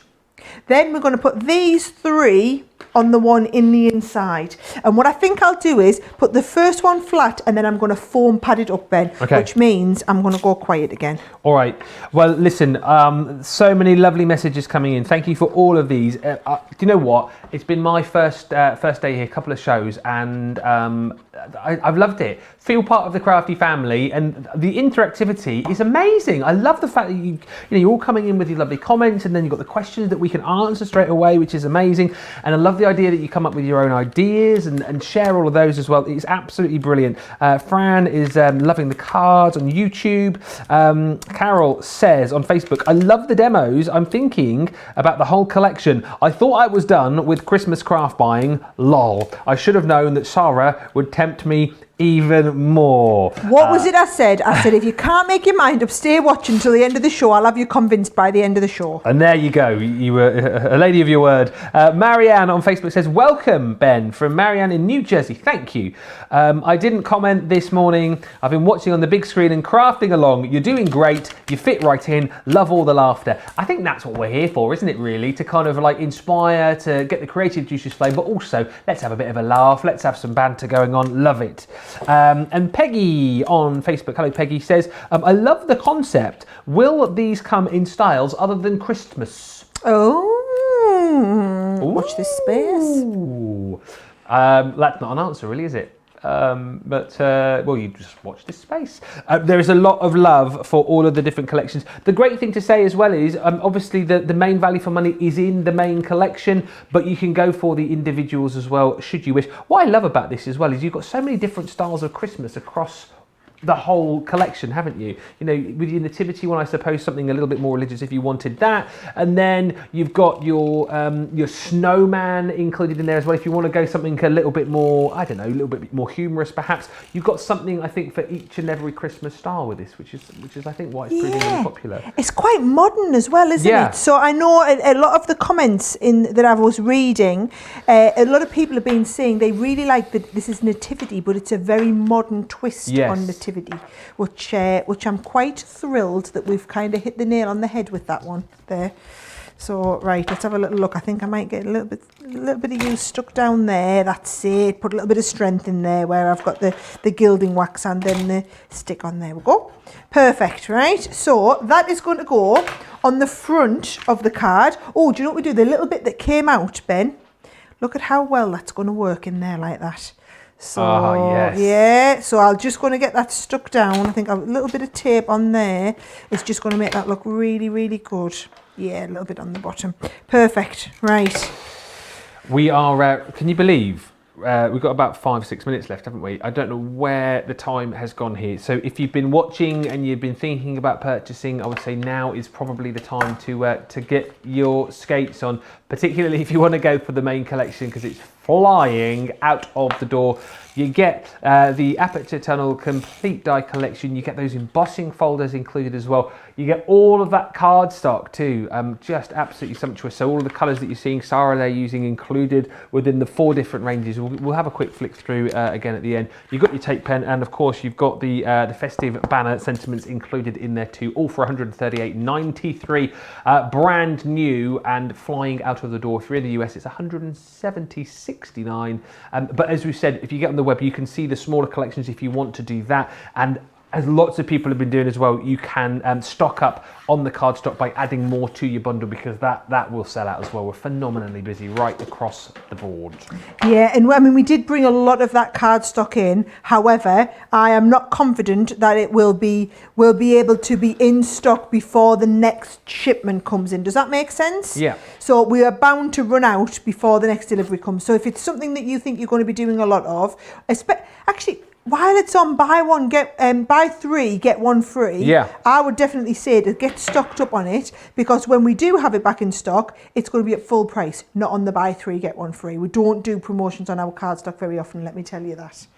Then we're going to put these three on the one in the inside. And what I think I'll do is put the first one flat and then I'm going to foam pad it up, Ben, which means I'm going to go quiet again. All right. Well, listen, so many lovely messages coming in. Thank you for all of these. Do you know what? It's been my first day here, a couple of shows, and I've loved it. Feel part of the crafty family, and the interactivity is amazing. I love the fact that you're all coming in with your lovely comments, and then you've got the questions that we can answer straight away, which is amazing. And I love the idea that you come up with your own ideas and share all of those as well. It's absolutely brilliant. Fran is loving the cards on YouTube. Carol says on Facebook, I love the demos. I'm thinking about the whole collection. I thought I was done with Christmas craft buying. Lol. I should have known that Sarah would tempt me even more. What was it I said? I said, if you can't make your mind up, stay watching until the end of the show. I'll have you convinced by the end of the show. And there you go. You were a lady of your word. Marianne on Facebook says, welcome, Ben, from Marianne in New Jersey. Thank you. I didn't comment this morning. I've been watching on the big screen and crafting along. You're doing great. You fit right in. Love all the laughter. I think that's what we're here for, isn't it, really? To kind of like inspire, to get the creative juices flowing, but also let's have a bit of a laugh. Let's have some banter going on. Love it. And Peggy on Facebook, hello Peggy, says, I love the concept. Will these come in styles other than Christmas? Oh, watch this space. That's not an answer really, is it? Well, you just watch this space. There is a lot of love for all of the different collections. The great thing to say as well is, obviously the main value for money is in the main collection, but you can go for the individuals as well, should you wish. What I love about this as well is you've got so many different styles of Christmas across the whole collection, haven't you? You know, with your nativity one, I suppose something a little bit more religious if you wanted that, and then you've got your snowman included in there as well. If you want to go something a little bit more, I don't know, a little bit more humorous, perhaps. You've got something I think for each and every Christmas style with this, which is I think why it's proving really popular. It's quite modern as well, isn't it? So I know a lot of the comments that I was reading, a lot of people have been saying they really like that this is nativity, but it's a very modern twist on nativity. Which I'm quite thrilled that we've kind of hit the nail on the head with that one there. So right, let's have a little look. I think I might get a little bit of use stuck down there. That's it. Put a little bit of strength in there where I've got the gilding wax and then the stick on. There we go. Perfect, right? So that is going to go on the front of the card. Oh, do you know what we do? The little bit that came out, Ben. Look at how well that's going to work in there like that. So yeah, so I'm just going to get that stuck down. I think a little bit of tape on there is just going to make that look really, really good. Yeah, a little bit on the bottom. Perfect. Right. We are, can you believe, we've got about 5-6 minutes left, haven't we? I don't know where the time has gone here. So if you've been watching and you've been thinking about purchasing, I would say now is probably the time to get your skates on, particularly if you want to go for the main collection, because it's flying out of the door. You get the Aperture Tunnel Complete Die Collection. You get those embossing folders included as well. You get all of that cardstock too, just absolutely sumptuous. So all of the colours that you're seeing Sara there using included within the 4 different ranges. We'll have a quick flick through again at the end. You've got your tape pen, and of course you've got the festive banner sentiments included in there too, all for $138.93, brand new and flying out of the door. If you're in the US, it's $170.69. But as we said, if you get on the web, you can see the smaller collections if you want to do that. And as lots of people have been doing as well, you can stock up on the cardstock by adding more to your bundle, because that will sell out as well. We're phenomenally busy right across the board. Yeah, and I mean, we did bring a lot of that cardstock in. However, I am not confident that it will be able to be in stock before the next shipment comes in. Does that make sense? Yeah. So we are bound to run out before the next delivery comes. So if it's something that you think you're going to be doing a lot of, actually, while it's on buy 3 get 1 free, I would definitely say to get stocked up on it, because when we do have it back in stock, it's going to be at full price, not on the buy 3 get 1 free. We don't do promotions on our cardstock very often, let me tell you that.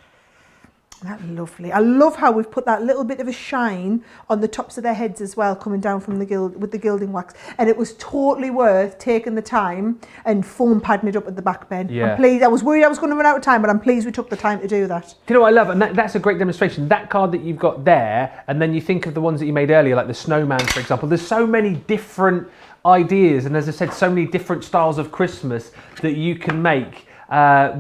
That's lovely. I love how we've put that little bit of a shine on the tops of their heads as well, coming down from with the gilding wax. And it was totally worth taking the time and foam padding it up at the back, Ben. Yeah. I'm pleased. I was worried I was going to run out of time, but I'm pleased we took the time to do that. Do you know what I love? And that's a great demonstration. That card that you've got there, and then you think of the ones that you made earlier, like the Snowman, for example. There's so many different ideas, and as I said, so many different styles of Christmas that you can make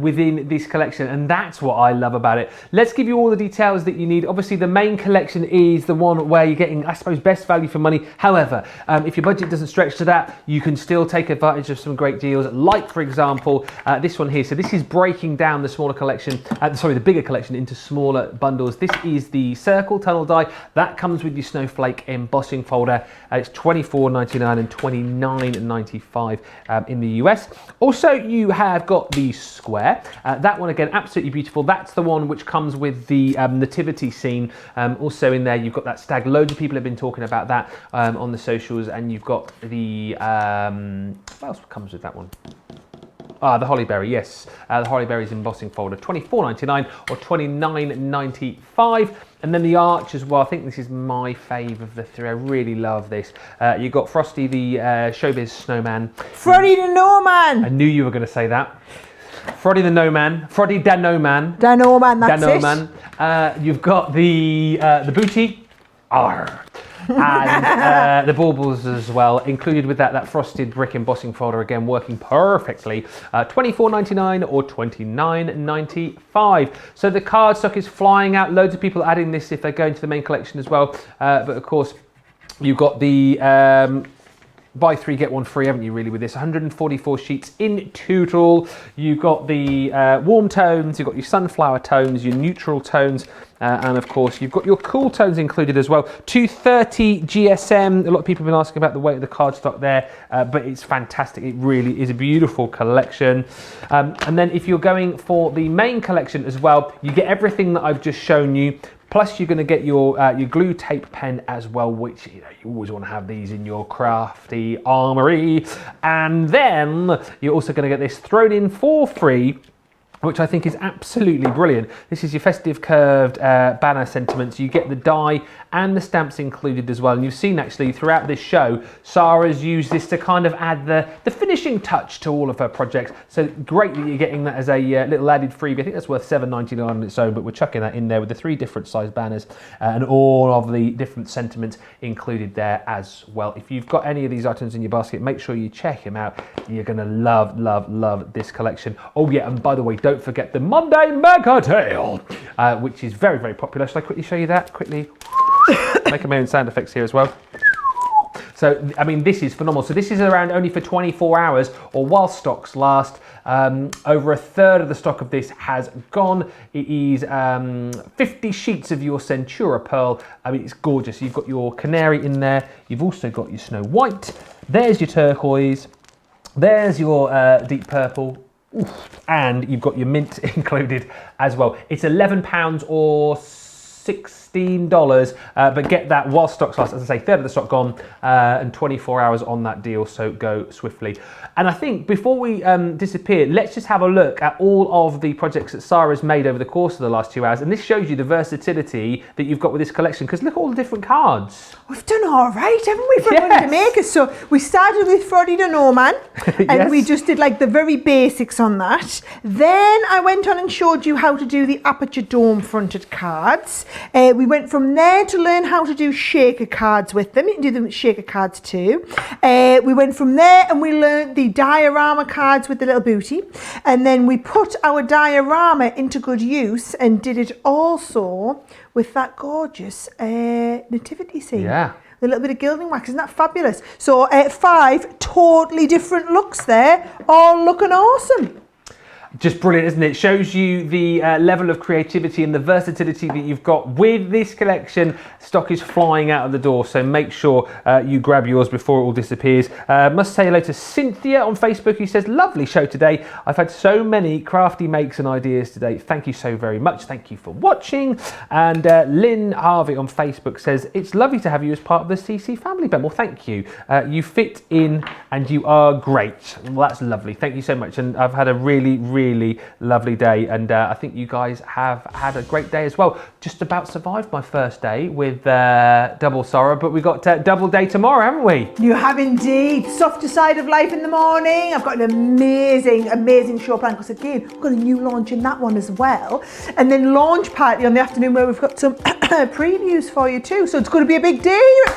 within this collection, and that's what I love about it. Let's give you all the details that you need. Obviously the main collection is the one where you're getting, I suppose, best value for money. However, if your budget doesn't stretch to that, you can still take advantage of some great deals, like for example this one here. So this is breaking down the smaller collection, the bigger collection into smaller bundles. This is the circle tunnel die that comes with your snowflake embossing folder. It's $24.99 and $29.95 in the US. Also, you have got the square. That one again, absolutely beautiful. That's the one which comes with the nativity scene. Also in there, you've got that stag. Loads of people have been talking about that on the socials, and you've got the what else comes with that one? The Hollyberry, yes. The Hollyberry's embossing folder, $24.99 or $29.95. And then the arch as well. I think this is my fave of the 3. I really love this. You've got Frosty the Showbiz Snowman. Frosty the Snowman! I knew you were going to say that. Frosty the Snowman. Frosty the Snowman. The Snowman, that's it. You've got the booty. And the baubles as well, included with that frosted brick embossing folder, again working perfectly. $24.99 or $29.95. So the cardstock is flying out. Loads of people adding this if they're going to the main collection as well. But of course, you've got the buy 3 get 1 free, haven't you, really, with this? 144 sheets in total. You've got the warm tones, you've got your sunflower tones, your neutral tones, and of course you've got your cool tones included as well. 230 GSM. A lot of people have been asking about the weight of the cardstock there, but it's fantastic. It really is a beautiful collection. And then if you're going for the main collection as well, you get everything that I've just shown you. Plus, you're going to get your glue tape pen as well, which you always want to have these in your crafty armory. And then you're also going to get this thrown in for free, which I think is absolutely brilliant. This is your festive curved banner sentiments. You get the die and the stamps included as well. And you've seen actually throughout this show, Sara's used this to kind of add the finishing touch to all of her projects. So great that you're getting that as a little added freebie. I think that's worth $7.99 on its own, but we're chucking that in there with the 3 different size banners and all of the different sentiments included there as well. If you've got any of these items in your basket, make sure you check them out. You're gonna love, love, love this collection. Oh yeah, and by the way, don't forget the Monday Mega Deal, which is very, very popular. Shall I quickly show you that? Quickly. Making my own sound effects here as well. So, I mean, this is phenomenal. So this is around only for 24 hours or while stocks last. Over a third of the stock of this has gone. It is 50 sheets of your Centura pearl. I mean, it's gorgeous. You've got your canary in there. You've also got your snow white. There's your turquoise. There's your deep purple. Oof. And you've got your mint included as well. It's £11 or $16, but get that while stocks last. As I say, third of the stock gone, and 24 hours on that deal, so go swiftly. And I think before we disappear, let's just have a look at all of the projects that Sara's made over the course of the last 2 hours, and this shows you the versatility that you've got with this collection, because look at all the different cards. We've done all right, haven't we, for Monday Makers? So we started with Frody the Snowman, and Yes. we just did like the very basics on that. Then I went on and showed you how to do the aperture dome fronted cards. We went from there to learn how to do shaker cards with them. You can do them with shaker cards too. We went from there and we learned the diorama cards with the little booty. And then we put our diorama into good use and did it also with that gorgeous nativity scene. Yeah. A little bit of gilding wax, isn't that fabulous? So 5 totally different looks there, all looking awesome. Just brilliant, isn't it? Shows you the level of creativity and the versatility that you've got with this collection. Stock is flying out of the door, so make sure you grab yours before it all disappears. Must say hello to Cynthia on Facebook, who says, lovely show today. I've had so many crafty makes and ideas today. Thank you so very much. Thank you for watching. And Lynn Harvey on Facebook says, it's lovely to have you as part of the CC family, Ben. Well, thank you. You fit in and you are great. Well, that's lovely. Thank you so much. And I've had a really lovely day, and I think you guys have had a great day as well. Just about survived my first day with double Sara, but we got double day tomorrow, haven't we? You have indeed. Softer side of life in the morning. I've got an amazing show planned, because again, we've got a new launch in that one as well. And then launch party on the afternoon, where we've got some previews for you too. So it's going to be a big day here at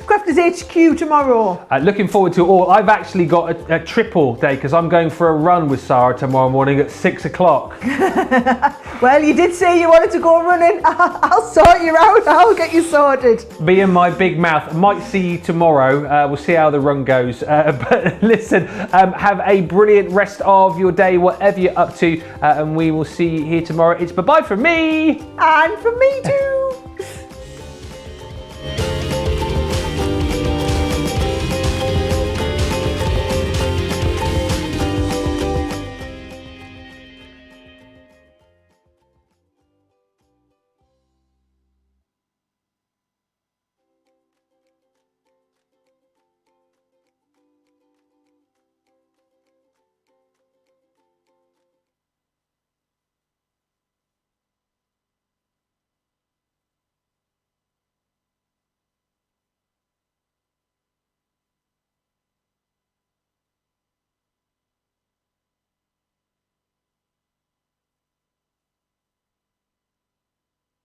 Crafters HQ tomorrow. Looking forward to it all. I've actually got a triple day, because I'm going for a run with Sara tomorrow morning at 6 o'clock. Well, you did say you wanted to go running. I'll sort you out. I'll get you sorted. Me and my big mouth. Might see you tomorrow. We'll see how the run goes. But listen, have a brilliant rest of your day, whatever you're up to, and we will see you here tomorrow. It's bye-bye from me. And from me too.